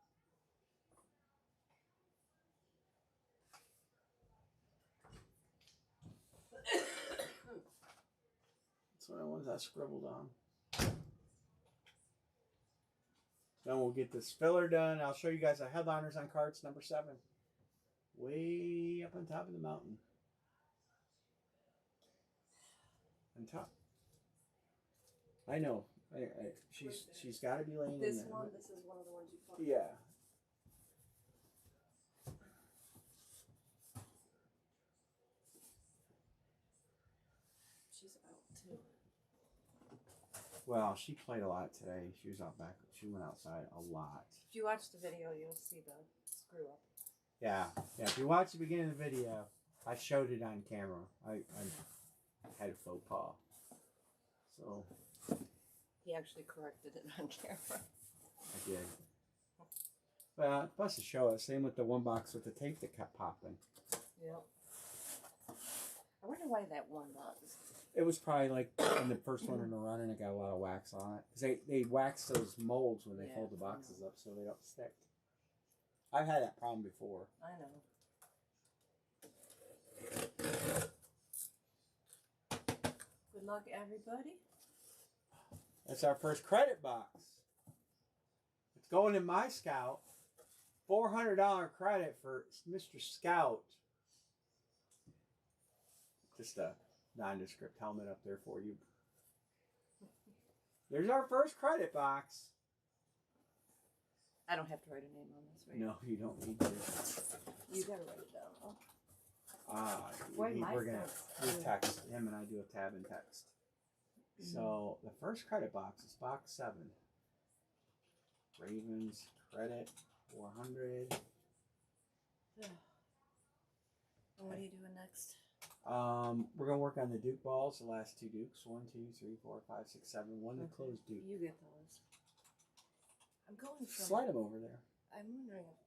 It's one of the ones I scribbled on. Then we'll get this filler done. I'll show you guys the headliners on cards number 7. Way up on top of the mountain. On top. I know. She's got to be laying this in there. one. This is one of the ones you put. Yeah. She's about 2. Well, she played a lot today. She was out back. She went outside a lot. If you watch the video, you'll see the screw up. Yeah. If you watch the beginning of the video, I showed it on camera. I had a faux pas. So. He actually corrected it on camera. I did. Well, it's supposed to show us. Same with the one box with the tape that kept popping. Yep. I wonder why that one does. It was probably like in the first one in the run, and it got a lot of wax on it. Because they wax those molds when they fold the boxes up so they don't stick. I've had that problem before. I know. Good luck, everybody. That's our first credit box. It's going in my Scout. $400 credit for Mr. Scout. Just a nondescript helmet up there for you. There's our first credit box. I don't have to write a name on this, right? No, you don't need to. You gotta write it down. Oh. We're gonna text him, and I do a tab and text. So the first credit box is box 7. Ravens credit 400. And what are you doing next? We're gonna work on the Duke balls, the last 2 Dukes. 1, 2, 3, 4, 5, 6, 7. One to close Duke. You get those. I'm going from. Slide them over there. I'm wondering if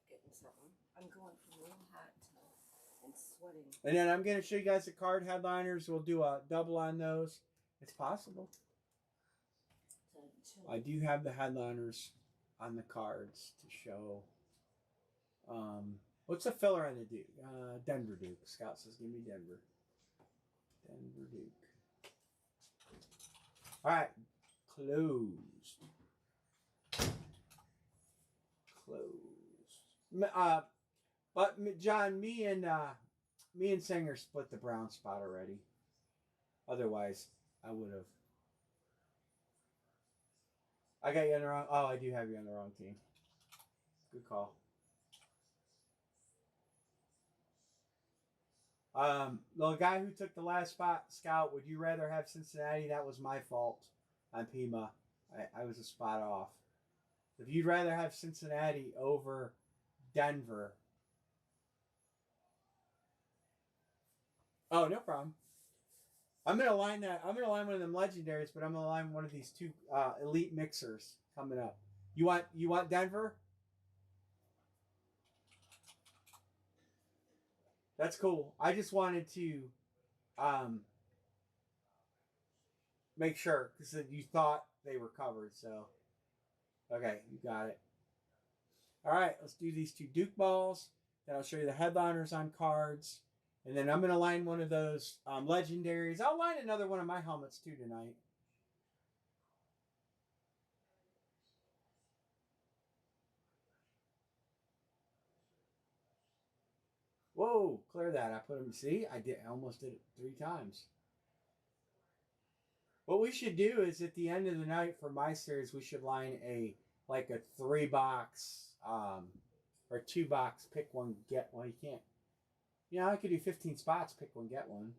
getting something. I'm going from real hot and sweating. And then I'm gonna show you guys the card headliners. We'll do a double on those. It's possible. I do have the headliners on the cards to show. What's the filler on the Duke? Denver Duke. Scott says, give me Denver. Denver Duke. All right. Closed. But John, me and Singer split the brown spot already. Otherwise, I would have I got you on the wrong. Oh, I do have you on the wrong team. Good call. The guy who took the last spot, Scout, would you rather have Cincinnati? That was my fault on Pima. I was a spot off. If you'd rather have Cincinnati over Denver. Oh, no problem. I'm gonna line that. I'm gonna line one of them legendaries, but I'm gonna line one of these two elite mixers coming up. You want Denver? That's cool. I just wanted to um, make sure because you thought they were covered. So okay, you got it. All right, let's do these two Duke balls. Then I'll show you the headliners on cards, and then I'm gonna line one of those legendaries. I'll line another one of my helmets too tonight. Whoa, clear that. I put them. See, I almost did it 3 times. What we should do is at the end of the night for my series, we should line a 3 box or 2 box. Pick one, get one. You can't. Yeah, I could do 15 spots. Pick one, get one.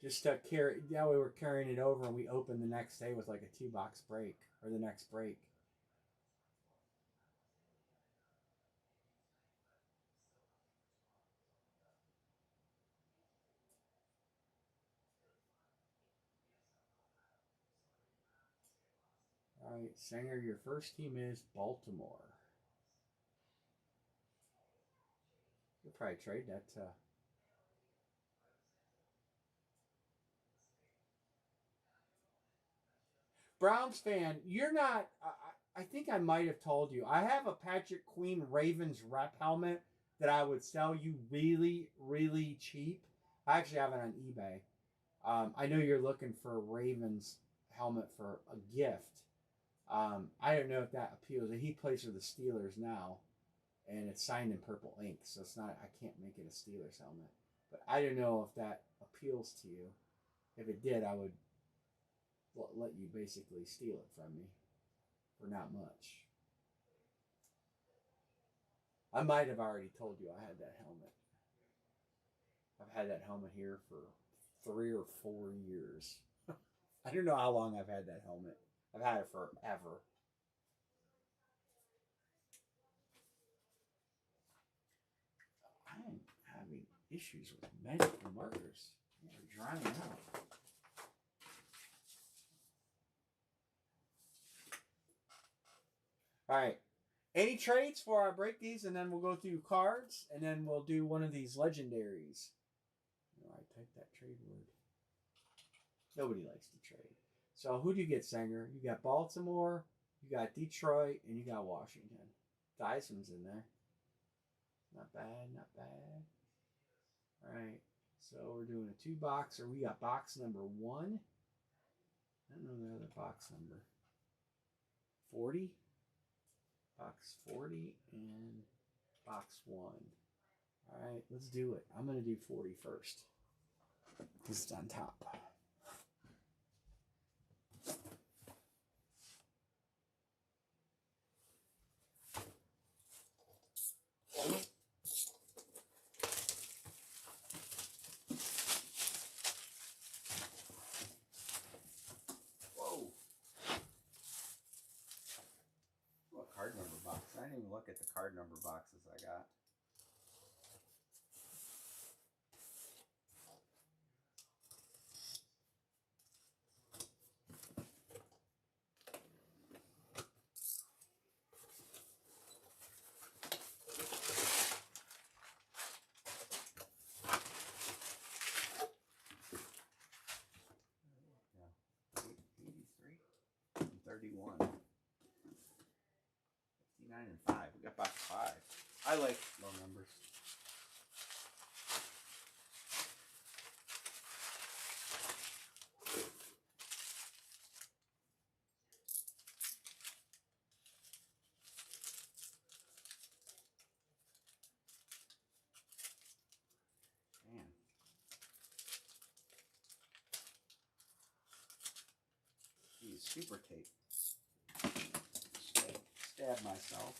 Just carry. That way we're carrying it over, and we open the next day with like a 2 box break or the next break. All right, Sanger, your first team is Baltimore. You'll probably trade that. Browns fan, you're not. I think I might have told you. I have a Patrick Queen Ravens rep helmet that I would sell you really, really cheap. I actually have it on eBay. I know you're looking for a Ravens helmet for a gift. I don't know if that appeals. He plays for the Steelers now, and it's signed in purple ink, so it's not. I can't make it a Steelers helmet. But I don't know if that appeals to you. If it did, I would let you basically steal it from me for not much. I might have already told you I had that helmet. I've had that helmet here for 3 or 4 years. I don't know how long I've had that helmet. I've had it forever. I am having issues with magic markers. They're drying out. All right. Any trades before I break these, and then we'll go through cards, and then we'll do one of these legendaries. Oh, I typed that trade word. Nobody likes to trade. So who do you get, Sanger? You got Baltimore, you got Detroit, and you got Washington. Dyson's in there. Not bad, not bad. All right. So we're doing a 2-boxer. We got box number 1. I don't know the other box number. 40. Box 40 and box 1. All right, let's do it. I'm going to do 40 first. This is on top. Whoa. What card number box? I didn't even look at the card number boxes I got. Yeah. 83 and 31. 59 and 5. We got box 5. I like low numbers. super tape. Stab myself.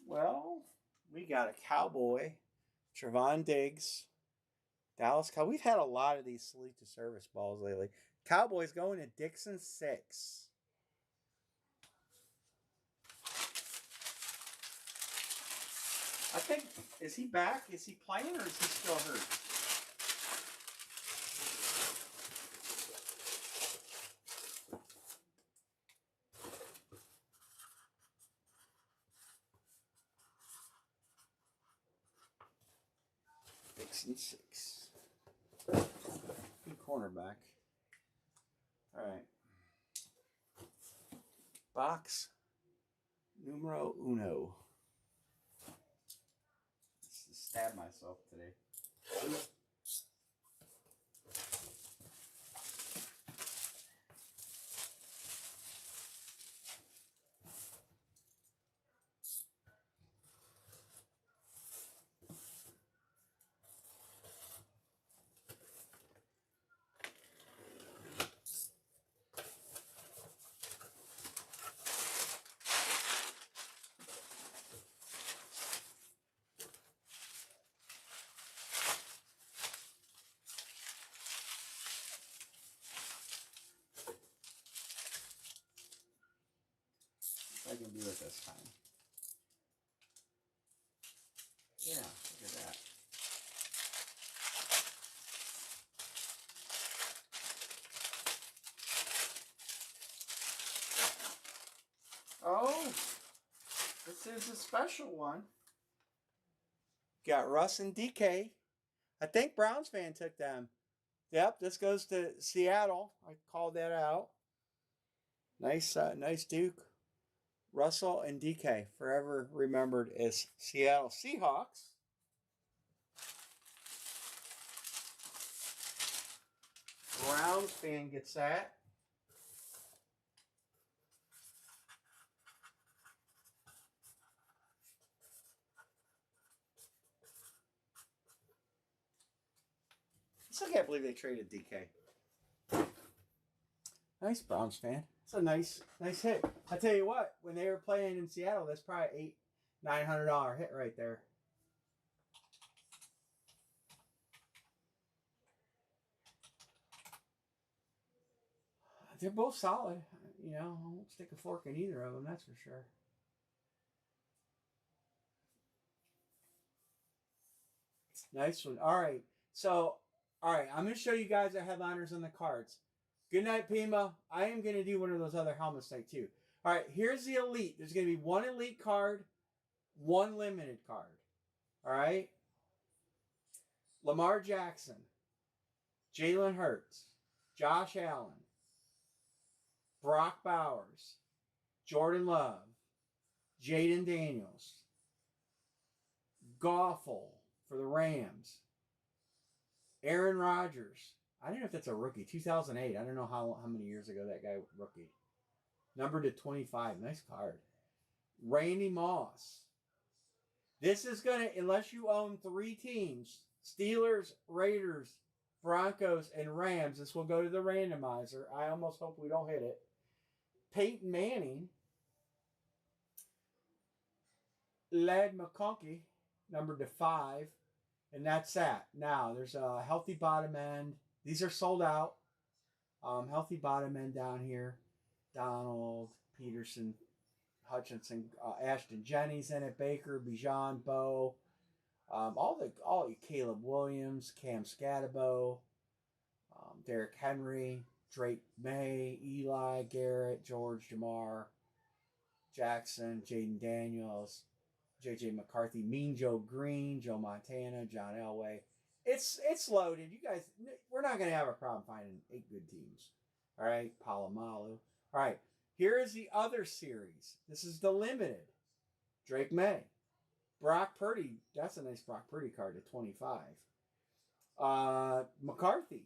Well, we got a Cowboy, Trevon Diggs, Dallas Cow. We've had a lot of these Salute to Service balls lately. Cowboys going to Dixon 6. I think, is he back? Is he playing or is he still hurt? Dixon 6. Good cornerback. All right. Box numero uno. Let's stab myself today. I can do it this time. Yeah, look at that. Oh, this is a special one. Got Russ and DK. I think Browns fan took them. Yep, this goes to Seattle. I called that out. Nice, nice Duke. Russell and DK, forever remembered as Seattle Seahawks. Browns fan gets that. I still can't believe they traded DK. Nice Browns fan. It's a nice hit. I tell you what, when they were playing in Seattle, that's probably $900 hit right there. They're both solid. You know, I won't stick a fork in either of them, that's for sure. Nice one. All right. So, all right, I'm going to show you guys the headliners on the cards. Good night, Pima. I am going to do one of those other helmets tonight, too. All right, here's the Elite. There's going to be one Elite card, one limited card. All right? Lamar Jackson, Jalen Hurts, Josh Allen, Brock Bowers, Jordan Love, Jaden Daniels, Goffel for the Rams, Aaron Rodgers. I don't know if that's a rookie. 2008. I don't know how many years ago that guy rookie. Numbered to 25. Nice card. Randy Moss. This is going to, unless you own 3 teams, Steelers, Raiders, Broncos, and Rams, this will go to the randomizer. I almost hope we don't hit it. Peyton Manning. Led McConkey, numbered to 5. And that's that. Now, there's a healthy bottom end. These are sold out. Healthy bottom end down here. Donald, Peterson, Hutchinson, Ashton Jennings in it, Baker, Bijan, Bo, all Caleb Williams, Cam Scatabo, Derrick Henry, Drake May, Eli, Garrett, George, Jamar, Jackson, Jaden Daniels, J.J. McCarthy, Mean Joe Green, Joe Montana, John Elway. It's loaded. You guys, we're not going to have a problem finding 8 good teams. All right, Palomalu. All right, here is the other series. This is the limited. Drake May. Brock Purdy. That's a nice Brock Purdy card at 25. McCarthy.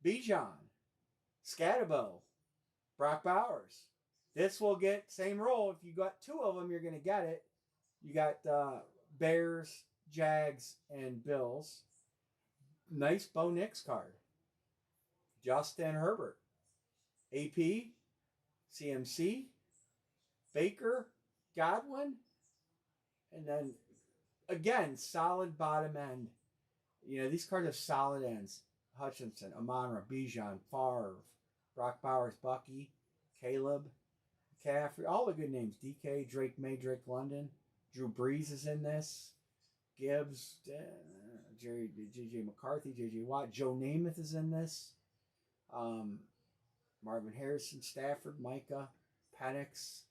Bijan, Scatabo, Brock Bowers. This will get same roll. If you got two of them, you're going to get it. You got Bears, Jags, and Bills. Nice Bo Nix card. Justin Herbert. AP, CMC, Baker, Godwin, and then again, solid bottom end. You know, these cards have solid ends. Hutchinson, Amon-Ra, Bijan, Favre, Brock Bowers, Bucky, Caleb, McCaffrey, all the good names. DK, Drake May, Drake London. Drew Brees is in this. Gibbs, J.J. McCarthy, J.J. Watt. Joe Namath is in this. Marvin Harrison, Stafford, Micah, Penix.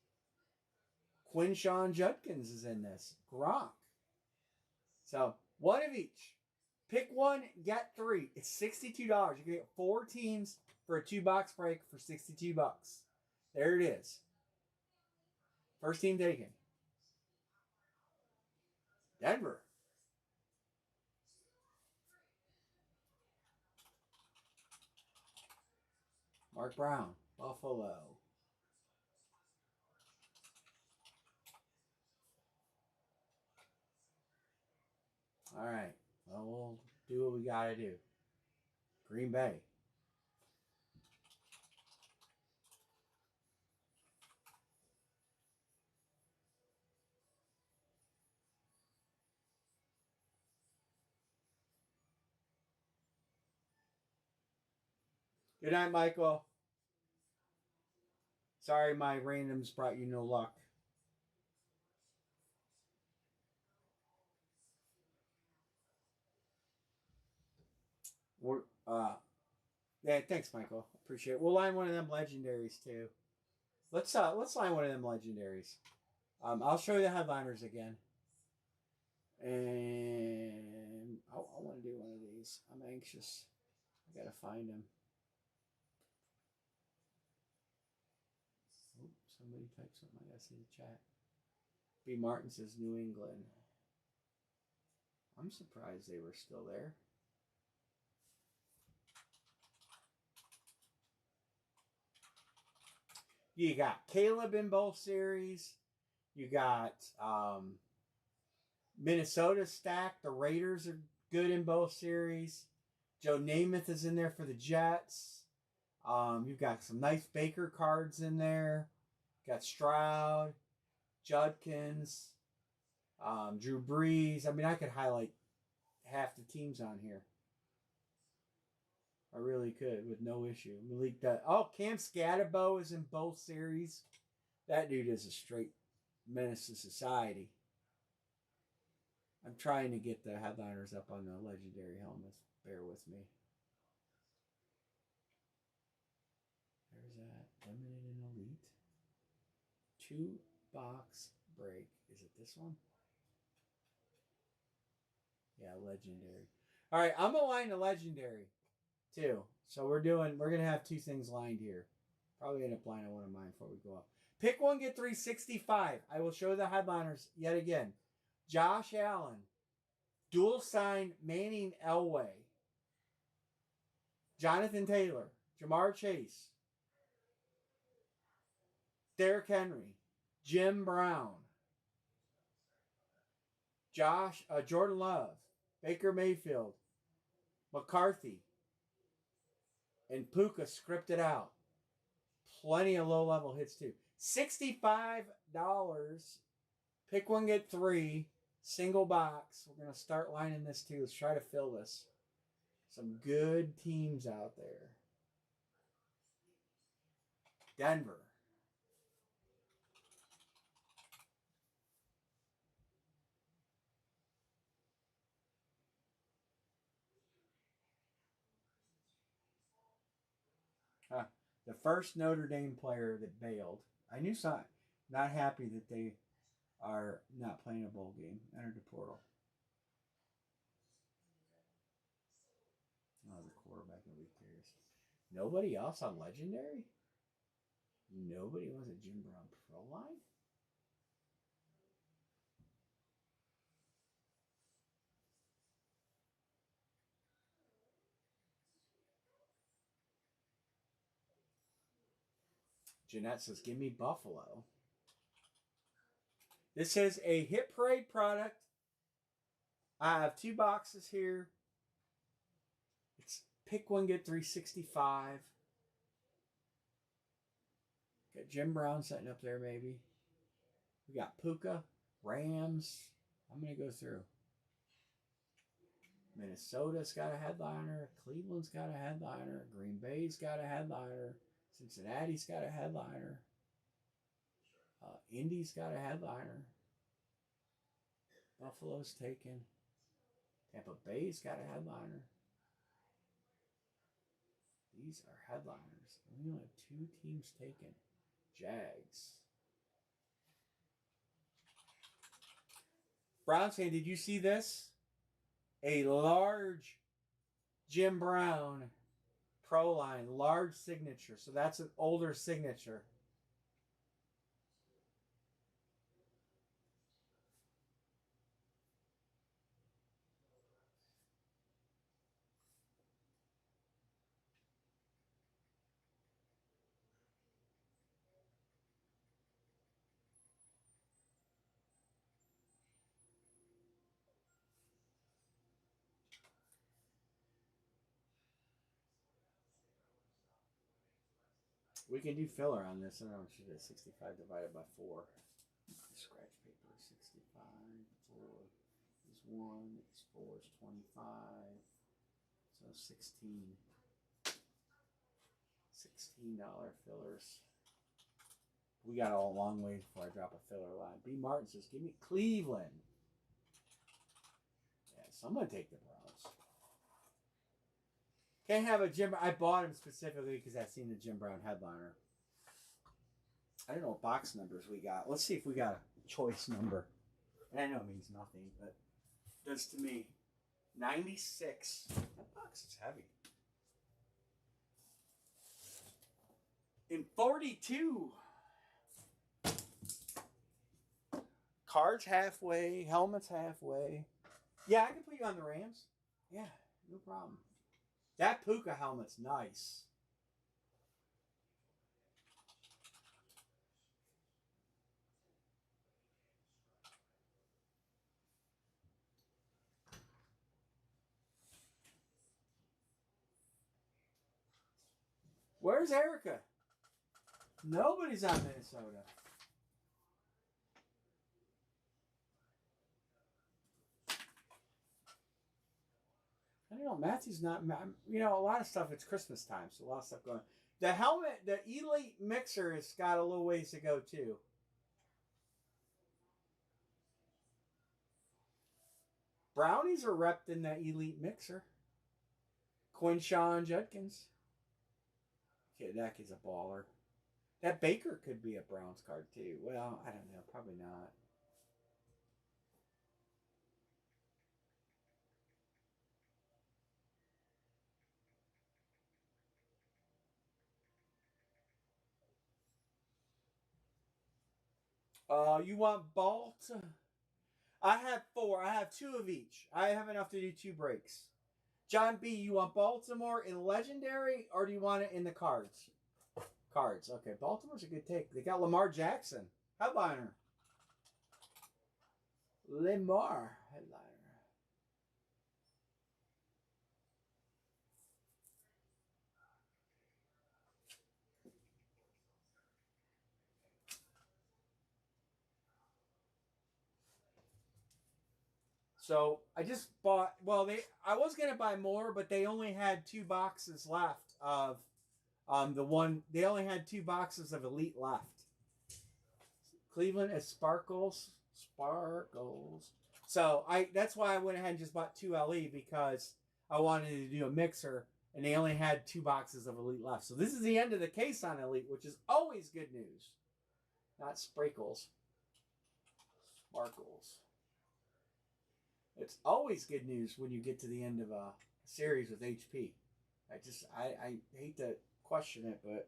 Quinshawn Judkins is in this. Gronk. So, one of each. Pick one, get three. It's $62. You can get 4 teams for a 2-box break for $62. There it is. First team taken. Denver. Mark Brown. Buffalo. All right. Well, we'll do what we got to do. Green Bay. Good night, Michael. Sorry my randoms brought you no luck. We're, yeah, thanks, Michael. Appreciate it. We'll line one of them legendaries too. Let's line one of them legendaries. I'll show you the headliners again. And I want to do one of these. I'm anxious. I gotta find him. Oh, somebody typed something. I gotta see the chat. B. Martin says New England. I'm surprised they were still there. You got Caleb in both series. You got Minnesota stacked. The Raiders are good in both series. Joe Namath is in there for the Jets. You've got some nice Baker cards in there. Got Stroud, Judkins, Drew Brees. I mean, I could highlight half the teams on here. I really could with no issue. Cam Scatabo is in both series. That dude is a straight menace to society. I'm trying to get the headliners up on the legendary helmets. Bear with me. There's that. Limited and Elite. 2-box break. Is it this one? Yeah, legendary. All right, I'm gonna line the legendary too. So we're gonna have 2 things lined here. Probably end up lining one of mine before we go up. Pick one, get 365. I will show the headliners yet again. Josh Allen, dual sign Manning Elway, Jonathan Taylor, Jamar Chase, Derrick Henry, Jim Brown, Jordan Love, Baker Mayfield, McCarthy, and Puka scripted out. Plenty of low-level hits too. $65. Pick one, get 3. Single box. We're going to start lining this too. Let's try to fill this. Some good teams out there. Denver. The first Notre Dame player that bailed. I knew something. Not happy that they are not playing a bowl game. Entered the portal. Oh, the quarterback will be curious. Nobody else on legendary? Nobody was a Jim Brown Pro line? Jeanette says, give me Buffalo. This is a Hit Parade product. I have 2 boxes here. It's pick one, get 365. Got Jim Brown sitting up there, maybe. We got Puka, Rams. I'm going to go through. Minnesota's got a headliner. Cleveland's got a headliner. Green Bay's got a headliner. Cincinnati's got a headliner. Indy's got a headliner. Buffalo's taken. Tampa Bay's got a headliner. These are headliners. We only have 2 teams taken. Jags. Browns fan, did you see this? A large Jim Brown Pro Line, large signature. So that's an older signature. We can do filler on this. I don't know what you did. 65 divided by 4. Scratch paper. 65. 4 is 1. It's 4 is 25. So 16. $16 fillers. We got a long way before I drop a filler line. B. Martin says, give me Cleveland. Yeah, someone take the Browns. Can't have a Jim. I bought him specifically because I've seen the Jim Brown headliner. I don't know what box numbers we got. Let's see if we got a choice number. And I know it means nothing, but it does to me. 96. That box is heavy. In 42. Cards halfway. Helmets halfway. Yeah, I can put you on the Rams. Yeah, no problem. That Puka helmet's nice. Where's Erica? Nobody's on Minnesota. I don't know. Matthew's not. You know, a lot of stuff. It's Christmas time, so a lot of stuff going. The helmet, the Elite Mixer, has got a little ways to go too. Brownies are repped in that Elite Mixer. Quinshawn Judkins. Okay, that kid's a baller. That Baker could be a Browns card too. Well, I don't know. Probably not. You want Balt? I have 4. I have 2 of each. I have enough to do 2 breaks. John B, you want Baltimore in Legendary or do you want it in the cards? Cards. Okay, Baltimore's a good take. They got Lamar Jackson. Headliner. Lamar. Headliner. So I just bought. Well, I was gonna buy more, but they only had 2 boxes left of the one. They only had 2 boxes of Elite left. Cleveland is Sparkles. So that's why I went ahead and just bought 2 LE because I wanted to do a mixer, and they only had 2 boxes of Elite left. So this is the end of the case on Elite, which is always good news. Not Sparkles. Sparkles. It's always good news when you get to the end of a series with HP. I hate to question it, but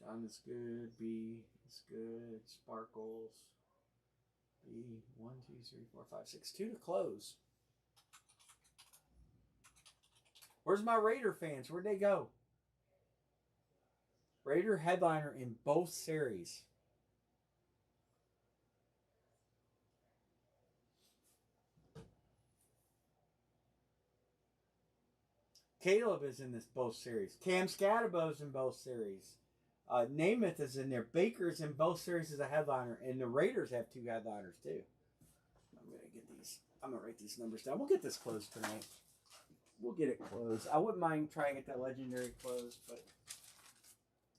John is good. B is good. Sparkles. B. 1, 2, 3, 4, 5, 6. 2 to close. Where's my Raider fans? Where'd they go? Raider headliner in both series. Caleb is in this both series. Cam Scadabo's in both series. Namath is in there. Baker's in both series as a headliner, and the Raiders have 2 headliners too. I'm gonna get these. I'm gonna write these numbers down. We'll get this closed tonight. We'll get it closed. I wouldn't mind trying to get that legendary closed, but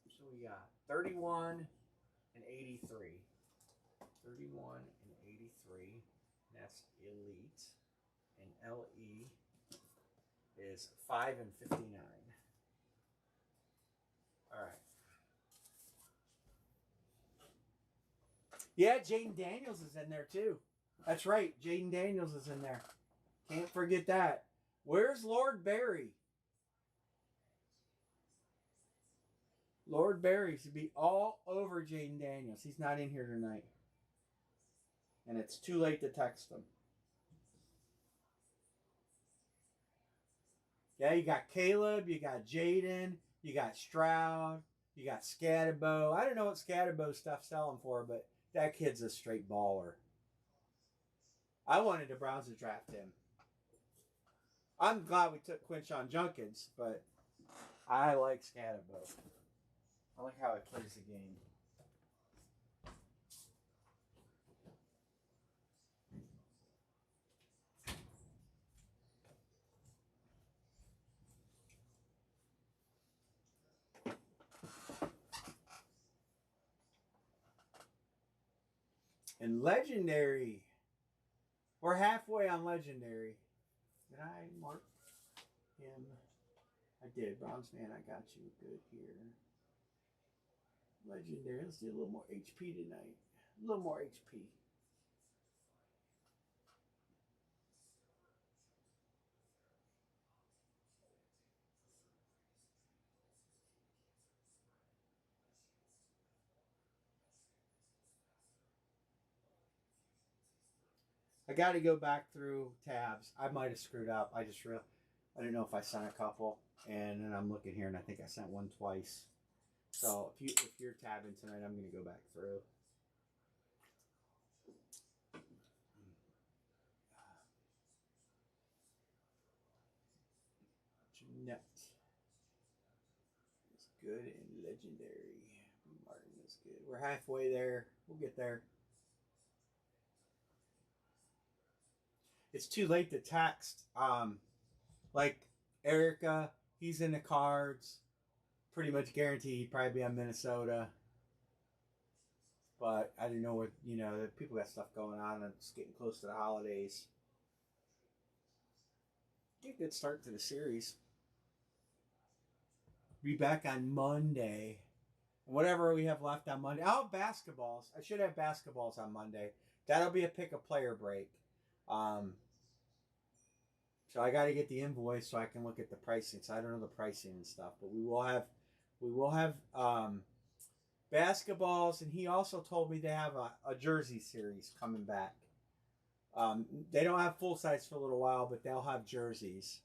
so we got 31 and 83. 31 and 83. That's elite, and LE is 5 and 59. All right. Yeah, Jaden Daniels is in there too. That's right. Jaden Daniels is in there. Can't forget that. Where's Lord Barry? Lord Barry should be all over Jaden Daniels. He's not in here tonight. And it's too late to text him. Yeah, you got Caleb, you got Jaden, you got Stroud, you got Scadabo. I don't know what Scadabo stuff's selling for, but that kid's a straight baller. I wanted the Browns to draft him. I'm glad we took Quinshon Junkins, but I like Scadabo. I like how he plays the game. And Legendary. We're halfway on Legendary. Did I mark him? I did. Browns fan, I got you good here. Legendary. Let's do a little more HP tonight. A little more HP. I got to go back through tabs. I might have screwed up. I didn't know if I sent a couple, and then I'm looking here, and I think I sent one twice. So if you're tabbing tonight, I'm going to go back through. Jeanette is good and Legendary. Martin is good. We're halfway there. We'll get there. It's too late to text. Like Erica, he's in the cards. Pretty much guaranteed he'd probably be on Minnesota. But I didn't know what, people got stuff going on and it's getting close to the holidays. Get a good start to the series. Be back on Monday. Whatever we have left on Monday. I'll have basketballs. I should have basketballs on Monday. That'll be a pick a player break. So I got to get the invoice so I can look at the pricing. So I don't know the pricing and stuff, but we will have basketballs, and he also told me they have a jersey series coming back. They don't have full size for a little while, but they'll have jerseys.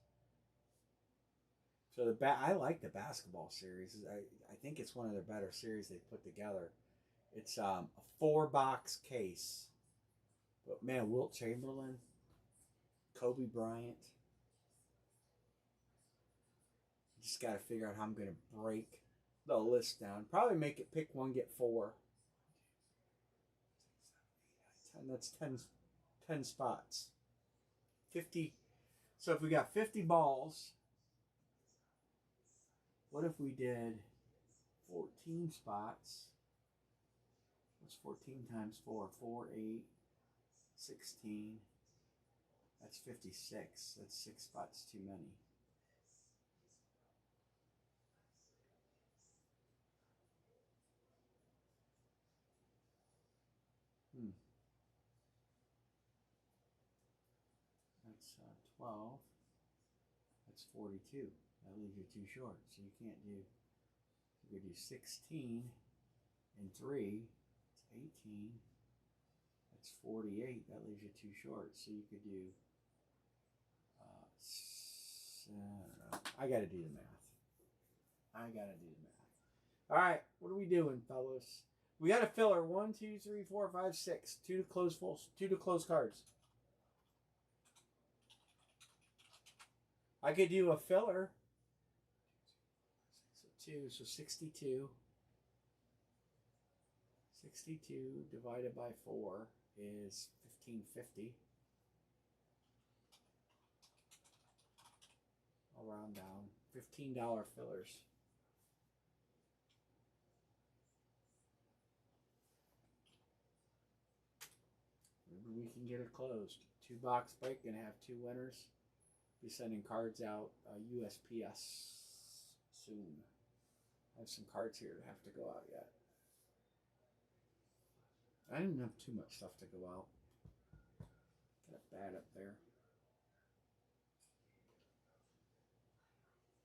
So I like the basketball series. I think it's one of their better series they've put together. It's a 4-box case. But man, Wilt Chamberlain, Kobe Bryant. Just got to figure out how I'm going to break the list down. Probably make it pick 1, get 4. 10, that's 10 spots. 50. So if we got 50 balls, what if we did 14 spots? What's 14 times 4? 4, 8, 16. That's 56. That's 6 spots too many. That's 12. That's 42. That leaves you too short, so you can't do We could do 16 and 3. It's 18. That's 48. That leaves you too short. So you could do, I got to do the math. All right, what are we doing, fellas? We got a filler. 1, 2, 3, 4, 5, 6. 2 to close full. 2 to close cards. I could do a filler. So 2, so 62. 62 divided by 4 is 1550. I'll round down. $15 fillers. Maybe we can get it closed. 2-box break, gonna have 2 winners. Be sending cards out USPS soon. I have some cards here that have to go out yet. I didn't have too much stuff to go out. Got bad up there.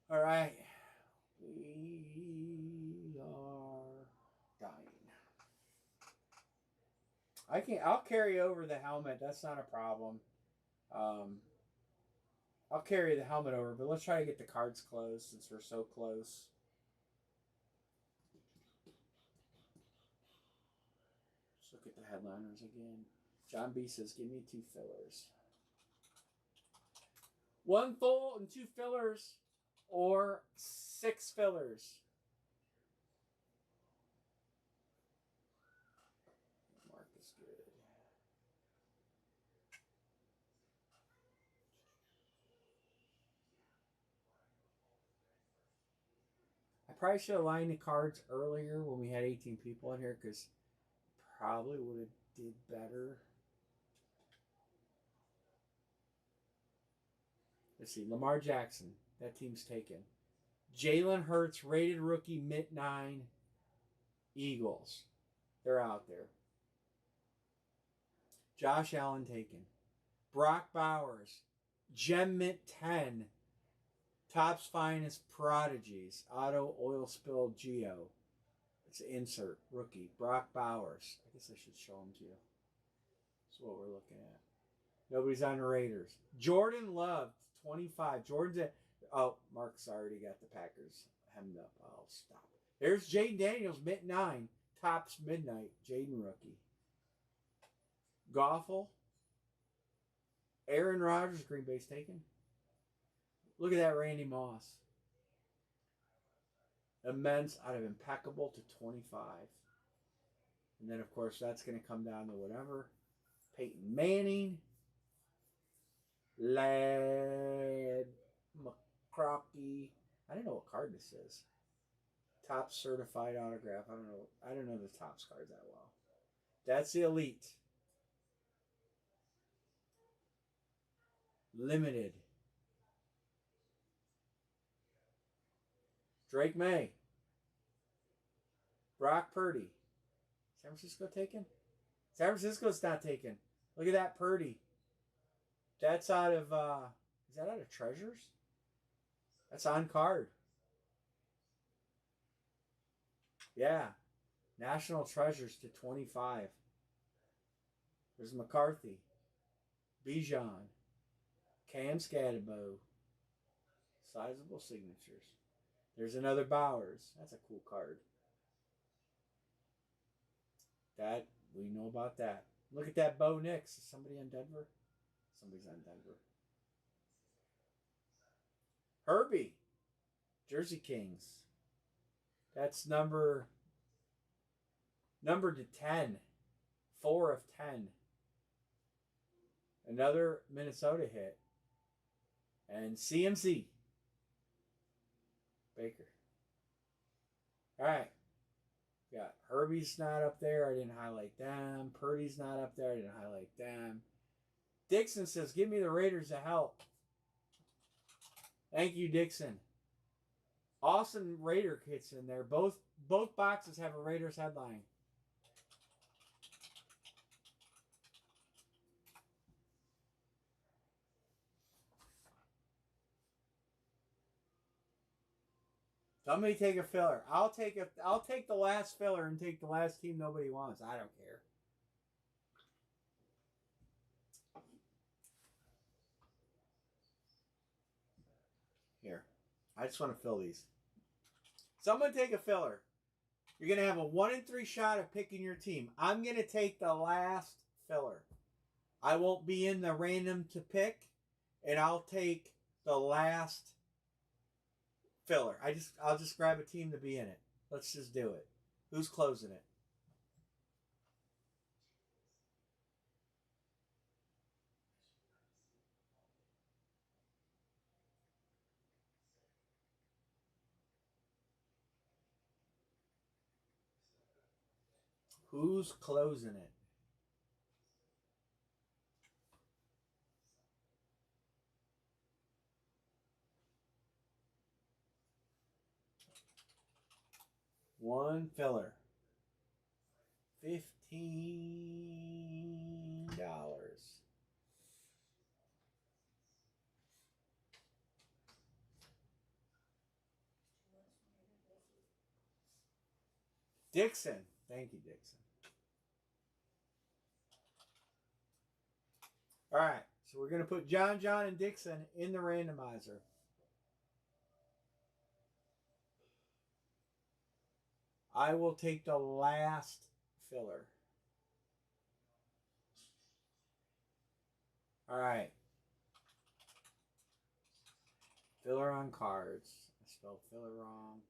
All right. We are dying. I'll carry over the helmet. That's not a problem. I'll carry the helmet over, but let's try to get the cards closed since we're so close. Let's look at the headliners again. John B says, give me 2 fillers. 1 full and 2 fillers, or 6 fillers. Mark is good. I probably should have lined the cards earlier when we had 18 people in here, because probably would have did better. Let's see. Lamar Jackson. That team's taken. Jalen Hurts, rated rookie, mid-9. Eagles. They're out there. Josh Allen taken. Brock Bowers. Gem Mint 10. Topps Finest Prodigies. Auto Oil Spill Geo. It's an insert. Rookie. Brock Bowers. I guess I should show them to you. That's what we're looking at. Nobody's on the Raiders. Jordan Love. 25. Jordan's at... Oh, Mark's already got the Packers hemmed up. I'll stop. There's Jaden Daniels, mid-9. Topps Midnight. Jaden rookie. Goffle. Aaron Rodgers, Green Bay's taken. Look at that Randy Moss. Immense out of impeccable to 25. And then, of course, that's going to come down to whatever. Peyton Manning. Lad McCrocky. I don't know what card this is. Top certified autograph. I don't know the Topps cards that well. That's the elite. Limited. Drake May. Brock Purdy. San Francisco taken? San Francisco's not taken. Look at that Purdy. That's out of, is that out of Treasures? That's on card. Yeah. National Treasures to 25. There's McCarthy. Bijan. Cam Scatterbo. Sizable signatures. There's another Bowers. That's a cool card. That, we know about that. Look at that Bo Nix. Is somebody on Denver? Somebody's on Denver. Herbie. Jersey Kings. That's number to 10. 4 of 10. Another Minnesota hit. And CMC. Baker. All right. Got Herbie's not up there. I didn't highlight them. Purdy's not up there. I didn't highlight them. Dixon says, give me the Raiders a help. Thank you, Dixon. Awesome Raider kits in there. Both boxes have a Raiders headline. Somebody take a filler. I'll take the last filler and take the last team nobody wants. I don't care. Here. I just want to fill these. Someone take a filler. You're going to have a 1 in 3 shot of picking your team. I'm going to take the last filler. I won't be in the random to pick, and I'll take the last filler. I'll just grab a team to be in it. Let's just do it. Who's closing it? Who's closing it? One filler. $15. Dixon. Thank you, Dixon. All right. So we're going to put John, and Dixon in the randomizer. I will take the last filler. All right. Filler on cards. I spelled filler wrong.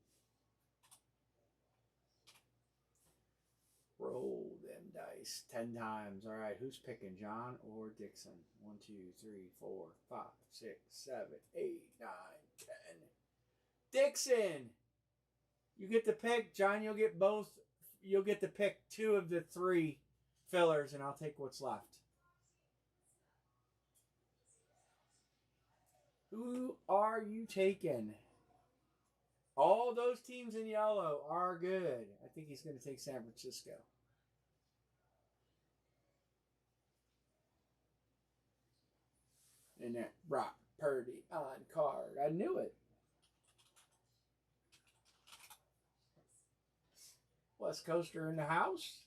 Roll them dice 10 times. All right. Who's picking, John or Dixon? 1, 2, 3, 4, 5, 6, 7, 8, 9, 10. Dixon! You get to pick. John, you'll get both. You'll get to pick 2 of the 3 fillers, and I'll take what's left. Who are you taking? All those teams in yellow are good. I think he's going to take San Francisco. And that Brock Purdy on card. I knew it. West Coaster in the house.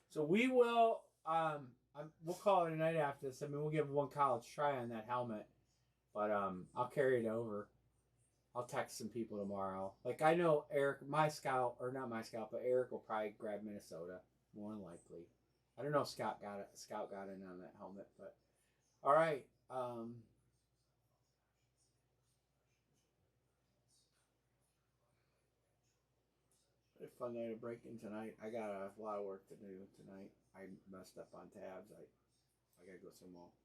So we will, we'll call it a night after this. I mean, we'll give one college try on that helmet, but I'll carry it over. I'll text some people tomorrow. Like I know Eric, my scout, or not my scout, but Eric will probably grab Minnesota more than likely. I don't know if Scout got it. Scout got in on that helmet, but all right. A fun night of breaking tonight. I got a lot of work to do tonight. I messed up on tabs. I gotta go through them all.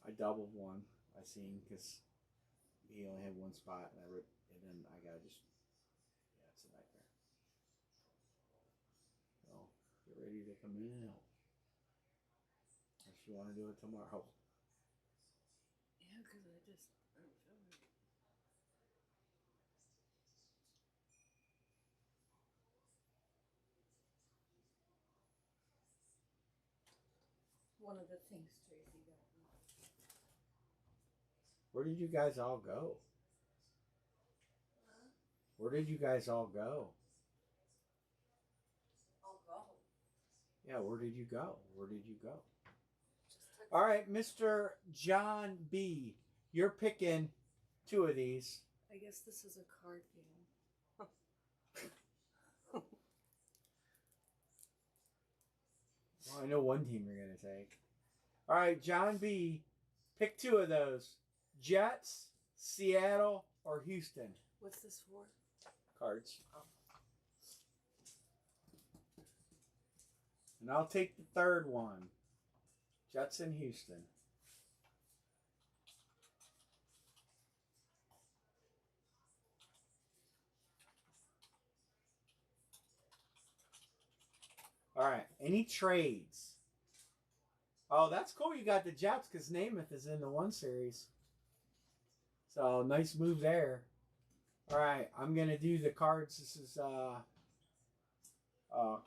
I doubled one. I seen because he only had one spot, and then I gotta just, yeah, it's a nightmare. So get ready to come in and help. If you want to do it tomorrow. Yeah, because I don't feel like it. One of the things Tracy got me. Where did you guys all go? Huh? Where did you guys all go? I'll go. Yeah, where did you go? Where did you go? Just All right, Mr. John B. You're picking 2 of these. I guess this is a card game. Well, I know one team you're going to take. All right, John B. Pick 2 of those. Jets, Seattle, or Houston. What's this for? Cards. Oh. And I'll take the 3rd one. Jets in Houston. All right. Any trades? Oh, that's cool. You got the Jets because Namath is in the 1 series. So nice move there. All right, I'm gonna do the cards. This is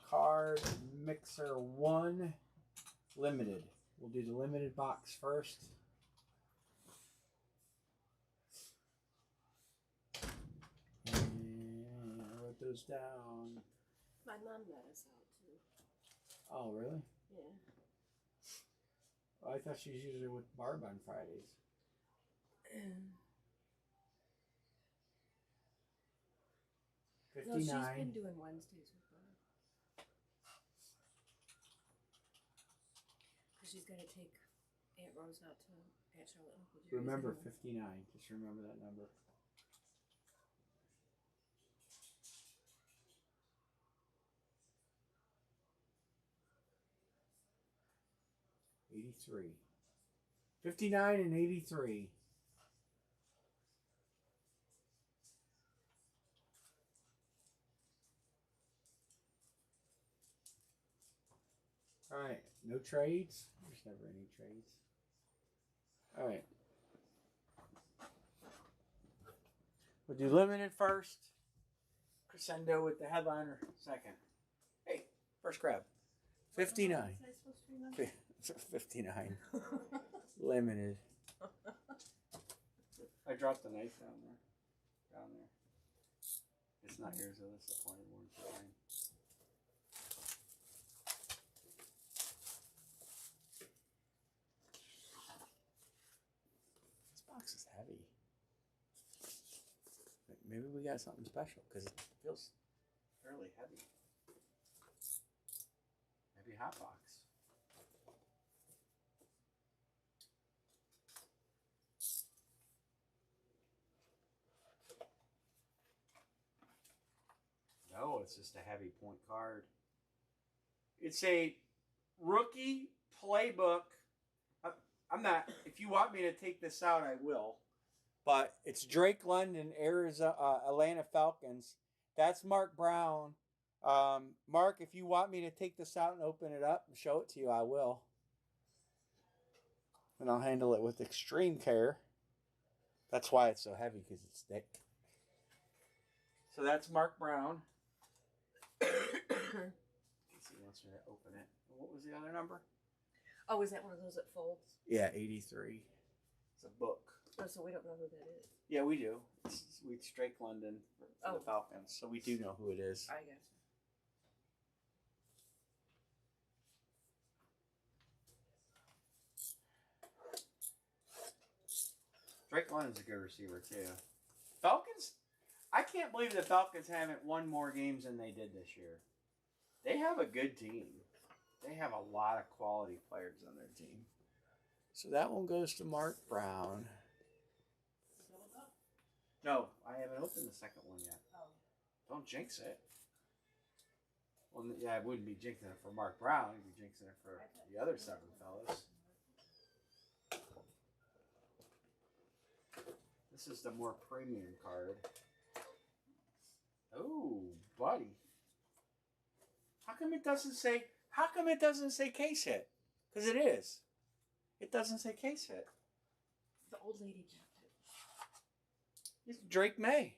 card mixer 1 limited. We'll do the limited box first. And I wrote those down. My mom let us out too. Oh, really? Yeah. Oh, I thought she was usually with Barb on Fridays. No, 59. she's been doing Wednesdays with her. Because she's got to take Aunt Rose out to Aunt Charlotte and Uncle Jerry's. Remember anyway. 59. Just remember that number. '83. 59 and 83. All right, no trades. There's never any trades. All right. We'll do limited first. Crescendo with the headliner second. Hey, first grab. 59. 59. Limited. I dropped the knife down there. It's not yours, though. That's the pointed one for mine. This box is heavy. Maybe we got something special because it feels fairly heavy. Maybe hot box. No, it's just a heavy point card. It's a rookie playbook. I'm not. If you want me to take this out, I will. But it's Drake London, Atlanta Falcons. That's Mark Brown. Mark, if you want me to take this out and open it up and show it to you, I will. And I'll handle it with extreme care. That's why it's so heavy, because it's thick. So that's Mark Brown. He wants me to open it. What was the other number? Oh, is that one of those that folds? Yeah, 83. It's a book. Oh, so we don't know who that is. Yeah, we do. It's Drake London for the Falcons, so we do know who it is. I guess. Drake London's a good receiver, too. Falcons? I can't believe the Falcons haven't won more games than they did this year. They have a good team. They have a lot of quality players on their team. So that one goes to Mark Brown. No, I haven't opened the second one yet. Oh. Don't jinx it. Well, yeah, I wouldn't be jinxing it for Mark Brown. You'd be jinxing it for the other 7 fellas. This is the more premium card. Oh, buddy. How come it doesn't say case hit? Because it is. It doesn't say case hit. The old lady dropped it. It's Drake May.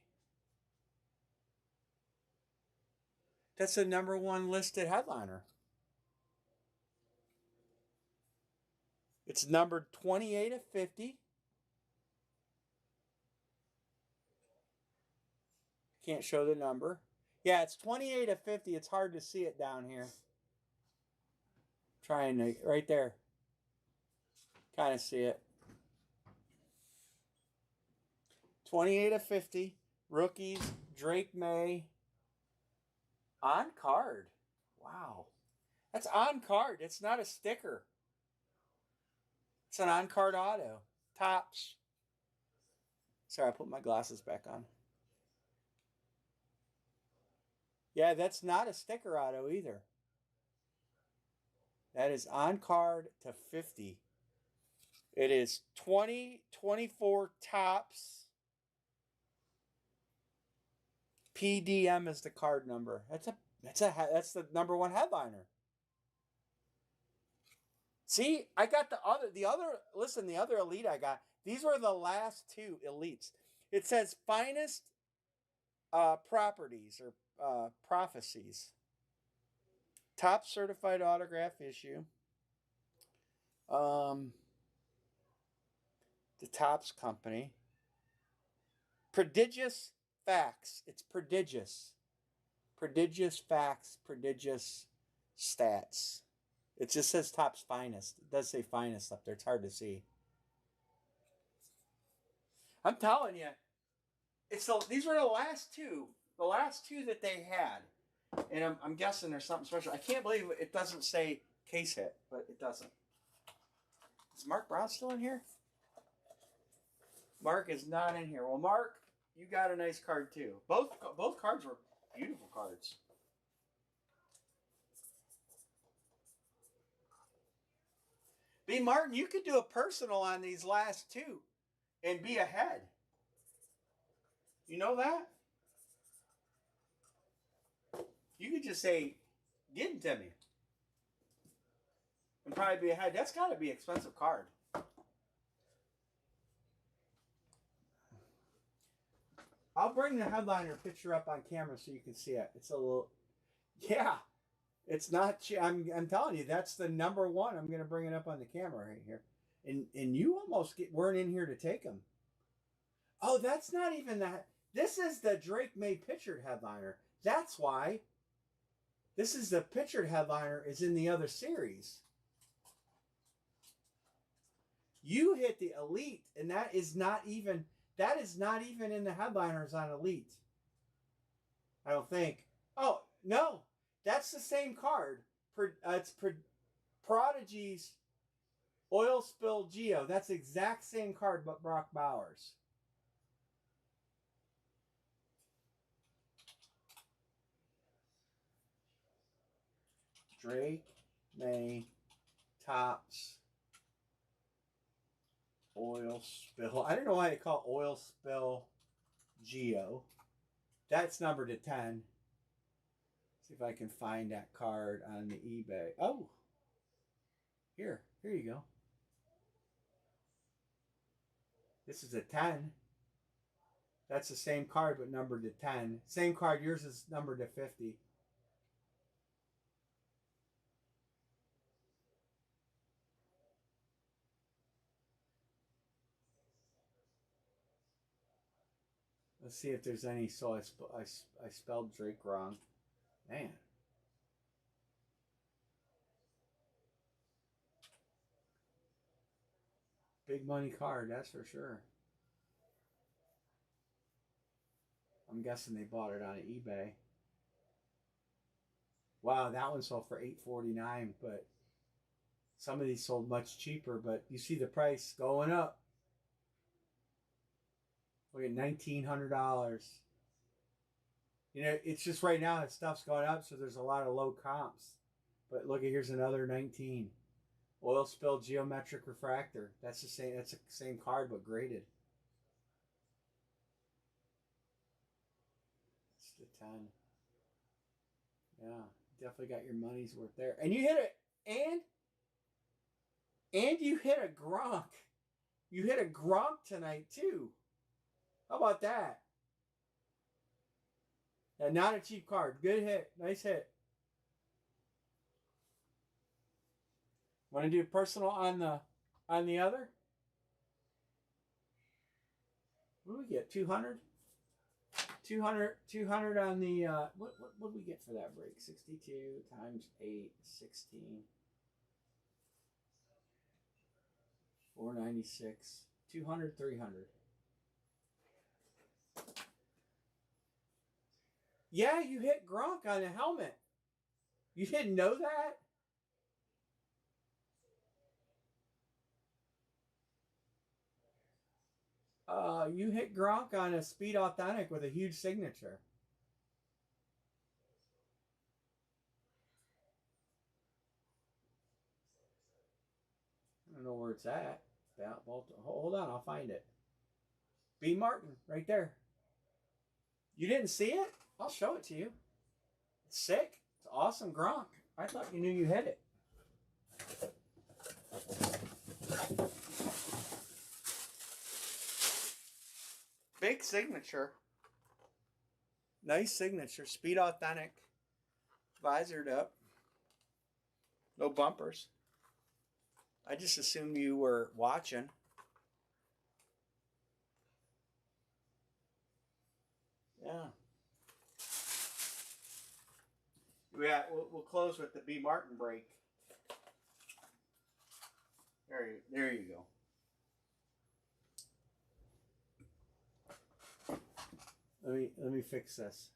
That's the #1 listed headliner. It's numbered 28 of 50. Can't show the number. Yeah, it's 28 of 50. It's hard to see it down here. Trying to, right there. Kind of see it. 28 of 50. Rookies, Drake May. On card. Wow. That's on card. It's not a sticker. It's an on card auto. Tops. Sorry, I put my glasses back on. Yeah, that's not a sticker auto either. That is on card to 50. It is 2024 tops. PDM is the card number. That's the #1 headliner. See, I got the other. Listen, the other elite I got. These were the last two elites. It says finest properties or prophecies. Top certified autograph issue. The Topps company. Prodigious facts. It's prodigious. Prodigious facts. Prodigious stats. It just says Topps finest. It does say finest up there. It's hard to see. I'm telling you, these were the last two. The last two that they had. And I'm guessing there's something special. I can't believe it doesn't say case hit, but it doesn't. Is Mark Brown still in here? Mark is not in here. Well, Mark, you got a nice card too. Both cards were beautiful cards. B. Martin, you could do a personal on these last two and be ahead. You know that? You could just say, give them to me. And probably be ahead. That's got to be an expensive card. I'll bring the headliner picture up on camera so you can see it. It's a little... Yeah. It's not... I'm telling you, that's the number one. I'm going to bring it up on the camera right here. And you almost weren't in here to take them. Oh, that's not even that. This is the Drake May pictured headliner. That's why. This is the pictured headliner is in the other series. You hit the elite, and that is not even in the headliners on elite. I don't think. Oh, no. That's the same card. It's Prodigy's Oil Spill Geo. That's the exact same card, but Brock Bowers. Drake, May, Topps, Oil Spill. I don't know why they call it Oil Spill Geo. That's numbered to 10. See if I can find that card on the eBay. Oh, here you go. This is a 10. That's the same card, but numbered to 10. Same card, yours is numbered to 50. Let's see if there's any. So I spelled Drake wrong. Man. Big money card, that's for sure. I'm guessing they bought it on eBay. Wow, that one sold for $8.49, but some of these sold much cheaper, but you see the price going up. Look at $1,900. You know, it's just right now that stuff's going up, so there's a lot of low comps. But look at here's another 19. Oil Spill Geometric Refractor. That's the same. That's the same card, but graded. It's the 10. Yeah, definitely got your money's worth there. And you hit it, and you hit a Gronk. You hit a Gronk tonight too. How about that? And not a cheap card. Good hit. Nice hit. Want to do personal on the other? What do we get? 200? 200 on the what do we get for that break? 62 times 8, 16. 496. 200, 300. Yeah, you hit Gronk on the helmet. You didn't know that? You hit Gronk on a Speed Authentic with a huge signature. I don't know where it's at. Hold on, I'll find it. B. Martin, right there. You didn't see it? I'll show it to you. It's sick. It's awesome Gronk. I thought you knew you hit it. Big signature. Nice signature. Speed Authentic. Visored up. No bumpers. I just assumed you were watching. Yeah. We'll close with the B. Martin break. There you go. Let me fix this.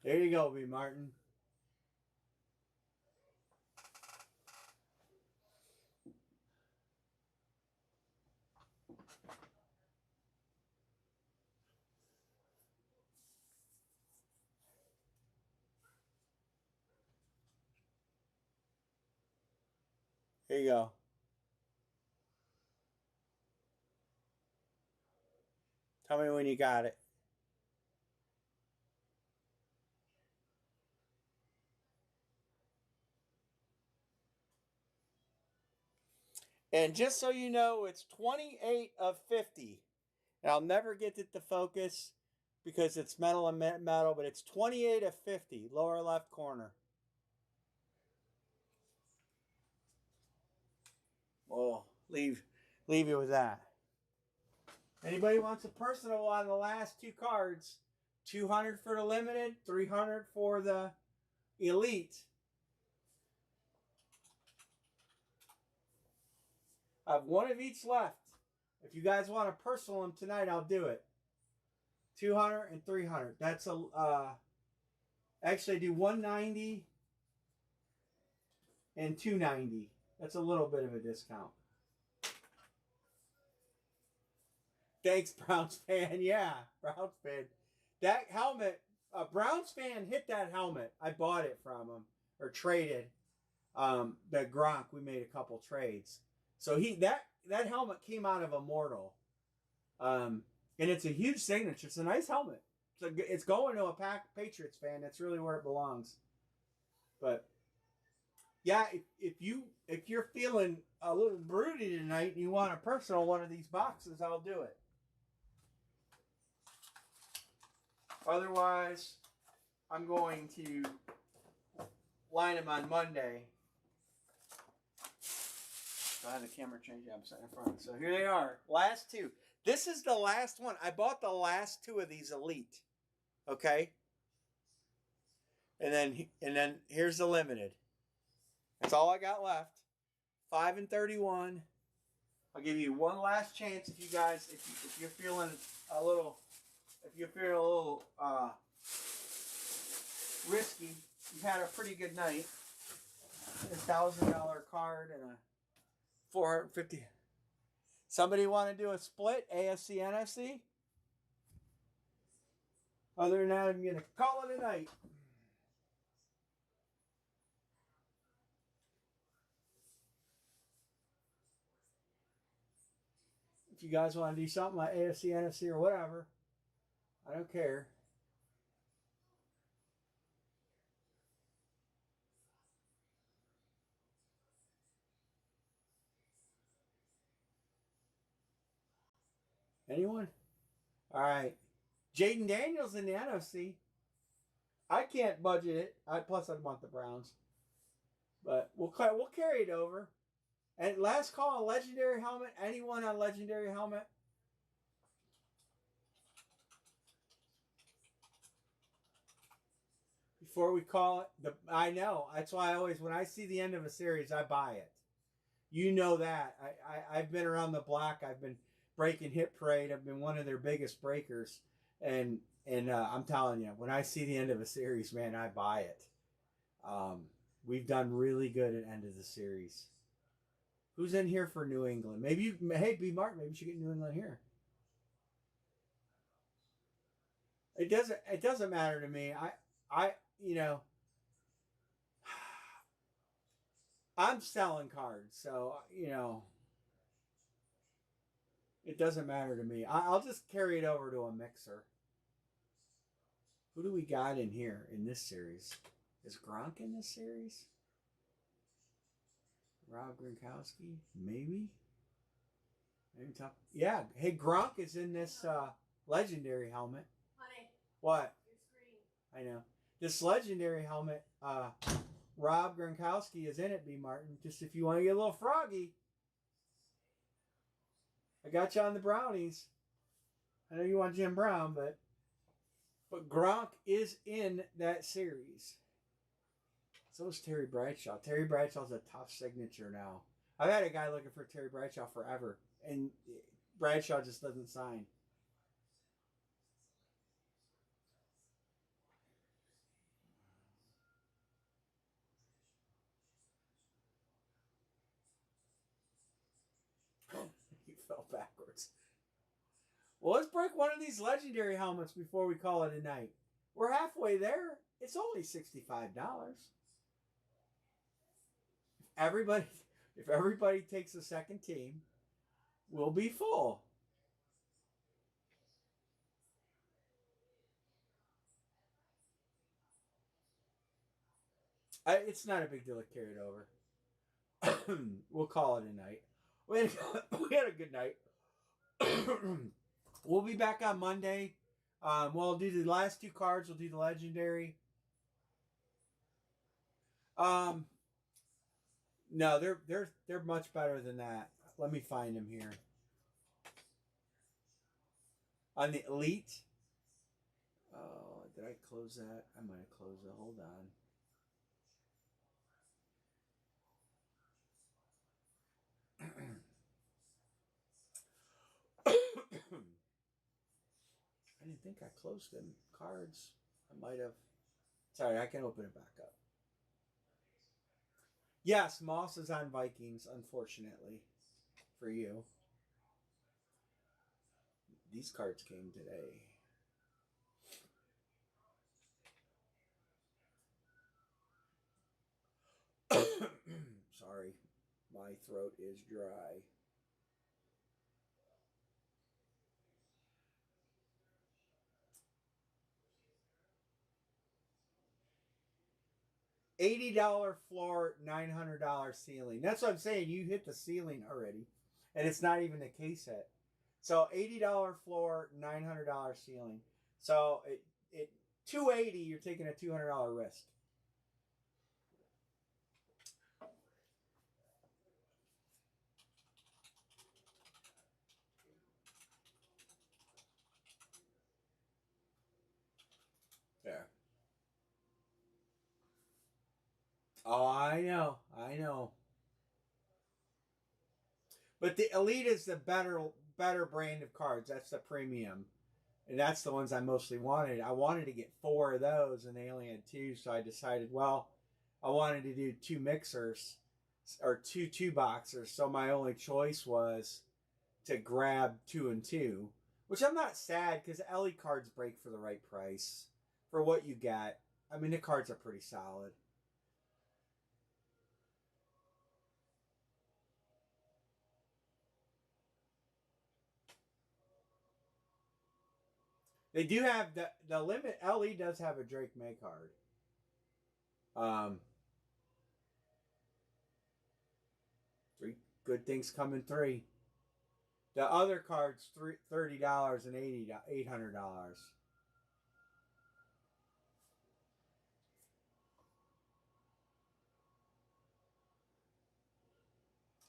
There you go, B. Martin. Here you go. Tell me when you got it. And just so you know, it's 28 of 50. And I'll never get it to focus because it's metal and metal, but it's 28 of 50, lower left corner. Well, leave you with that. Anybody wants a personal on the last two cards? 200 for the limited, 300 for the elite. I have one of each left. If you guys want to personal them tonight, I'll do it. 200 and 300. That's actually I do 190 and 290. That's a little bit of a discount. Thanks, Browns fan. Yeah, Browns fan. That helmet, Browns fan hit that helmet. I bought it from him or traded. The Gronk, we made a couple trades. So that helmet came out of Immortal. And it's a huge signature. It's a nice helmet. So it's going to a Patriots fan. That's really where it belongs. But yeah, if you're feeling a little broody tonight and you want a personal one of these boxes, I'll do it. Otherwise, I'm going to line them on Monday. I have the camera change. Yeah, I'm sitting in front of it. So here they are. Last two. This is the last one. I bought the last two of these Elite. Okay? And then here's the limited. That's all I got left. 5 and 31. I'll give you one last chance if you guys, if you're feeling a little risky. You've had a pretty good night. $1,000 card and a 450. Somebody want to do a split AFC NFC? Other than that, I'm going to call it a night. If you guys want to do something like AFC, NFC, or whatever, I don't care. Anyone? All right. Jaden Daniels in the NFC. I can't budget it. Plus, I want the Browns. But we'll carry it over. And last call on legendary helmet. Anyone on legendary helmet? Before we call it, I know. That's why I always, when I see the end of a series, I buy it. You know that. I've been around the block. I've been breaking Hit Parade. I've been one of their biggest breakers. And I'm telling you, when I see the end of a series, man, I buy it. We've done really good at end of the series. Who's in here for New England? Hey, B. Martin, maybe you should get New England here. It doesn't matter to me. I'm selling cards, so you know it doesn't matter to me. I'll just carry it over to a mixer. Who do we got in here in this series? Is Gronk in this series? Rob Gronkowski, maybe. Maybe top. Yeah. Hey, Gronk is in this legendary helmet. Honey. What? Your screen. I know. This legendary helmet. Rob Gronkowski is in it. B. Martin. Just if you want to get a little froggy. I got you on the brownies. I know you want Jim Brown, but Gronk is in that series. So is Terry Bradshaw. Terry Bradshaw's a tough signature now. I've had a guy looking for Terry Bradshaw forever, and Bradshaw just doesn't sign. He fell backwards. Well, let's break one of these legendary helmets before we call it a night. We're halfway there. It's only $65. If everybody takes a second team, we'll be full. It's not a big deal to carry it over. We'll call it a night. We had a good night. We'll be back on Monday. We'll do the last two cards. We'll do the legendary. No, they're much better than that. Let me find them here. On the Elite. Oh, did I close that? I might have closed it. Hold on. I didn't think I closed them cards. I might have. Sorry, I can open it back up. Yes, Moss is on Vikings, unfortunately, for you. These cards came today. Sorry, my throat is dry. $80 floor, $900 ceiling. That's what I'm saying. You hit the ceiling already, and it's not even the case hit. So $80 floor, $900 ceiling. So it $280. You're taking a $200 risk. There. Oh, I know. But the Elite is the better brand of cards. That's the premium. And that's the ones I mostly wanted. I wanted to get 4 of those, and they only had 2, so I decided, well, I wanted to do 2 mixers or 2 boxers. So my only choice was to grab 2 and 2, which I'm not sad because LE cards break for the right price for what you get. I mean, the cards are pretty solid. They do have the limit. LE does have a Drake May card. 3 good things come in 3. The other cards, $30 and $800.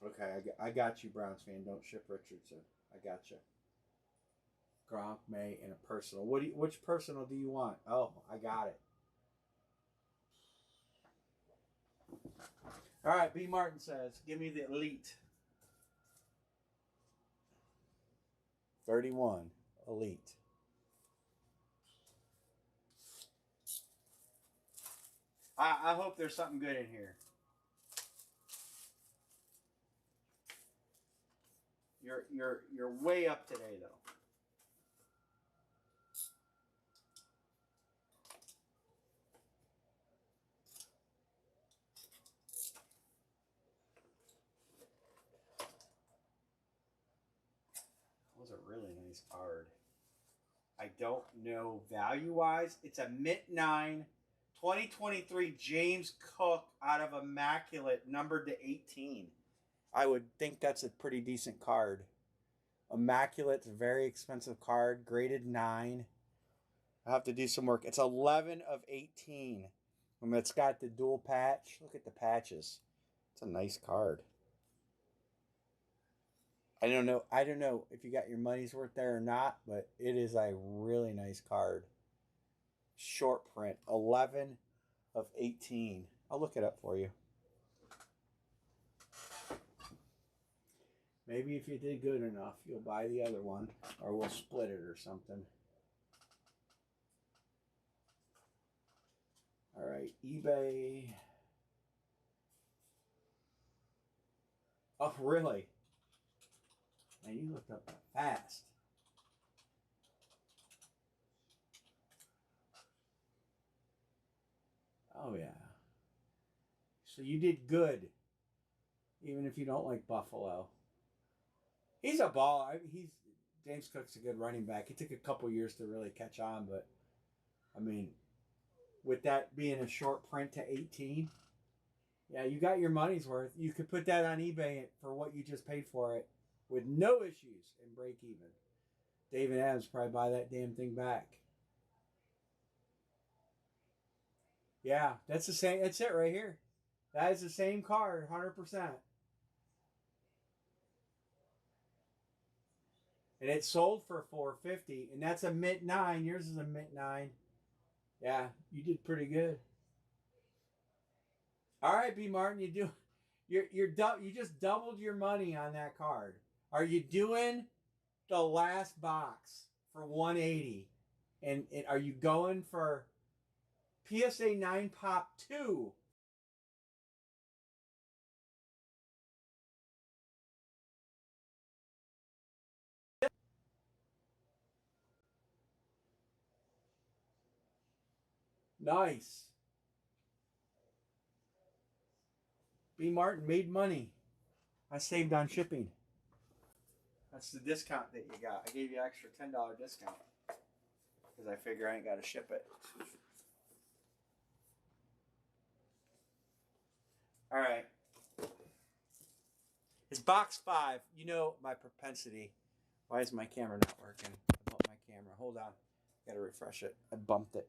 Okay, I got you, Browns fan. Don't ship Richardson. I got you. Gronk, May, and a personal. Which personal do you want? Oh, I got it. All right, B. Martin says, give me the Elite. 31, Elite. I hope there's something good in here. You're way up today though. really nice card. I don't know value-wise. It's a Mint 9 2023 James Cook out of Immaculate, numbered to 18. I would think that's a pretty decent card. Immaculate's a very expensive card, graded 9. I'll have to do some work. It's 11 of 18. It's got the dual patch. Look at the patches. It's a nice card. I don't know if you got your money's worth there or not, but it is a really nice card. Short print, 11 of 18. I'll look it up for you. Maybe if you did good enough, you'll buy the other one, or we'll split it or something. All right, eBay. Oh, really? Man, you looked up that fast. Oh, yeah. So you did good, even if you don't like Buffalo. He's a baller. James Cook's a good running back. It took a couple years to really catch on, but, I mean, with that being a short print to 18, yeah, you got your money's worth. You could put that on eBay for what you just paid for it with no issues and break even. David Adams probably buy that damn thing back. Yeah, that's the same. That's it right here. That is the same card, 100%. And it sold for $450, and that's a Mint 9. Yours is a Mint 9. Yeah, you did pretty good. All right, B. Martin, you just doubled your money on that card. Are you doing the last box for 180? And are you going for PSA 9 Pop 2? Nice. B. Martin made money. I saved on shipping. That's the discount that you got. I gave you an extra $10 discount because I figure I ain't got to ship it. All right. It's box 5. You know my propensity. Why is my camera not working? I bumped my camera. Hold on. Got to refresh it. I bumped it.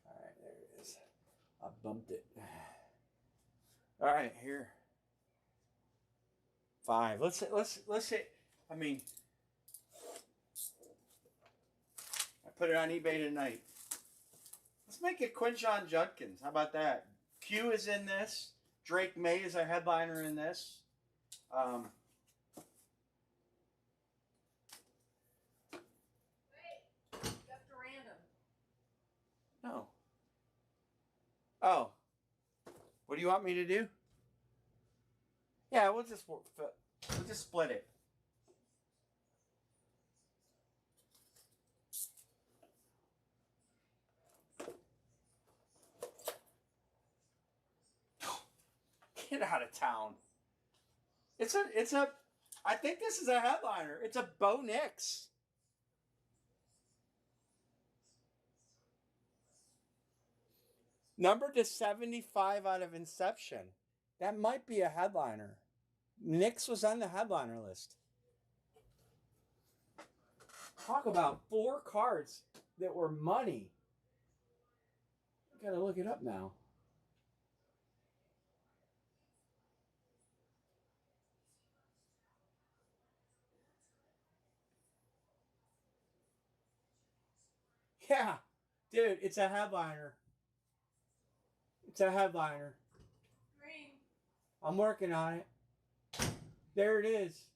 All right, there it is. I bumped it. All right, here. 5. Let's hit. I mean, I put it on eBay tonight. Let's make it Quinshon Judkins. How about that? Q is in this. Drake May is our headliner in this. Wait, you have to random. No. Oh. What do you want me to do? Yeah, we'll just split it. Get out of town. I think this is a headliner. It's a Bo Nix. Numbered to 75 out of Inception. That might be a headliner. Nix was on the headliner list. Talk about 4 cards that were money. I gotta look it up now. Yeah, dude, it's a headliner. It's a headliner. Green. I'm working on it. There it is.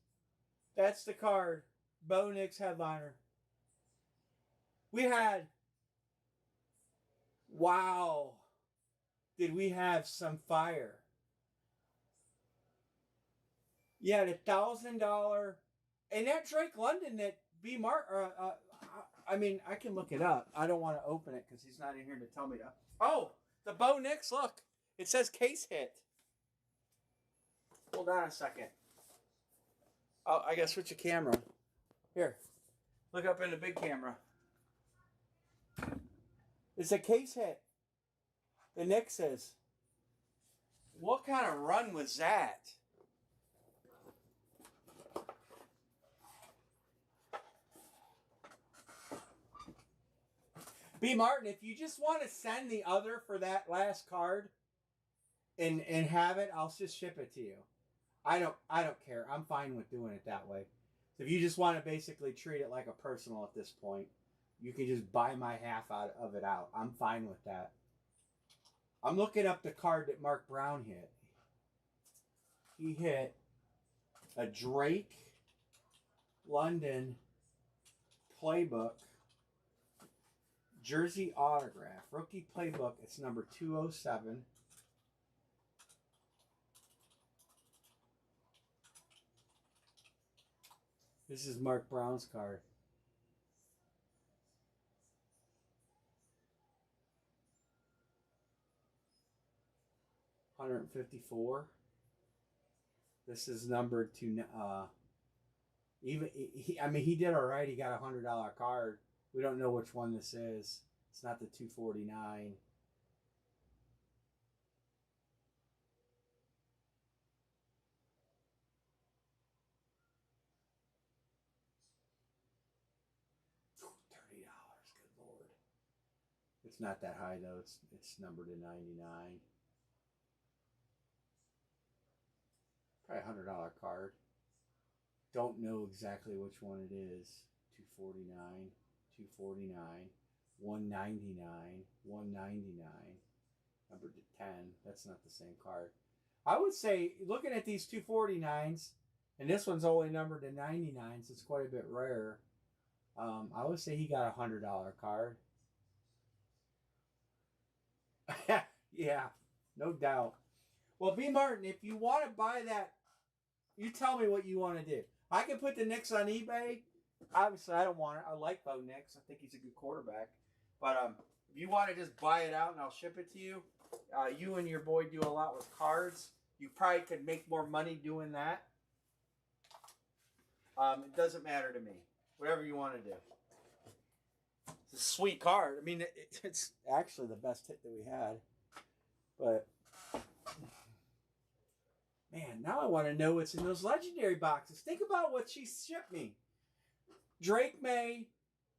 That's the card. Bo Nix headliner. We had. Wow. Did we have some fire? You had $1,000. And that Drake London that B. Mark. I mean, I can look it up. I don't want to open it because he's not in here to tell me to. Oh, the Bo Nix, look. It says case hit. Hold on a second. Oh, I gotta switch a camera. Here. Look up in the big camera. It's a case hit. The Nix is. What kind of run was that? B. Martin, if you just want to send the other for that last card and have it, I'll just ship it to you. I don't care. I'm fine with doing it that way. So if you just want to basically treat it like a personal at this point, you can just buy my half out of it out. I'm fine with that. I'm looking up the card that Mark Brown hit. He hit a Drake London playbook jersey autograph. Rookie playbook. It's number 207. This is Mark Brown's card. $154. This is numbered to even he did all right. He got a $100 card. We don't know which one this is. It's not the 249. $30. Good Lord. It's not that high though. It's numbered to 99. Probably $100 card. Don't know exactly which one it is. 249, 249, 199, 199. Numbered to 10. That's not the same card. I would say, looking at these 249s, and this one's only numbered to 99s, it's quite a bit rare. I would say he got a $100 card. Yeah, no doubt. Well, B. Martin, if you want to buy that, you tell me what you want to do. I can put the Knicks on eBay. Obviously, I don't want it. I like Bo Nix. I think he's a good quarterback. But if you want to just buy it out and I'll ship it to you, you and your boy do a lot with cards. You probably could make more money doing that. It doesn't matter to me. Whatever you want to do. It's a sweet card. I mean, it's actually the best hit that we had. But, man, now I want to know what's in those legendary boxes. Think about what she shipped me. Drake May,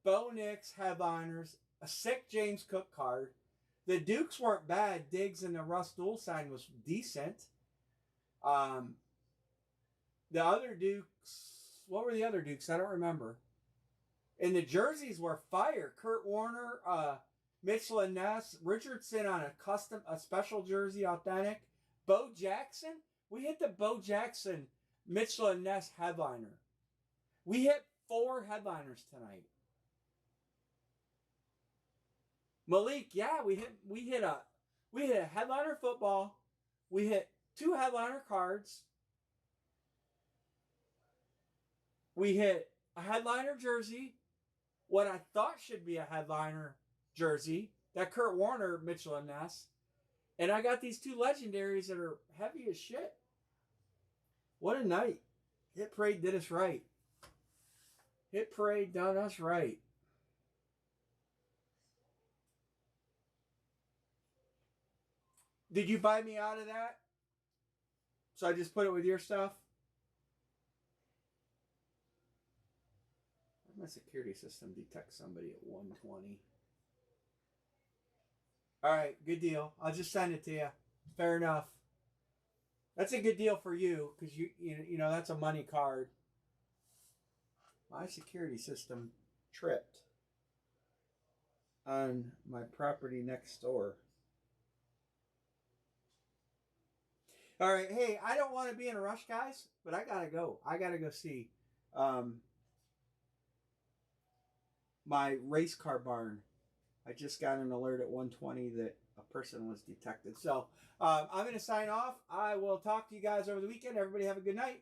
Bo Nix, headliners, a sick James Cook card. The Dukes weren't bad. Diggs and the Russ dual sign was decent. The other Dukes, what were the other Dukes? I don't remember. And the jerseys were fire. Kurt Warner, Mitchell and Ness, Richardson on a special jersey, authentic. Bo Jackson. We hit the Bo Jackson Mitchell and Ness headliner. We hit 4 headliners tonight. Malik, yeah, we hit a headliner football. We hit 2 headliner cards. We hit a headliner jersey. What I thought should be a headliner jersey. That Kurt Warner Mitchell and Ness. And I got these 2 legendaries that are heavy as shit. What a night. Hit Parade did us right. Hit Parade done us right. Did you buy me out of that? So I just put it with your stuff? My security system detects somebody at 120. All right, good deal. I'll just send it to you. Fair enough. That's a good deal for you because you know that's a money card. My security system tripped on my property next door. All right, hey, I don't want to be in a rush, guys, but I gotta go. I gotta go see my race car barn. I just got an alert at 1:20 that a person was detected. So I'm going to sign off. I will talk to you guys over the weekend. Everybody have a good night.